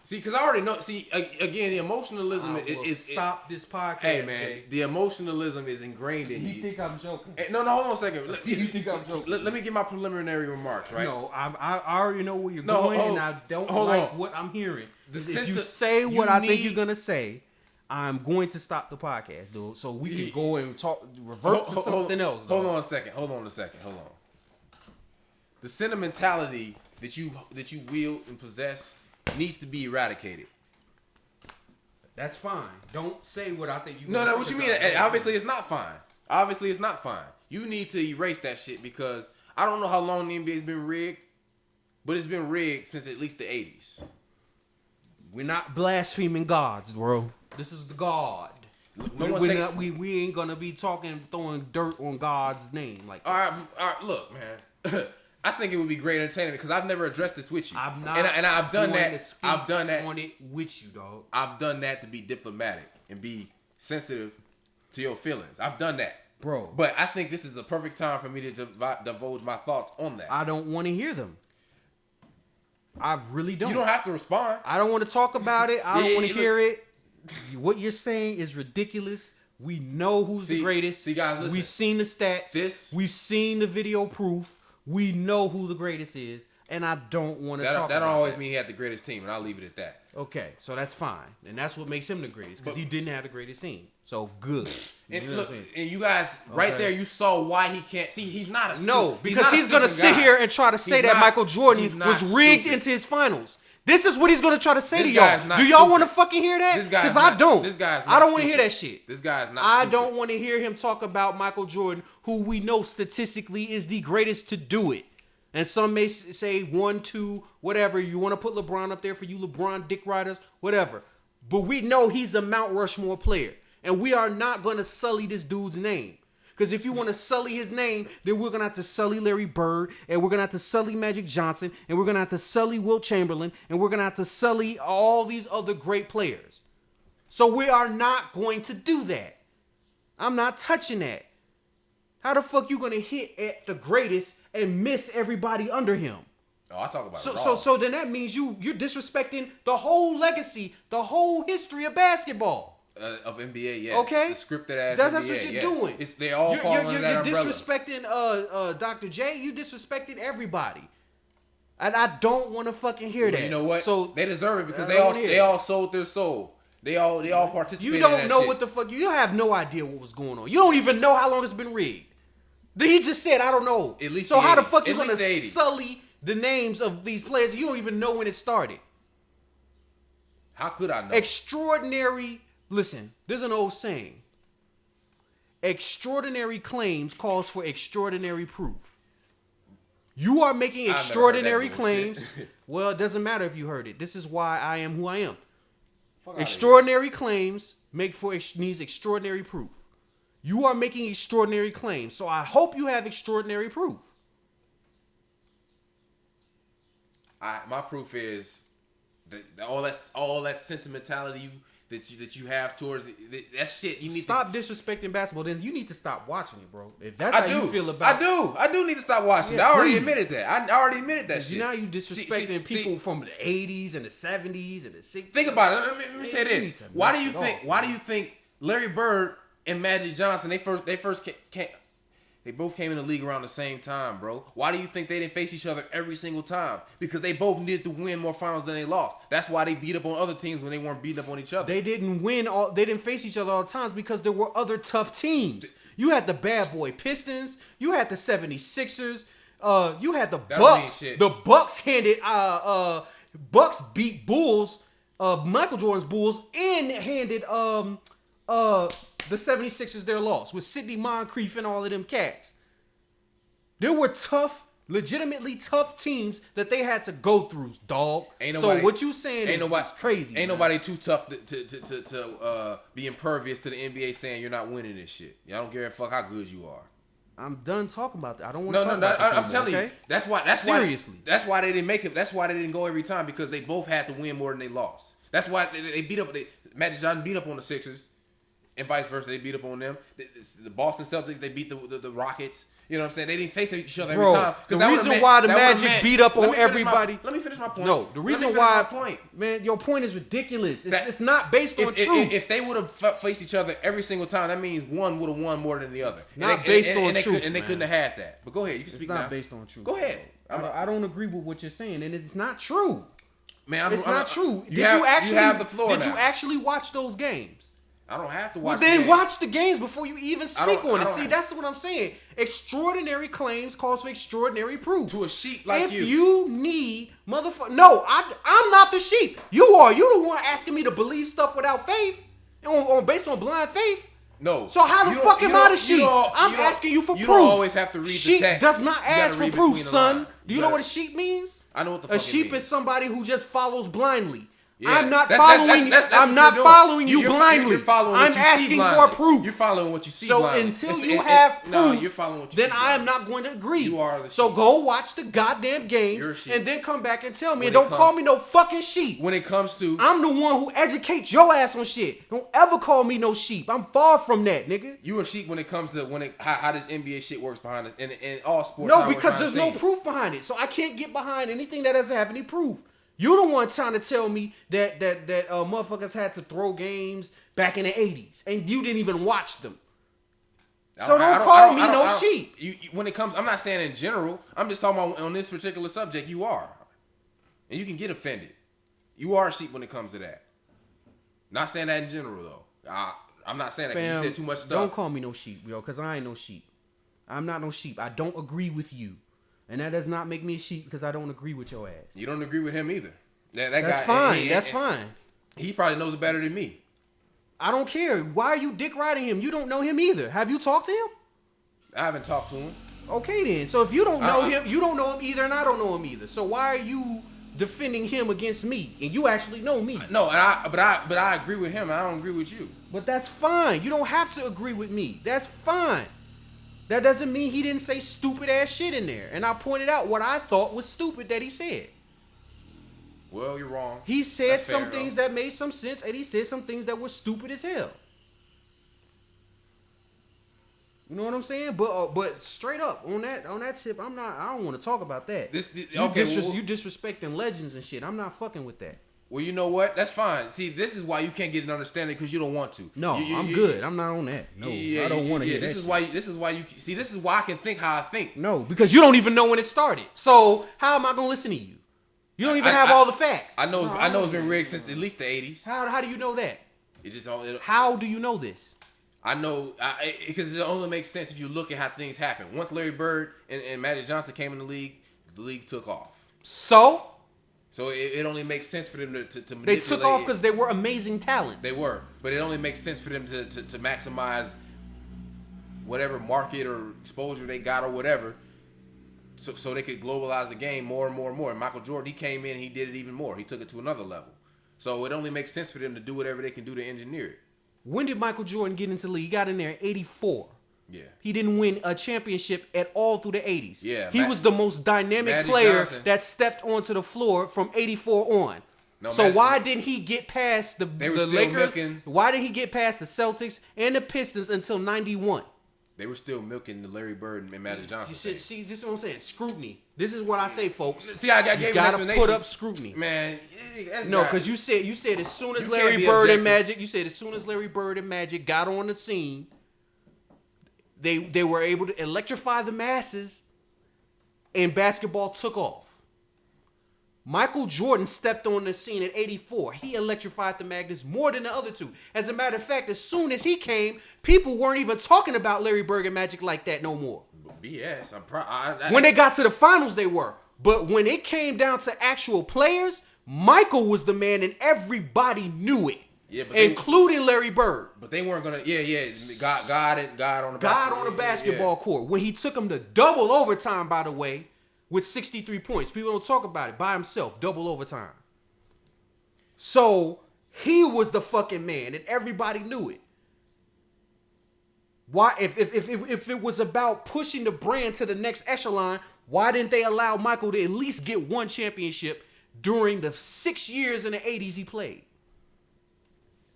Speaker 1: See, because I already know. See, again, the emotionalism is
Speaker 2: stop this podcast.
Speaker 1: Hey, man,
Speaker 2: Jay.
Speaker 1: the emotionalism is ingrained in you.
Speaker 2: You think I'm joking?
Speaker 1: No, hold on a second.
Speaker 2: You think I'm joking?
Speaker 1: Let me get my preliminary remarks, right?
Speaker 2: No, I already know where you're going, and I don't like what I'm hearing. If you say what I think you're gonna say, I'm going to stop the podcast, dude. So we can go and revert to something else.
Speaker 1: Hold on a second. Hold on. The sentimentality that you wield and possess needs to be eradicated.
Speaker 2: That's fine. Don't say what I think you.
Speaker 1: No. What you mean? Obviously, it's not fine. You need to erase that shit because I don't know how long the NBA's been rigged, but it's been rigged since at least the 80s.
Speaker 2: We're not blaspheming gods, bro. This is the God. We ain't gonna be throwing dirt on God's name like that.
Speaker 1: All right. Look, man. I think it would be great entertainment because I've never addressed this with you.
Speaker 2: I'm not.
Speaker 1: And I've done that.
Speaker 2: I've done that on it with you, dog.
Speaker 1: I've done that to be diplomatic and be sensitive to your feelings. I've done that.
Speaker 2: Bro.
Speaker 1: But I think this is the perfect time for me to divulge my thoughts on that.
Speaker 2: I don't want to hear them. I really don't.
Speaker 1: You don't have to respond.
Speaker 2: I don't want to talk about it. I don't want to hear it. What you're saying is ridiculous. We know who's the greatest.
Speaker 1: See, guys, listen.
Speaker 2: We've seen the stats. We've seen the video proof. We know who the greatest is. And I don't want to talk about it.
Speaker 1: That don't always mean he had the greatest team, and I'll leave it at that.
Speaker 2: Okay, so that's fine. And that's what makes him the greatest, because he didn't have the greatest team. So, good.
Speaker 1: And look, and you guys, right there, you saw why he can't. See, he's not a stupid.
Speaker 2: No, because he's going to sit here and try to say that Michael Jordan was rigged into his finals. This is what he's going to try to say to y'all. Do y'all want to fucking hear that? Because I don't. I don't want to hear that shit.
Speaker 1: This guy's not
Speaker 2: I don't want to hear him talk about Michael Jordan, who we know statistically is the greatest to do it. And some may say 1, 2, whatever. You want to put LeBron up there for you LeBron dick riders, whatever. But we know he's a Mount Rushmore player. And we are not going to sully this dude's name. Because if you want to sully his name, then we're going to have to sully Larry Bird. And we're going to have to sully Magic Johnson. And we're going to have to sully Wilt Chamberlain. And we're going to have to sully all these other great players. So we are not going to do that. I'm not touching that. How the fuck you gonna hit at the greatest and miss everybody under him?
Speaker 1: Oh, I talk about
Speaker 2: so then that means you're disrespecting the whole legacy, the whole history of basketball.
Speaker 1: Of NBA, yes.
Speaker 2: Okay,
Speaker 1: the scripted ass.
Speaker 2: That's
Speaker 1: NBA,
Speaker 2: what you're doing.
Speaker 1: They all fall under that umbrella.
Speaker 2: You're disrespecting Dr. J. You disrespecting everybody, and I don't want to fucking hear that.
Speaker 1: You know what?
Speaker 2: So
Speaker 1: they deserve it because they all sold their soul. They all participated.
Speaker 2: You don't
Speaker 1: in that
Speaker 2: know
Speaker 1: shit.
Speaker 2: what the fuck. You have no idea what was going on. You don't even know how long it's been rigged. He just said, I don't know.
Speaker 1: At least
Speaker 2: so how the
Speaker 1: 80s.
Speaker 2: fuck you
Speaker 1: At
Speaker 2: gonna
Speaker 1: least 80s.
Speaker 2: sully the names of these players? You don't even know when it started.
Speaker 1: How could I know?
Speaker 2: Extraordinary. Listen, there's an old saying. Extraordinary claims calls for extraordinary proof. You are making extraordinary claims. Well, it doesn't matter if you heard it. This is why I am who I am. Extraordinary claims needs extraordinary proof. You are making extraordinary claims, so I hope you have extraordinary proof.
Speaker 1: My proof is that all that sentimentality that you have towards that shit. You need
Speaker 2: stop disrespecting basketball. Then you need to stop watching it, bro. If that's how you feel about
Speaker 1: it, I do need to stop watching.
Speaker 2: Yeah,
Speaker 1: I already admitted that. I already admitted that shit.
Speaker 2: Now you disrespecting people from the 80s and the 70s and the 60s.
Speaker 1: Think about it. Let me say this. Why do you think Larry Bird and Magic Johnson, they both came in the league around the same time, bro? Why do you think they didn't face each other every single time? Because they both needed to win more finals than they lost. That's why they beat up on other teams when they weren't beating up on each other.
Speaker 2: They didn't face each other all the times because there were other tough teams. You had the bad boy Pistons. You had the 76ers. You had the Bucks. The Bucks Bucks beat Bulls, Michael Jordan's Bulls, and handed the 76ers their loss with Sidney Moncrief and all of them cats. There were legitimately tough teams that they had to go through, dog. So what you saying is crazy.
Speaker 1: Ain't nobody too tough to be impervious to the NBA saying you're not winning this shit. I don't give a fuck how good you are.
Speaker 2: I'm done talking about that. I don't want to talk
Speaker 1: about
Speaker 2: this
Speaker 1: I'm telling you. That's why they didn't make it. That's why they didn't go every time, because they both had to win more than they lost. That's why they beat up. Magic Johnson beat up on the Sixers. And vice versa, they beat up on them. The Boston Celtics, they beat the Rockets. You know what I'm saying? They didn't face each other every time.
Speaker 2: The reason why the Magic beat up on everybody.
Speaker 1: Let me finish my point.
Speaker 2: No, the reason why, man, your point is ridiculous. It's not based on truth.
Speaker 1: If they would have faced each other every single time, that means one would have won more than the other.
Speaker 2: Not based on truth.
Speaker 1: And they couldn't have had that. But go ahead, you can speak now.
Speaker 2: It's not based on truth.
Speaker 1: Go ahead.
Speaker 2: I don't agree with what you're saying, and it's not true.
Speaker 1: Man,
Speaker 2: it's not true.
Speaker 1: You have the floor now.
Speaker 2: Did you actually watch those games?
Speaker 1: I don't have to watch.
Speaker 2: Well, then watch the games before you even speak on it. See, that's what I'm saying. Extraordinary claims calls for extraordinary proof.
Speaker 1: To a sheep like you.
Speaker 2: If you need no, I'm not the sheep. You are. You the one asking me to believe stuff without faith, and based on blind faith.
Speaker 1: No.
Speaker 2: So how the fuck am I the sheep? I'm asking you for proof.
Speaker 1: You don't always have to read
Speaker 2: sheep
Speaker 1: the text.
Speaker 2: Does not ask for proof, son. Do you know what a sheep means?
Speaker 1: I know what the fuck
Speaker 2: a sheep is somebody who just follows blindly.
Speaker 1: Yeah.
Speaker 2: I'm not following. I'm not following you blindly. I'm asking for proof.
Speaker 1: You're following what you see.
Speaker 2: So
Speaker 1: blindly.
Speaker 2: until you have proof,
Speaker 1: no, you're following what you
Speaker 2: then
Speaker 1: see
Speaker 2: I am
Speaker 1: blindly.
Speaker 2: not going to agree.
Speaker 1: You are the
Speaker 2: so
Speaker 1: sheep.
Speaker 2: go watch the goddamn games and then come back and tell me. And don't call me no fucking sheep.
Speaker 1: When it comes to,
Speaker 2: I'm the one who educates your ass on shit. Don't ever call me no sheep. I'm far from that, nigga.
Speaker 1: You a sheep when it comes to how this NBA shit works behind us in all sports.
Speaker 2: No, because there's no proof behind it. So I can't get behind anything that doesn't have any proof. You the one trying to tell me that motherfuckers had to throw games back in the 80s, and you didn't even watch them. So don't call me no sheep.
Speaker 1: When it comes, I'm not saying in general. I'm just talking about on this particular subject. You are, and you can get offended. You are a sheep when it comes to that. Not saying that in general though. I'm not saying that because you said too much stuff.
Speaker 2: Don't call me no sheep, yo, because I ain't no sheep. I'm not no sheep. I don't agree with you. And that does not make me a sheep because I don't agree with your ass.
Speaker 1: You don't agree with him either. That
Speaker 2: That's
Speaker 1: guy,
Speaker 2: fine. That's fine.
Speaker 1: He probably knows it better than me.
Speaker 2: I don't care. Why are you dick riding him? You don't know him either. Have you talked to him?
Speaker 1: I haven't talked to him.
Speaker 2: Okay then. So if you don't know him, you don't know him either, and I don't know him either. So why are you defending him against me? And you actually know me.
Speaker 1: No, but I agree with him. And I don't agree with you.
Speaker 2: But that's fine. You don't have to agree with me. That's fine. That doesn't mean he didn't say stupid ass shit in there. And I pointed out what I thought was stupid that he said.
Speaker 1: Well, you're wrong.
Speaker 2: He said some things that made some sense, and he said some things that were stupid as hell. You know what I'm saying? But straight up on that tip, I don't want to talk about that. You disrespecting legends and shit. I'm not fucking with that.
Speaker 1: Well, you know what? That's fine. See, this is why you can't get an understanding because you don't want to.
Speaker 2: No, I'm good. I'm not on that. No, I don't want to hear that.
Speaker 1: This is why you see. This is why I can think how I think.
Speaker 2: No, because you don't even know when it started. So how am I gonna listen to you? You don't even have all the facts.
Speaker 1: I know it's been rigged since at least the 80s.
Speaker 2: How do you know that?
Speaker 1: How
Speaker 2: do you know this?
Speaker 1: I know because it only makes sense if you look at how things happen. Once Larry Bird and Magic Johnson came in the league took off. So it only makes sense for them to manipulate.
Speaker 2: They took off because they were amazing talents.
Speaker 1: They were, but it only makes sense for them to maximize whatever market or exposure they got or whatever, so they could globalize the game more and more and more. And Michael Jordan, he came in and he did it even more. He took it to another level. So it only makes sense for them to do whatever they can do to engineer it.
Speaker 2: When did Michael Jordan get into the league? He got in there in 84.
Speaker 1: Yeah. He
Speaker 2: didn't win a championship at all through the 80s.
Speaker 1: Yeah.
Speaker 2: He was the most dynamic player that stepped onto the floor from 84 on. Why didn't he get past the Lakers? Why didn't he get past the Celtics and the Pistons until 91?
Speaker 1: They were still milking the Larry Bird and Magic Johnson.
Speaker 2: See, this is what I'm saying. Scrutiny. This is what I say, folks.
Speaker 1: See, I gave you gotta
Speaker 2: put up scrutiny,
Speaker 1: man.
Speaker 2: No, because you said as soon as Larry Bird and Magic got on the scene, they were able to electrify the masses, and basketball took off. Michael Jordan stepped on the scene at 84. He electrified the Magnets more than the other two. As a matter of fact, as soon as he came, people weren't even talking about Larry Bird and Magic like that no more.
Speaker 1: BS.
Speaker 2: When they got to the finals, they were. But when it came down to actual players, Michael was the man, and everybody knew it. Yeah, including Larry Bird.
Speaker 1: But they weren't gonna. God on the
Speaker 2: basketball court when he took him to double overtime. By the way. With 63 points. People don't talk about it. By himself. Double overtime. So, he was the fucking man. And everybody knew it. Why? If it was about pushing the brand to the next echelon, why didn't they allow Michael to at least get one championship during the 6 years in the 80s he played?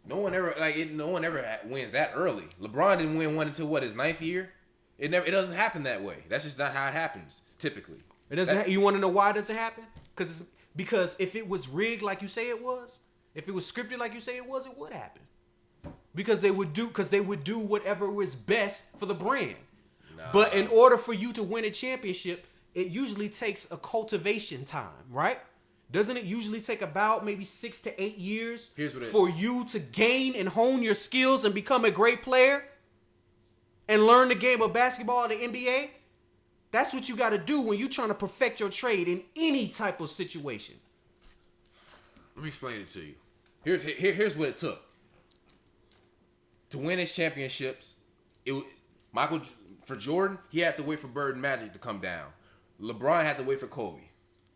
Speaker 1: No one ever wins that early. LeBron didn't win one until his 9th year. It doesn't happen that way. That's just not how it happens typically.
Speaker 2: It doesn't. You want to know why it doesn't happen? Because if it was rigged like you say it was, if it was scripted like you say it was, it would happen. Because they would do whatever was best for the brand. Nah. But in order for you to win a championship, it usually takes a cultivation time, right? Doesn't it usually take about maybe 6 to 8 years for you to gain and hone your skills and become a great player and learn the game of basketball in the NBA? That's what you got to do when you're trying to perfect your trade in any type of situation.
Speaker 1: Let me explain it to you. Here's what it took. To win his championships, for Jordan, he had to wait for Bird and Magic to come down. LeBron had to wait for Kobe.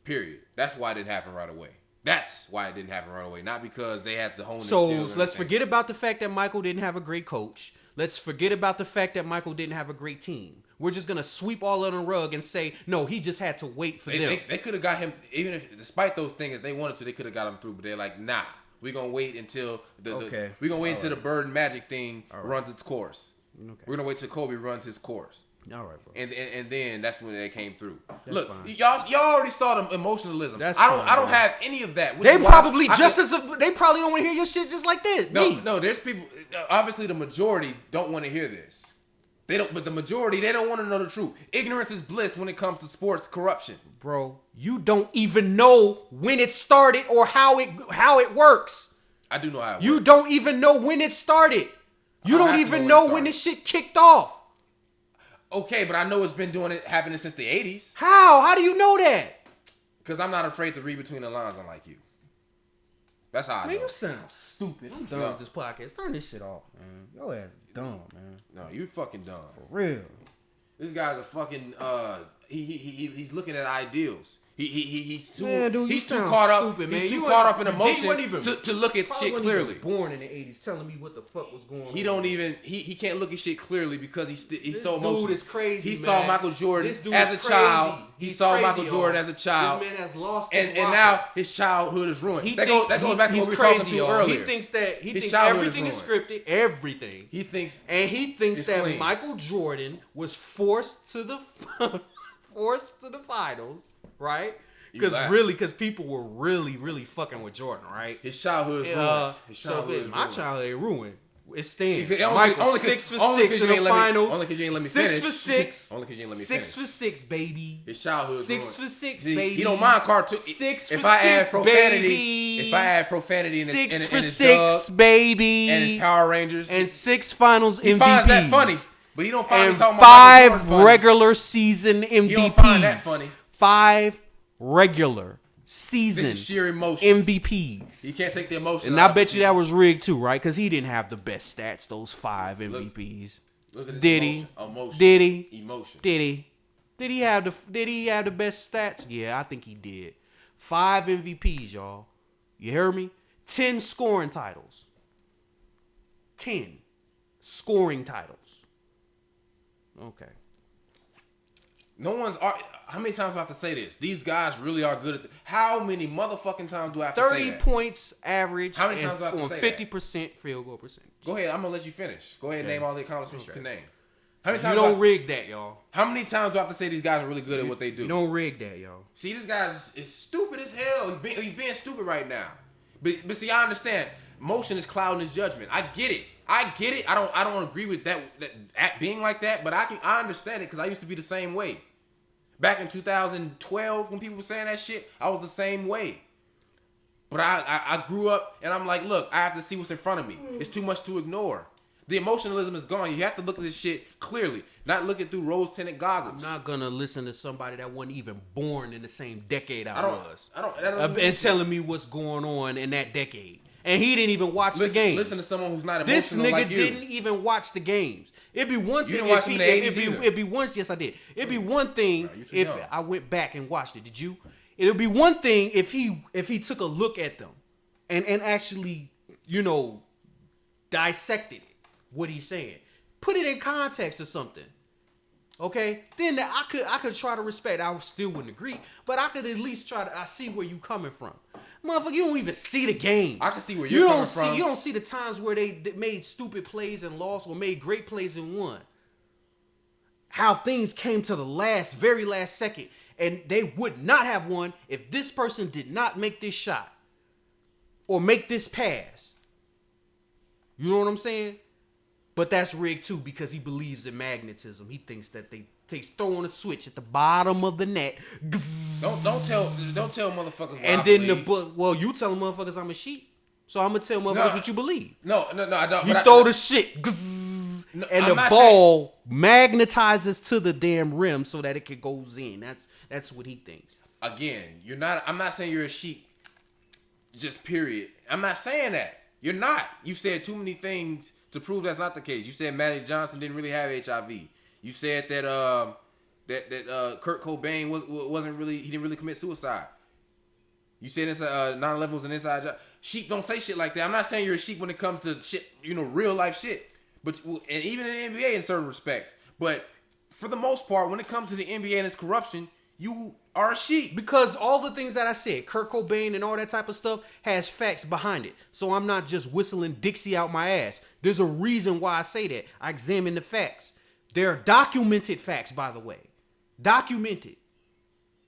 Speaker 1: Period. That's why it didn't happen right away. That's why it didn't happen right away. Not because they had to hone.
Speaker 2: So let's forget about the fact that Michael didn't have a great coach. Let's forget about the fact that Michael didn't have a great team. We're just gonna sweep all under the rug and say no. He just had to wait for them.
Speaker 1: They could have got him, even if, despite those things, if they wanted to, they could have got him through. But they're like, nah, we're gonna wait until the Bird and Magic thing runs its course. Okay. We're gonna wait till Kobe runs his course.
Speaker 2: All right, bro.
Speaker 1: And then that's when they came through.
Speaker 2: That's
Speaker 1: Look,
Speaker 2: fine.
Speaker 1: y'all already saw the emotionalism.
Speaker 2: That's
Speaker 1: I don't
Speaker 2: fine,
Speaker 1: have any of that.
Speaker 2: They probably they probably don't want to hear your shit just like this.
Speaker 1: No, there's people. Obviously, the majority don't want to hear this. They don't, but the majority, they don't want to know the truth. Ignorance is bliss when it comes to sports corruption.
Speaker 2: Bro, you don't even know when it started or how it works.
Speaker 1: I do know how it works.
Speaker 2: You don't even know when it started. You don't even know when this shit kicked off.
Speaker 1: Okay, but I know it's been happening since the 80s.
Speaker 2: How? How do you know that?
Speaker 1: Because I'm not afraid to read between the lines unlike you. That's how I know.
Speaker 2: Man, you sound stupid. I'm done with this podcast. Turn this shit off, man. Your ass dumb, man.
Speaker 1: No, you fucking dumb.
Speaker 2: For real.
Speaker 1: This guy's a fucking he's looking at ideals. He's too caught up. Stupid, man. He's too caught up in emotion to look at shit clearly.
Speaker 2: Born in the 80s, telling me what the fuck was going on.
Speaker 1: He don't even he can't look at shit clearly because he's so emotional.
Speaker 2: Dude is crazy.
Speaker 1: He saw Michael Jordan as a child. He saw Michael Jordan as a child.
Speaker 2: This man has lost
Speaker 1: and now his childhood is ruined. That goes back to what we were talking to earlier.
Speaker 2: He thinks everything is scripted. Everything.
Speaker 1: He thinks
Speaker 2: that clean. Michael Jordan was forced to the finals. Right? Because people were really fucking with Jordan, right?
Speaker 1: His childhood is ruined.
Speaker 2: My childhood ain't ruined. It stands.
Speaker 1: Michael,
Speaker 2: 6 for 6 in the finals.
Speaker 1: Only because you ain't let me finish.
Speaker 2: 6 for 6.
Speaker 1: Only because you ain't let me finish.
Speaker 2: 6 for 6, baby.
Speaker 1: His childhood
Speaker 2: 6 for 6, baby.
Speaker 1: He don't mind cartoon.
Speaker 2: 6 for 6,
Speaker 1: baby. If I add profanity in his
Speaker 2: 6 for 6, baby.
Speaker 1: And his Power Rangers.
Speaker 2: And 6 finals MVPs.
Speaker 1: He finds that funny. But he don't find
Speaker 2: and 5 regular season MVPs. He don't find that funny. 5 regular season
Speaker 1: this is sheer emotion.
Speaker 2: MVPs.
Speaker 1: You can't take the emotion.
Speaker 2: And I bet you that was rigged too, right? Because he didn't have the best stats, those 5 MVPs.
Speaker 1: Look at this
Speaker 2: Did
Speaker 1: emotion.
Speaker 2: Did he?
Speaker 1: Emotion.
Speaker 2: Did he? Did he have the best stats? Yeah, I think he did. 5 MVPs, y'all. You hear me? 10 scoring titles. 10 scoring titles. Okay.
Speaker 1: No one's. How many times do I have to say this? These guys really are good at how many motherfucking times do I have to say that?
Speaker 2: 30 points average.
Speaker 1: How many times do I have to say
Speaker 2: 50% field goal percentage.
Speaker 1: Go ahead. I'm going to let you finish. Go ahead and name all the accomplishments you can name.
Speaker 2: How many times you don't rig that, y'all.
Speaker 1: How many times do I have to say these guys are really good at what they do?
Speaker 2: You don't rig that, y'all.
Speaker 1: See, this guy is stupid as hell. He's being stupid right now. But see, I understand. Motion is clouding his judgment. I get it. I don't agree with that being like that, but I understand it because I used to be the same way. Back in 2012, when people were saying that shit, I was the same way. But I grew up, and I'm like, look, I have to see what's in front of me. It's too much to ignore. The emotionalism is gone. You have to look at this shit clearly, not looking through rose-tinted goggles.
Speaker 2: I'm not gonna listen to somebody that wasn't even born in the same decade I was.
Speaker 1: And
Speaker 2: telling me what's going on in that decade. And he didn't even watch the games.
Speaker 1: Listen to someone who's not emotional
Speaker 2: like you.
Speaker 1: This nigga
Speaker 2: didn't even watch the games. It'd be one thing
Speaker 1: if he... It'd
Speaker 2: be one... Yes, I did. It'd be one thing if I went back and watched it. Did you? It'd be one thing if he took a look at them and actually, dissected it, what he's saying. Put it in context or something. Okay? Then I could try to respect. I still wouldn't agree, but I could at least try to... I see where you coming from. Motherfucker, you don't even see the game.
Speaker 1: I can see where you're coming from.
Speaker 2: You don't see the times where they made stupid plays and lost or made great plays and won. How things came to the very last second, and they would not have won if this person did not make this shot or make this pass. You know what I'm saying? But that's rigged too because he believes in magnetism. He thinks that he's throwing a switch at the bottom of the net.
Speaker 1: Don't tell motherfuckers.
Speaker 2: And then you telling motherfuckers I'm a sheep, so I'm gonna tell motherfuckers what you believe.
Speaker 1: No, I don't.
Speaker 2: You throw the shit, and the ball magnetizes to the damn rim so that it goes in. That's what he thinks.
Speaker 1: Again, you're not. I'm not saying you're a sheep. Just period. I'm not saying that. You're not. You've said too many things to prove that's not the case. You said Magic Johnson didn't really have HIV. You said that Kurt Cobain wasn't really, he didn't really commit suicide. You said it's 9/11 was an inside job. Sheep don't say shit like that. I'm not saying you're a sheep when it comes to shit, real life shit. But and even in the NBA in certain respects. But for the most part, when it comes to the NBA and its corruption, you are a sheep.
Speaker 2: Because all the things that I said, Kurt Cobain and all that type of stuff, has facts behind it. So I'm not just whistling Dixie out my ass. There's a reason why I say that. I examine the facts. They're documented facts, by the way. Documented.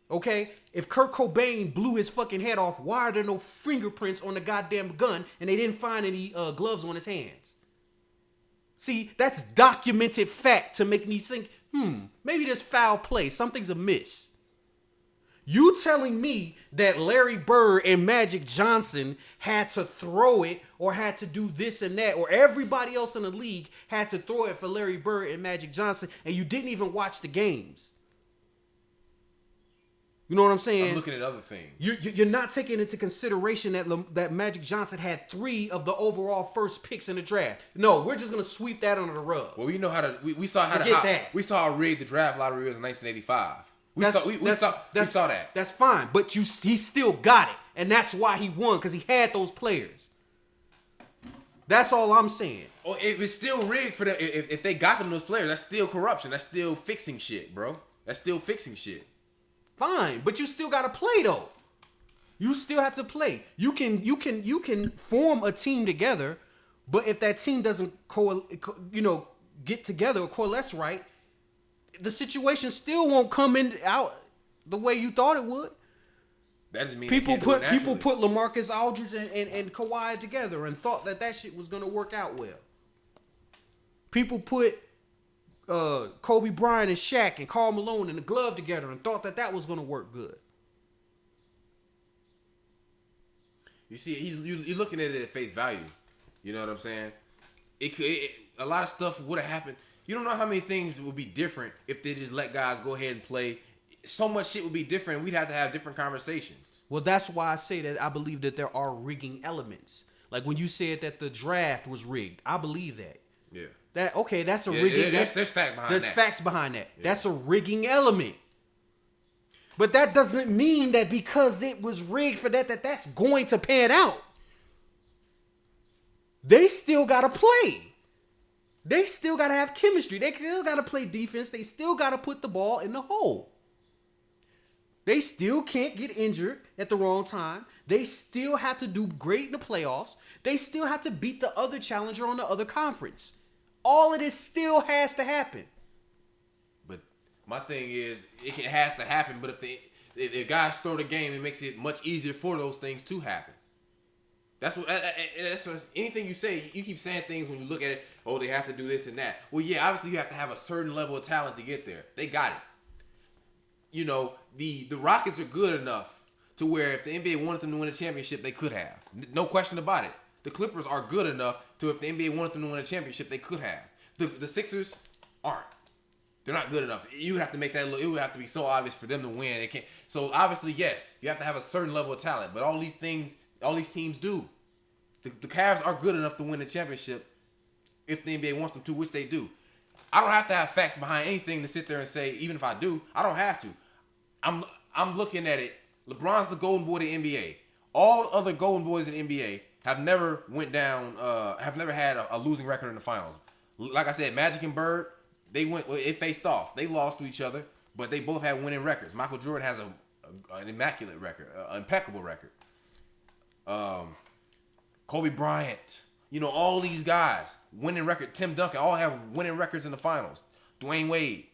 Speaker 2: Okay? If Kurt Cobain blew his fucking head off, why are there no fingerprints on the goddamn gun and they didn't find any gloves on his hands? See, that's documented fact to make me think, maybe there's foul play. Something's amiss. You telling me that Larry Bird and Magic Johnson had to throw it or had to do this and that, or everybody else in the league had to throw it for Larry Bird and Magic Johnson, and you didn't even watch the games. You know what I'm saying?
Speaker 1: I'm looking at other things.
Speaker 2: You're not taking into consideration that Magic Johnson had 3 of the overall first picks in the draft. No, we're just gonna sweep that under the rug.
Speaker 1: Well, we know how to. We saw how we saw how rigged the draft lottery was in 1985. We saw that.
Speaker 2: That's fine, but he still got it, and that's why he won, because he had those players. That's all I'm saying.
Speaker 1: Oh, it was still rigged for them. If they got them those players, that's still corruption. That's still fixing shit, bro. That's still fixing shit.
Speaker 2: Fine, but you still gotta play though. You still have to play. You can form a team together, but if that team doesn't get together or coalesce right, the situation still won't come out the way you thought it would.
Speaker 1: That just means
Speaker 2: people put LaMarcus Aldridge and Kawhi together and thought that shit was gonna work out well. People put Kobe Bryant and Shaq and Karl Malone in the glove together and thought that was gonna work good.
Speaker 1: You see, you're looking at it at face value. You know what I'm saying? A lot of stuff would have happened. You don't know how many things would be different if they just let guys go ahead and play. So much shit would be different. We'd have to have different conversations.
Speaker 2: Well, that's why I say that I believe that there are rigging elements. Like when you said that the draft was rigged, I believe that.
Speaker 1: Yeah.
Speaker 2: That's a rigging.
Speaker 1: There's facts behind that.
Speaker 2: There's facts behind that.
Speaker 1: Yeah.
Speaker 2: That's a rigging element. But that doesn't mean that because it was rigged for that's going to pan out. They still gotta play. They still got to have chemistry. They still got to play defense. They still got to put the ball in the hole. They still can't get injured at the wrong time. They still have to do great in the playoffs. They still have to beat the other challenger on the other conference. All of this still has to happen.
Speaker 1: But my thing is, it has to happen. But if guys throw the game, it makes it much easier for those things to happen. That's what anything you say, you keep saying things when you look at it, oh, they have to do this and that. Well, yeah, obviously you have to have a certain level of talent to get there. They got it. You know, the Rockets are good enough to where if the NBA wanted them to win a championship, they could have. No question about it. The Clippers are good enough to if the NBA wanted them to win a championship, they could have. The Sixers aren't. They're not good enough. You would have to make that look. It would have to be so obvious for them to win. It can't. So obviously, yes, you have to have a certain level of talent. But all these teams do. The Cavs are good enough to win the championship if the NBA wants them to, which they do. I don't have to have facts behind anything to sit there and say, even if I do, I don't have to. I'm looking at it. LeBron's the golden boy of the NBA. All other golden boys in the NBA have never had a losing record in the finals. Like I said, Magic and Bird, it faced off. They lost to each other, but they both had winning records. Michael Jordan has an immaculate record, an impeccable record. Kobe Bryant, all these guys, winning record. Tim Duncan, all have winning records in the finals. Dwayne Wade,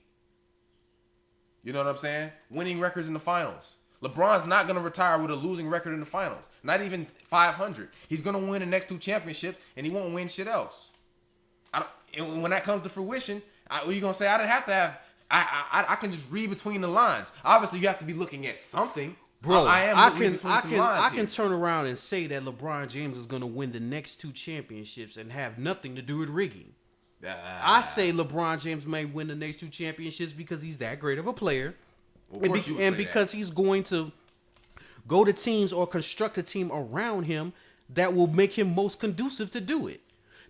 Speaker 1: you know what I'm saying? Winning records in the finals. LeBron's not going to retire with a losing record in the finals. Not even 500. He's going to win the next 2 championships, and he won't win shit else. And when that comes to fruition, you're going to say, I didn't have to have... I can just read between the lines. Obviously, you have to be looking at something.
Speaker 2: Bro, I can turn around and say that LeBron James is going to win the next 2 championships and have nothing to do with rigging. I say LeBron James may win the next 2 championships because he's that great of a player. And because he's going to go to teams or construct a team around him that will make him most conducive to do it.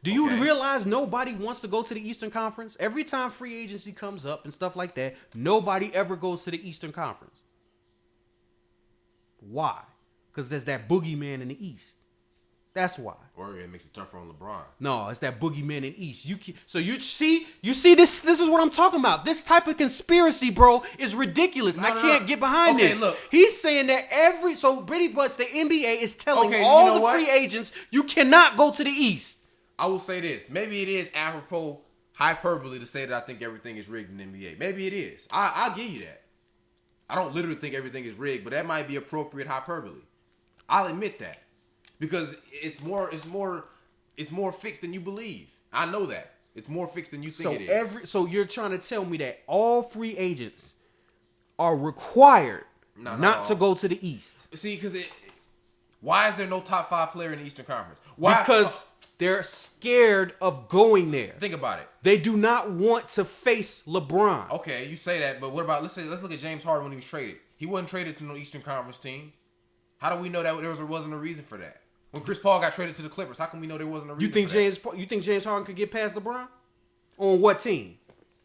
Speaker 2: Do you realize nobody wants to go to the Eastern Conference? Every time free agency comes up and stuff like that, nobody ever goes to the Eastern Conference. Why? Because there's that boogeyman in the East. That's why.
Speaker 1: Or it makes it tougher on LeBron.
Speaker 2: No, it's that boogeyman in the East. You see this. This is what I'm talking about. This type of conspiracy, bro, is ridiculous. I can't get behind this. Look. He's saying that pretty much the NBA is telling all the free agents you cannot go to the East.
Speaker 1: I will say this. Maybe it is apropos hyperbole to say that I think everything is rigged in the NBA. Maybe it is. I'll give you that. I don't literally think everything is rigged, but that might be appropriate hyperbole. I'll admit that. Because it's more fixed than you believe. I know that. It's more fixed than you think it is.
Speaker 2: So you're trying to tell me that all free agents are required not to go to the East.
Speaker 1: See, because why is there no top 5 player in the Eastern Conference? Why?
Speaker 2: Because they're scared of going there.
Speaker 1: Think about it.
Speaker 2: They do not want to face LeBron.
Speaker 1: Okay, you say that, but what about let's look at James Harden when he was traded. He wasn't traded to no Eastern Conference team. How do we know that there wasn't a reason for that? When Chris Paul got traded to the Clippers, how come we know there wasn't a reason for that?
Speaker 2: You think James Harden could get past LeBron? On what team?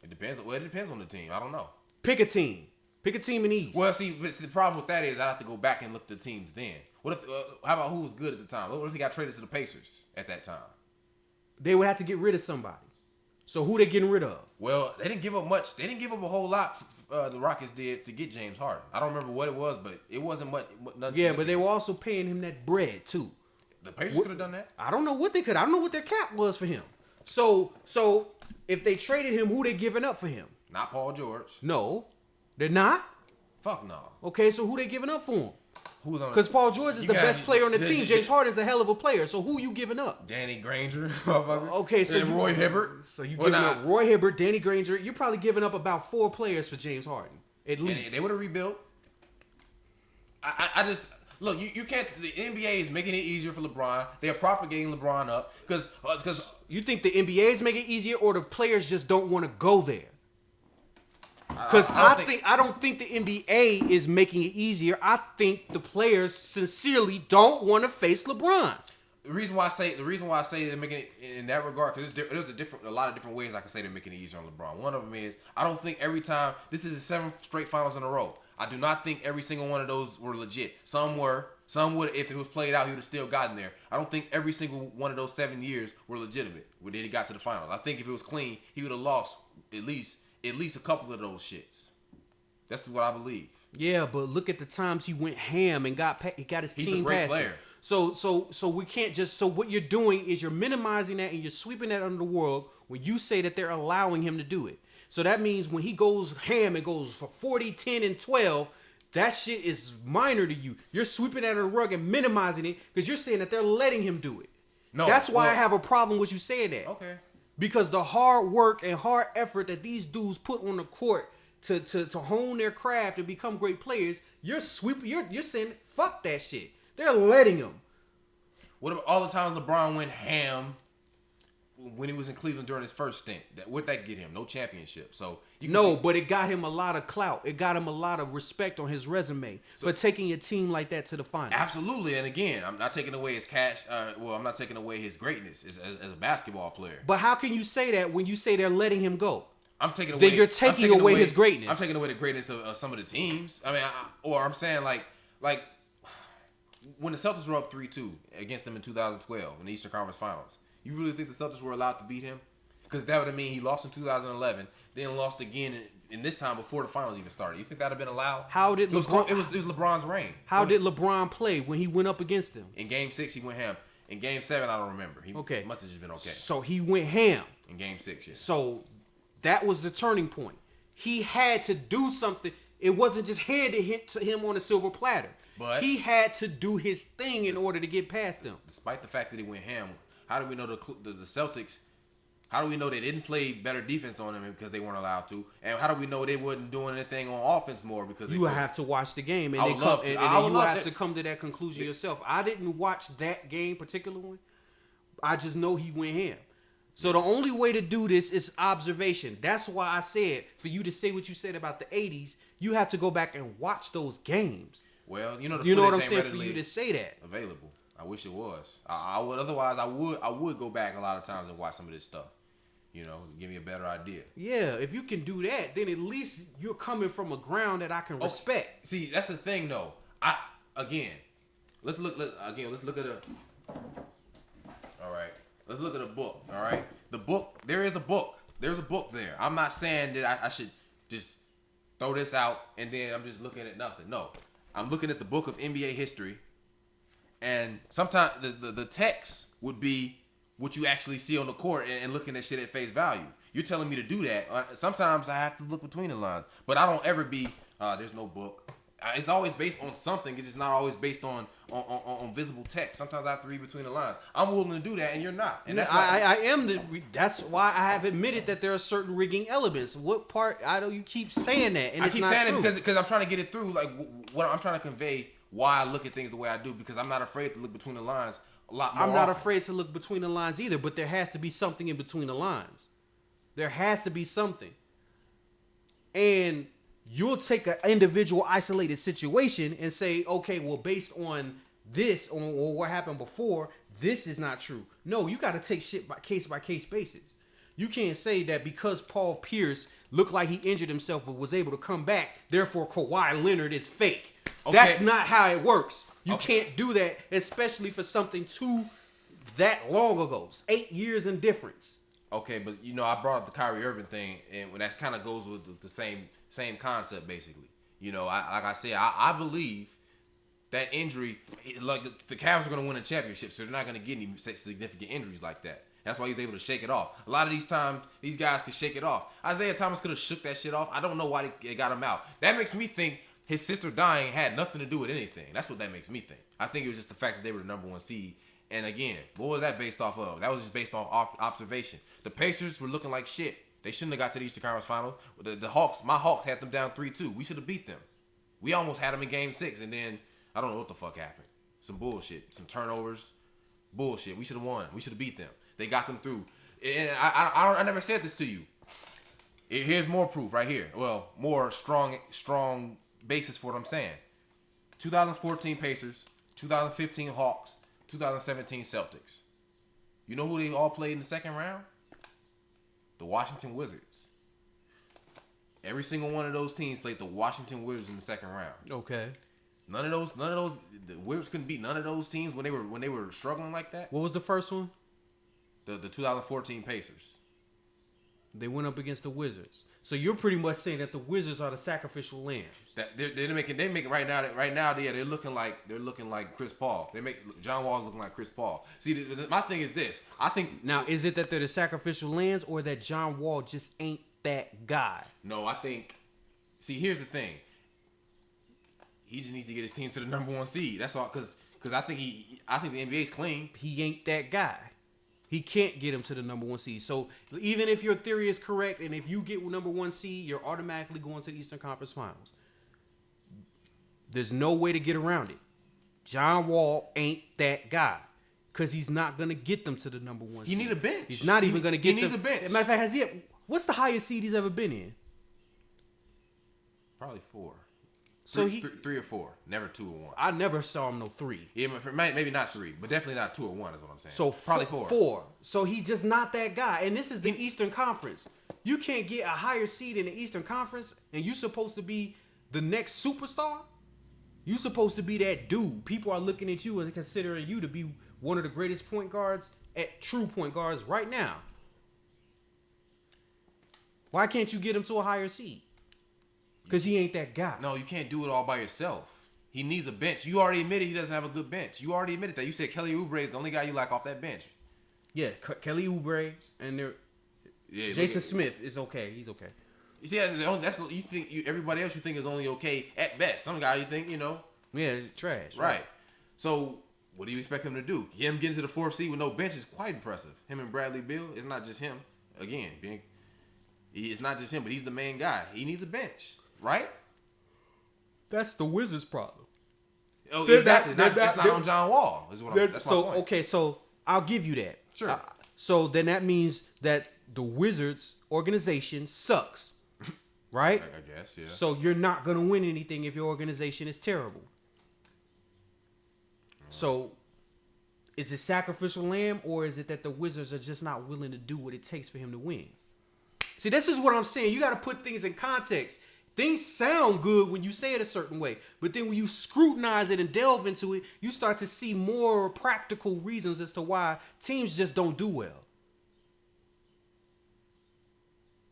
Speaker 1: It depends. Well, it depends on the team. I don't know.
Speaker 2: Pick a team. Pick a team in the East.
Speaker 1: Well, see, but the problem with that is I'd have to go back and look at the teams then. What if? How about who was good at the time? What if he got traded to the Pacers at that time?
Speaker 2: They would have to get rid of somebody. So who they getting rid of?
Speaker 1: Well, they didn't give up much. They didn't give up a whole lot. The Rockets did to get James Harden. I don't remember what it was, but it wasn't much.
Speaker 2: Yeah, but they were also paying him that bread too.
Speaker 1: The Pacers could have done that.
Speaker 2: I don't know what they could. I don't know what their cap was for him. So if they traded him, who they giving up for him?
Speaker 1: Not Paul George.
Speaker 2: No, they're not.
Speaker 1: Fuck no.
Speaker 2: Okay, so who they giving up for him?
Speaker 1: Who's on?
Speaker 2: Because Paul George is the best player on the team. James Harden's a hell of a player. So who you giving up?
Speaker 1: Danny Granger. Okay,
Speaker 2: so
Speaker 1: Roy Hibbert.
Speaker 2: So you giving up Roy Hibbert, Danny Granger. You're probably giving up about 4 players for James Harden at least.
Speaker 1: They would have rebuilt. I just look. You can't. The NBA is making it easier for LeBron. They are propagating LeBron up because
Speaker 2: you think the NBA is making it easier, or the players just don't want to go there. Because I don't think the NBA is making it easier. I think the players sincerely don't want to face LeBron.
Speaker 1: The reason why I say they're making it in that regard, because there's a lot of different ways I can say they're making it easier on LeBron. One of them is I don't think every time this is the 7th straight finals in a row. I do not think every single one of those were legit. Some were. Some would, if it was played out, he would have still gotten there. I don't think every single one of those 7 years were legitimate. When he got to the finals, I think if it was clean, he would have lost at least a couple of those shits. That's what I believe.
Speaker 2: Yeah, but look at the times he went ham and got his team past.
Speaker 1: He's a great player.
Speaker 2: So we can't just. So what you're doing is you're minimizing that and you're sweeping that under the rug when you say that they're allowing him to do it. So that means when he goes ham and goes for 40, 10, and 12, that shit is minor to you. You're sweeping that under the rug and minimizing it because you're saying that they're letting him do it. No, that's why I have a problem with you saying that.
Speaker 1: Okay.
Speaker 2: Because the hard work and hard effort that these dudes put on the court to hone their craft and become great players, you're saying fuck that shit. They're letting him.
Speaker 1: What about all the times LeBron went ham when he was in Cleveland during his first stint? What'd that get him? No championship. So
Speaker 2: but it got him a lot of clout. It got him a lot of respect on his resume for taking a team like that to the finals.
Speaker 1: Absolutely. And again, I'm not taking away his cash. I'm not taking away his greatness as a basketball player.
Speaker 2: But how can you say that when you say they're letting him go?
Speaker 1: I'm taking away.
Speaker 2: Then you're taking away his greatness.
Speaker 1: I'm taking away the greatness of some of the teams. I mean, I'm saying like when the Celtics were up 3-2 against them in 2012 in the Eastern Conference Finals, you really think the Celtics were allowed to beat him? Because that would mean he lost in 2011, then lost again in this time before the finals even started. You think that would have been allowed?
Speaker 2: How did LeBron?
Speaker 1: It was LeBron's reign.
Speaker 2: How did LeBron play when he went up against him?
Speaker 1: In Game 6, he went ham. In Game 7, I don't remember. He must have just been okay.
Speaker 2: So he went ham
Speaker 1: in Game 6. Yeah.
Speaker 2: So that was the turning point. He had to do something. It wasn't just handed to him on a silver platter. But he had to do his thing in order to get past them.
Speaker 1: Despite the fact that he went ham, how do we know the Celtics? How do we know they didn't play better defense on them because they weren't allowed to? And how do we know they wasn't doing anything on offense more because
Speaker 2: you have to watch the game and you have to come to that conclusion yourself. I didn't watch that game, particular one. I just know he went ham. So the only way to do this is observation. That's why I said for you to say what you said about the 80s, you have to go back and watch those games.
Speaker 1: Well, you know
Speaker 2: what I'm saying for you to say that
Speaker 1: available. I wish it was. I would. Otherwise, I would go back a lot of times and watch some of this stuff. Give me a better idea.
Speaker 2: Yeah, if you can do that, then at least you're coming from a ground that I can respect.
Speaker 1: See, that's the thing, though. Let's look at a. All right. Let's look at a book. All right. The book. There is a book. There's a book there. I'm not saying that I should just throw this out and then I'm just looking at nothing. No, I'm looking at the book of NBA history, and sometimes the text would be what you actually see on the court and looking at shit at face value. You're telling me to do that. Sometimes I have to look between the lines, but I don't ever be. There's no book. It's always based on something. It's just not always based on visible text. Sometimes I have to read between the lines. I'm willing to do that, and you're not. And that's
Speaker 2: I am. That's why I have admitted that there are certain rigging elements. What part? I know you keep saying that, and
Speaker 1: I
Speaker 2: it's
Speaker 1: keep
Speaker 2: not
Speaker 1: saying
Speaker 2: true.
Speaker 1: it because I'm trying to get it through. Like what I'm trying to convey, why I look at things the way I do, because I'm not afraid to look between the lines a lot more.
Speaker 2: I'm not
Speaker 1: often.
Speaker 2: afraid to look between the lines either, but there has to be something in between the lines. There has to be something, and you'll take an individual isolated situation and say, okay, well, based on this or what happened before, this is not true. No, you got to take shit by case basis. You can't say that because Paul Pierce looked like he injured himself but was able to come back, therefore Kawhi Leonard is fake. Okay. That's not how it works. You can't do that, especially for something too that long ago. It's 8 years in difference.
Speaker 1: Okay, but I brought up the Kyrie Irving thing, and when that kind of goes with the same concept, basically. Like I said, I believe that injury, like the Cavs are going to win a championship, so they're not going to get any significant injuries like that. That's why he's able to shake it off. A lot of these times, these guys can shake it off. Isaiah Thomas could have shook that shit off. I don't know why they got him out. That makes me think his sister dying had nothing to do with anything. That's what that makes me think. I think it was just the fact that they were the number one seed. And again, what was that based off of? That was just based on observation. The Pacers were looking like shit. They shouldn't have got to the Eastern Conference Finals. The Hawks, my Hawks had them down 3-2. We should have beat them. We almost had them in Game 6, and then I don't know what the fuck happened. Some bullshit, some turnovers, bullshit. We should have won. We should have beat them. They got them through. And I never said this to you. Here's more proof right here. Well, more strong basis for what I'm saying. 2014 Pacers, 2015 Hawks, 2017 Celtics. You know who they all played in the second round? The Washington Wizards. Every single one of those teams played the Washington Wizards in the second round.
Speaker 2: Okay.
Speaker 1: None of those. The Wizards couldn't beat none of those teams when they were struggling like that.
Speaker 2: What was the first one?
Speaker 1: The 2014 Pacers.
Speaker 2: They went up against the Wizards. So you're pretty much saying that the Wizards are the sacrificial lambs.
Speaker 1: That they're making right now. They're looking like Chris Paul. They make John Wall looking like Chris Paul. See, my thing is this. I think
Speaker 2: now is it that they're the sacrificial lambs or that John Wall just ain't that guy?
Speaker 1: No, I think. See, here's the thing. He just needs to get his team to the number one seed. That's all. Because I think the NBA's clean.
Speaker 2: He ain't that guy. He can't get him to the number one seed. So even if your theory is correct, and if you get number one seed, you're automatically going to the Eastern Conference Finals. There's no way to get around it. John Wall ain't that guy because he's not going to get them to the number one seed.
Speaker 1: He need a bench.
Speaker 2: He's not even going to get them.
Speaker 1: He needs a bench.
Speaker 2: Matter of fact, what's the highest seed he's ever been in?
Speaker 1: Probably 4.
Speaker 2: So
Speaker 1: three or 4, never 2 or 1.
Speaker 2: I never saw him no 3.
Speaker 1: Yeah, maybe not 3, but definitely not 2 or 1 is what I'm saying.
Speaker 2: So
Speaker 1: probably 4.
Speaker 2: 4. So he's just not that guy. And this is the Eastern Conference. You can't get a higher seed in the Eastern Conference, and you're supposed to be the next superstar. You're supposed to be that dude. People are looking at you and considering you to be one of the greatest point guards true point guards right now. Why can't you get him to a higher seed? Because he ain't that guy.
Speaker 1: No, you can't do it all by yourself. He needs a bench. You already admitted he doesn't have a good bench. You already admitted that. You said Kelly Oubre is the only guy you like off that bench.
Speaker 2: Yeah, Kelly Oubre and Jason Smith is okay. He's okay.
Speaker 1: You see, that's you think. Everybody else you think is only okay at best. Some guy you think
Speaker 2: Yeah, trash.
Speaker 1: Right. So what do you expect him to do? Him getting to the 4th seed with no bench is quite impressive. Him and Bradley Beal. It's not just him. Again, it's not just him, but he's the main guy. He needs a bench. Right?
Speaker 2: That's the Wizards' problem.
Speaker 1: Oh, exactly. That's not on John Wall. That's my point.
Speaker 2: Okay, so I'll give you that.
Speaker 1: Sure.
Speaker 2: So then that means that the Wizards organization sucks, right?
Speaker 1: I guess, yeah.
Speaker 2: So you're not going to win anything if your organization is terrible. So is it sacrificial lamb, or is it that the Wizards are just not willing to do what it takes for him to win? See, this is what I'm saying. You got to put things in context. Things sound good when you say it a certain way, but then when you scrutinize it and delve into it, you start to see more practical reasons as to why teams just don't do well.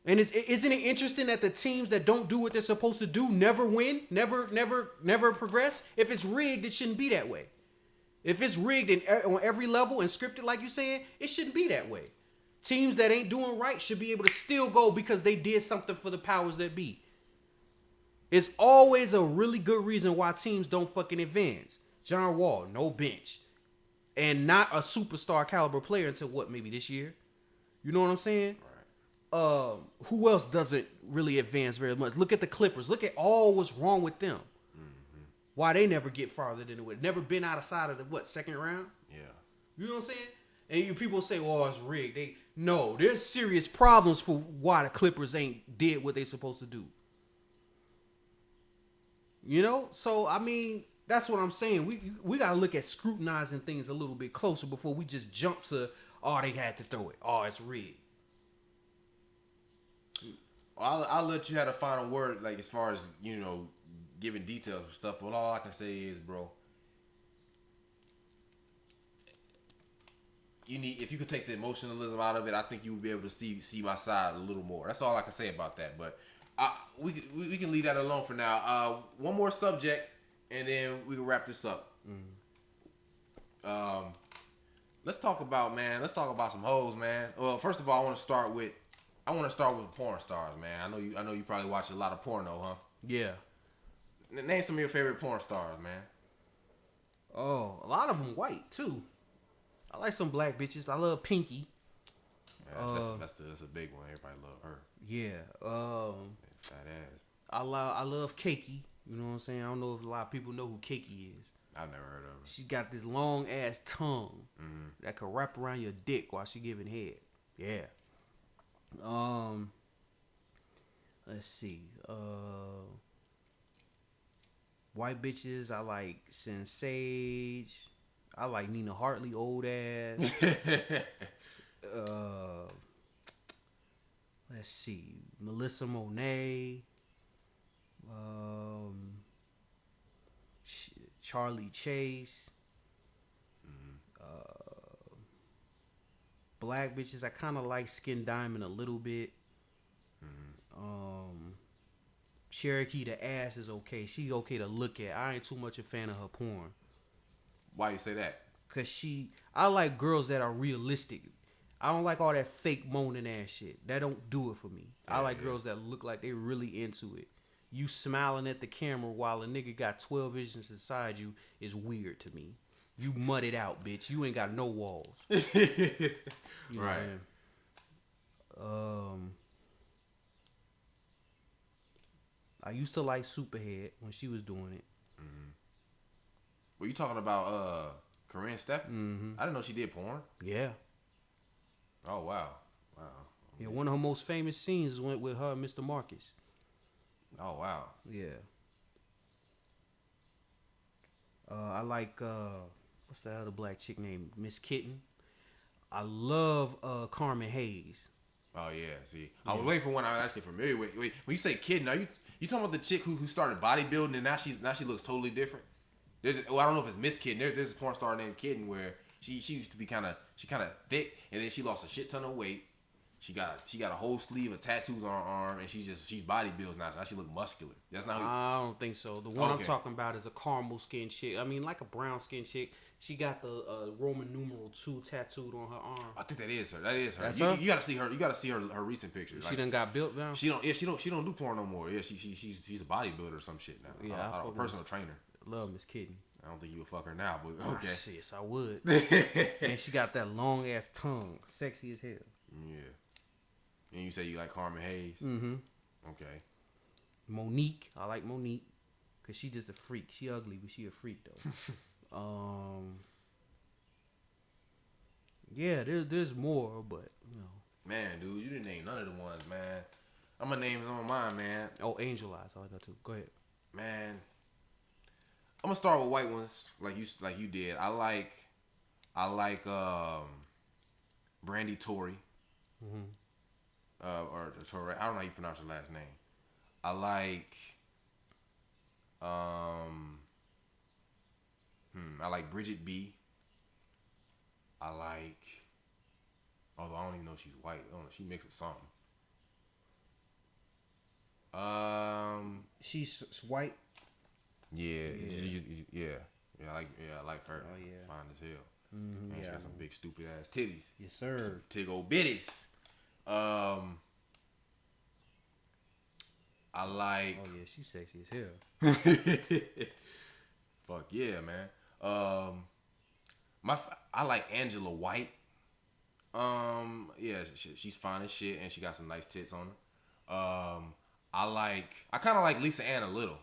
Speaker 2: And isn't it interesting that the teams that don't do what they're supposed to do never win, never progress? If it's rigged, it shouldn't be that way. If it's rigged on every level and scripted, like you're saying, it shouldn't be that way. Teams that ain't doing right should be able to still go because they did something for the powers that be. It's always a really good reason why teams don't fucking advance. John Wall, no bench. And not a superstar caliber player until maybe this year? You know what I'm saying? Right. Who else doesn't really advance very much? Look at the Clippers. Look at all what's wrong with them. Mm-hmm. Why they never get farther than it would. Never been outside of the, second round? Yeah. You know what I'm saying? And people say, oh, it's rigged. No, there's serious problems for why the Clippers ain't did what they supposed to do. You know, so I mean, that's what I'm saying. We gotta look at scrutinizing things a little bit closer before we just jump to, oh, they had to throw it. Oh, it's rigged.
Speaker 1: I'll let you have the final word, like as far as giving details and stuff. But all I can say is, bro, if you could take the emotionalism out of it, I think you would be able to see my side a little more. That's all I can say about that. But we can leave that alone for now. One more subject, and then we can wrap this up. Mm-hmm. Let's talk about some hoes, man. Well, first of all, I want to start with porn stars, man. I know you probably watch a lot of porno, huh? Yeah. Name some of your favorite porn stars, man.
Speaker 2: Oh, a lot of them white too. I like some black bitches. I love Pinky.
Speaker 1: Yeah, that's a big one. Everybody love her.
Speaker 2: Yeah.
Speaker 1: Fat ass.
Speaker 2: I love Keiki. You know what I'm saying? I don't know if a lot of people know who Keiki is.
Speaker 1: I've never heard of her.
Speaker 2: She got this long ass tongue that can wrap around your dick while she giving head. Yeah. Let's see. White bitches. I like Sensage. I like Nina Hartley, old ass. Let's see, Melissa Monet, Charlie Chase, black bitches. I kind of like Skin Diamond a little bit. Cherokee, the ass is okay. She okay to look at. I ain't too much a fan of her porn.
Speaker 1: Why you say that?
Speaker 2: Cause I like girls that are realistic. I don't like all that fake moaning ass shit. That don't do it for me. Yeah, I like girls that look like they really into it. You smiling at the camera while a nigga got 12 inches inside you is weird to me. You mud it out, bitch. You ain't got no walls. Right. I used to like Superhead when she was doing it.
Speaker 1: Mm-hmm. Were you talking about Corinne Steph? Mm-hmm. I didn't know she did porn. Yeah. Oh, wow.
Speaker 2: Yeah, one of her most famous scenes went with her and Mr. Marcus.
Speaker 1: Oh, wow.
Speaker 2: Yeah. I like, what's the other black chick named? Miss Kitten. I love Carmen Hayes.
Speaker 1: Oh, yeah. See, I was waiting for one I was actually familiar with. Wait, when you say Kitten, are you talking about the chick who started bodybuilding and now she looks totally different? I don't know if it's Miss Kitten. There's a porn star named Kitten where she used to be kind of thick, and then she lost a shit ton of weight. She got a whole sleeve of tattoos on her arm, and she's bodybuilds now. Now she look muscular. That's not.
Speaker 2: I don't think so. The one I'm talking about is a caramel skin chick. I mean, like a brown skin chick. She got the Roman numeral 2 tattooed on her arm.
Speaker 1: I think that is her. That's her. You gotta see her. You gotta see her recent pictures.
Speaker 2: She done got built now.
Speaker 1: She don't do porn no more. Yeah, she's a bodybuilder or some shit now. Yeah, a personal trainer.
Speaker 2: Love Miss Kitten.
Speaker 1: I don't think you would fuck her now, but okay.
Speaker 2: Yes, I would. And she got that long ass tongue, sexy as hell.
Speaker 1: Yeah. And you say you like Carmen Hayes? Mm-hmm. Okay.
Speaker 2: Monique, I like Monique, cause she just a freak. She ugly, but she a freak though. Yeah, there's more, but you know.
Speaker 1: Man, dude, you didn't name none of the ones, man. I'm gonna name some of mine, man.
Speaker 2: Oh, Angel Eyes, I like that too. Go ahead,
Speaker 1: man. I'm gonna start with white ones, like you did. I like Brandy Tory, or Torre. I don't know how you pronounce her last name. I like I like Bridget B. I like, although I don't even know if she's white. I don't know, she mixed with something.
Speaker 2: She's white.
Speaker 1: Yeah. I like her.
Speaker 2: Oh yeah,
Speaker 1: fine as hell.
Speaker 2: Mm-hmm,
Speaker 1: And she got some big stupid ass titties.
Speaker 2: Yes, sir.
Speaker 1: Some tig old bitties. I like.
Speaker 2: Oh yeah, she's sexy as hell.
Speaker 1: Fuck yeah, man. I like Angela White. Yeah, she's fine as shit, and she got some nice tits on her. I kind of like Lisa Ann a little.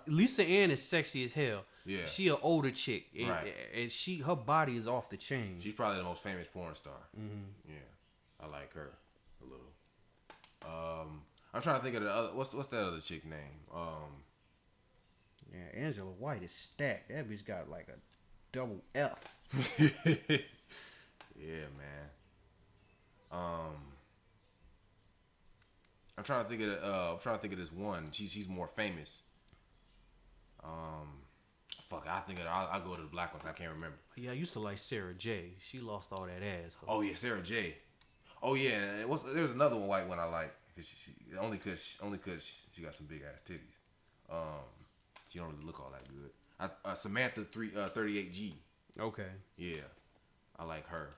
Speaker 2: Lisa Ann is sexy as hell.
Speaker 1: Yeah,
Speaker 2: she an older chick, and,
Speaker 1: right?
Speaker 2: And her body is off the chain.
Speaker 1: She's probably the most famous porn star.
Speaker 2: Mm-hmm.
Speaker 1: Yeah, I like her a little. I'm trying to think of the other. What's that other chick name?
Speaker 2: Yeah, Angela White is stacked. That bitch got like a double F.
Speaker 1: Yeah, man. I'm trying to think of this one. She's more famous. Fuck. I'll go to the black ones. I can't remember.
Speaker 2: Yeah, I used to like Sarah J. She lost all that ass.
Speaker 1: Oh yeah, Sarah J. Oh yeah, and there's another one white one I like. Only cause she got some big ass titties. She don't really look all that good. Samantha 38G.
Speaker 2: Okay.
Speaker 1: Yeah, I like her.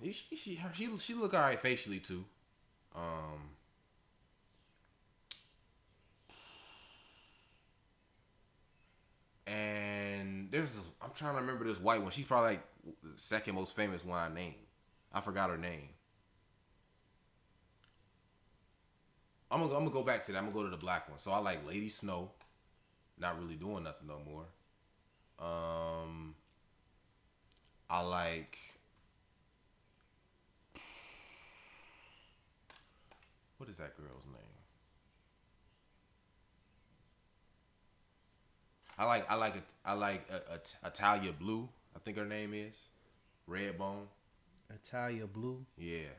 Speaker 1: She look alright facially too. And there's this, I'm trying to remember this white one. She's probably like the second most famous one I named. I forgot her name. I'm gonna go back to that. I'm gonna go to the black one. So I like Lady Snow. Not really doing nothing no more. I like. What is that girl's name? I like Italia Blue. I think her name is Redbone.
Speaker 2: Italia Blue.
Speaker 1: Yeah.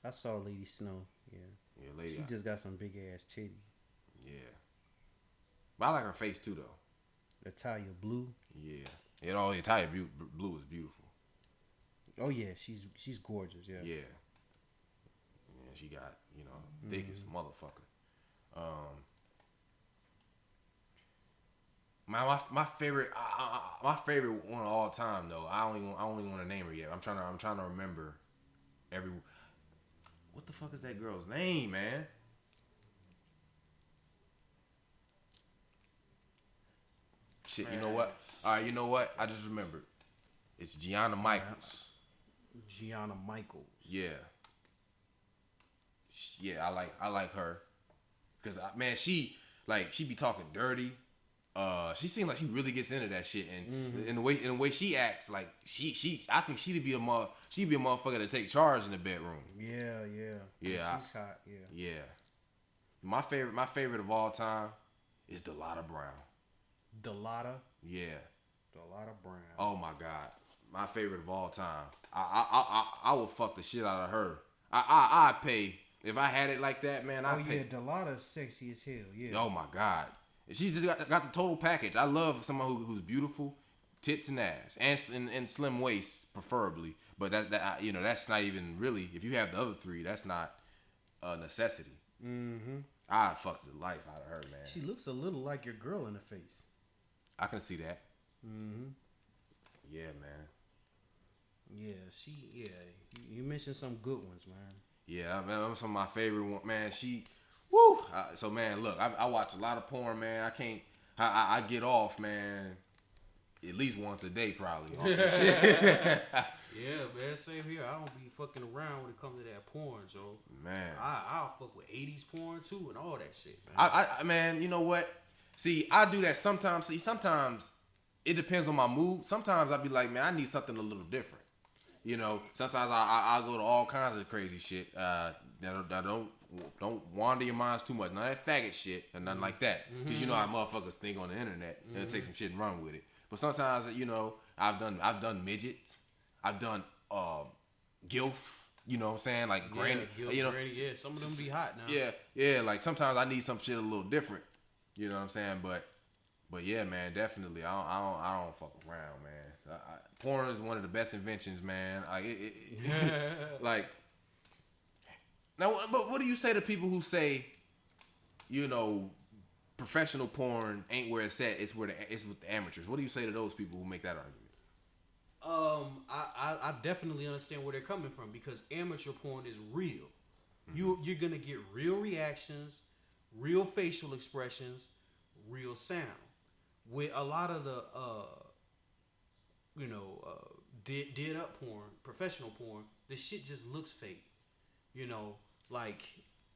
Speaker 2: I saw Lady Snow. Yeah.
Speaker 1: Yeah, lady.
Speaker 2: She just got some big ass titty.
Speaker 1: Yeah. But I like her face too, though.
Speaker 2: Italia Blue.
Speaker 1: Yeah. Italia Blue is beautiful.
Speaker 2: Oh yeah, she's gorgeous. Yeah.
Speaker 1: Yeah. Yeah, she got thickest motherfucker. My favorite one of all time though. I don't even want to name her yet. I'm trying to remember every. What the fuck is that girl's name, man? Shit, you know what? All right, you know what? I just remembered. It's Gianna Michaels.
Speaker 2: Gianna Michaels.
Speaker 1: Yeah. Yeah, I like her. Cause man, she be talking dirty. She seems like she really gets into that shit, and in the way she acts, like I think she'd be a motherfucker to take charge in the bedroom.
Speaker 2: Yeah. She's hot.
Speaker 1: Yeah. My favorite of all time is Delata Brown.
Speaker 2: Delata.
Speaker 1: Yeah.
Speaker 2: Delata Brown.
Speaker 1: Oh my god, my favorite of all time. I will fuck the shit out of her. I pay if I had it like that, man. I pay.
Speaker 2: Yeah, Delata's sexy as hell. Yeah.
Speaker 1: Oh my god. She's just got the total package. I love someone who's beautiful, tits and ass, and slim waist preferably. But that's not even really. If you have the other three, that's not a necessity.
Speaker 2: Mm-hmm.
Speaker 1: I fuck the life out of her, man.
Speaker 2: She looks a little like your girl in the face.
Speaker 1: I can see that.
Speaker 2: Mm-hmm.
Speaker 1: Yeah, man.
Speaker 2: Yeah, you mentioned some good ones, man.
Speaker 1: Yeah, man, some of my favorite one, man. Woo! So man, look, I watch a lot of porn, man. I get off, man, at least once a day, probably. On that shit.
Speaker 2: Yeah, man, same here. I don't be fucking around when it comes to that porn, Joe.
Speaker 1: Man,
Speaker 2: I'll fuck with 80s porn too and all that shit, man.
Speaker 1: I man, you know what? See, I do that sometimes. See, sometimes it depends on my mood. Sometimes I be like, man, I need something a little different. You know, sometimes I go to all kinds of crazy shit that don't wander your minds too much. None of that faggot shit and nothing like that. Because you know how motherfuckers think on the internet and take some shit and run with it. But sometimes, I've done midgets. I've done gilf. you know what I'm saying? Like granny, you know.
Speaker 2: Granny, yeah, some of them be hot now.
Speaker 1: Yeah. Like sometimes I need some shit a little different. You know what I'm saying? But yeah, man, definitely. I don't fuck around, man. Porn is one of the best inventions, man. Like like. Now, but what do you say to people who say, you know, professional porn ain't where it's at? It's with the amateurs. What do you say to those people who make that argument?
Speaker 2: I definitely understand where they're coming from because amateur porn is real. You're gonna get real reactions, real facial expressions, real sound. With a lot of the did up porn, professional porn, the shit just looks fake. You know, like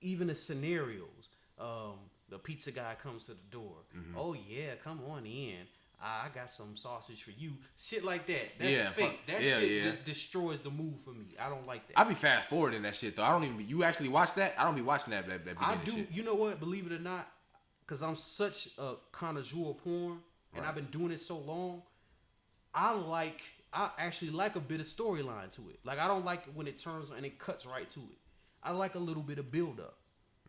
Speaker 2: even the scenarios. The pizza guy comes to the door. Oh yeah, come on in. I got some sausage for you. Shit like that. That's fake. That shit destroys the mood for me. I don't like that.
Speaker 1: I be fast forwarding that shit though. I don't even. You actually watch that? I don't be watching that. I do. Shit.
Speaker 2: You know what? Believe it or not, because I'm such a connoisseur of porn, and I've been doing it so long. I actually like a bit of storyline to it. Like I don't like it when it turns and it cuts right to it. I like a little bit of build up.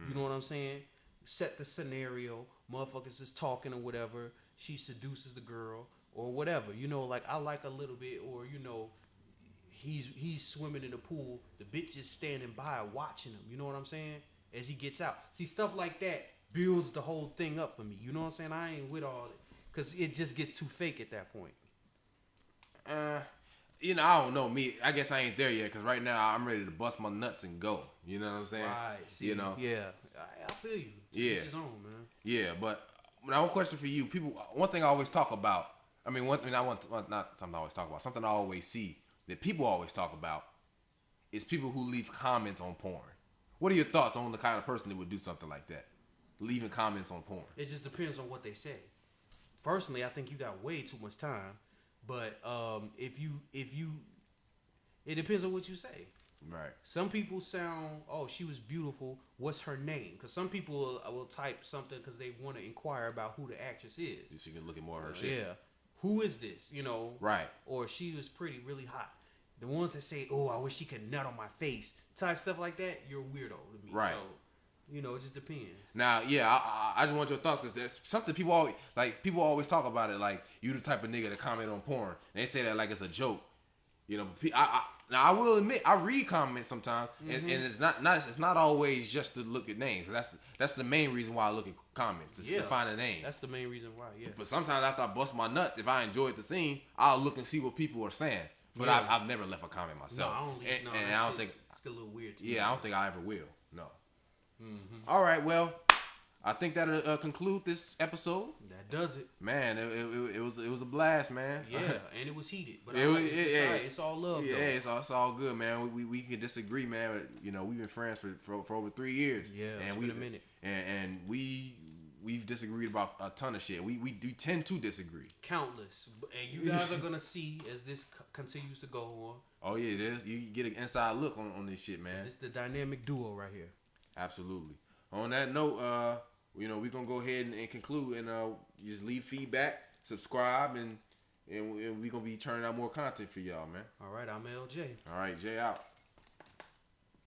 Speaker 2: You know what I'm saying? Set the scenario. Motherfuckers is talking or whatever. She seduces the girl or whatever. You know, like I like a little bit, or you know, he's swimming in the pool. The bitch is standing by watching him. You know what I'm saying? As he gets out. See, stuff like that builds the whole thing up for me. You know what I'm saying? I ain't with all it because it just gets too fake at that point.
Speaker 1: You know, I don't know. Me, I guess I ain't there yet because right now I'm ready to bust my nuts and go. You know what I'm saying?
Speaker 2: Right. See,
Speaker 1: you know?
Speaker 2: Yeah. I feel you.
Speaker 1: Yeah.
Speaker 2: Each his own, man.
Speaker 1: Yeah, but now one question for you. People, one thing I always talk about. I mean, not something I always talk about. Something I always see that people always talk about is people who leave comments on porn. What are your thoughts on the kind of person that would do something like that? Leaving comments on porn.
Speaker 2: It just depends on what they say. Personally, I think you got way too much time. But if you, it depends on what you say.
Speaker 1: Right.
Speaker 2: Some people sound, oh, she was beautiful. What's her name? Because some people will type something because they want to inquire about who the actress is.
Speaker 1: So you can look at more of her shit.
Speaker 2: Yeah. Who is this? You know.
Speaker 1: Right.
Speaker 2: Or she was pretty, really hot. The ones that say, oh, I wish she could nut on my face, type stuff like that, you're a weirdo to me.
Speaker 1: Right.
Speaker 2: So, you know, it just depends.
Speaker 1: Now, yeah, I just want your thoughts. There's something people always talk about it. Like, you the type of nigga to comment on porn. And they say that like it's a joke. You know, now I will admit I read comments sometimes, and it's not always just to look at names. That's the main reason why I look at comments to find a name.
Speaker 2: That's the main reason why. Yeah.
Speaker 1: But sometimes after I bust my nuts, if I enjoyed the scene, I'll look and see what people are saying. But I've never left a comment myself.
Speaker 2: No, I don't think.
Speaker 1: And I don't think
Speaker 2: it's a little weird.
Speaker 1: I don't think I ever will. No. All right, well, I think that'll conclude this episode.
Speaker 2: That does it.
Speaker 1: Man, it was a blast, man.
Speaker 2: Yeah, and it was heated, but it's all love.
Speaker 1: Yeah,
Speaker 2: though.
Speaker 1: it's all good, man. We can disagree, man. But, you know, we've been friends for over 3 years.
Speaker 2: Yeah,
Speaker 1: and
Speaker 2: it's been a minute.
Speaker 1: And we've disagreed about a ton of shit. We tend to disagree.
Speaker 2: Countless, and you guys are gonna see as this continues to go on.
Speaker 1: Oh yeah, it is. You get an inside look on this shit, man.
Speaker 2: It's the dynamic duo right here.
Speaker 1: Absolutely. On that note, you know, we're gonna go ahead and conclude and just leave feedback, subscribe, and we're gonna be turning out more content for y'all, man.
Speaker 2: All right, I'm LJ.
Speaker 1: All right, Jay out.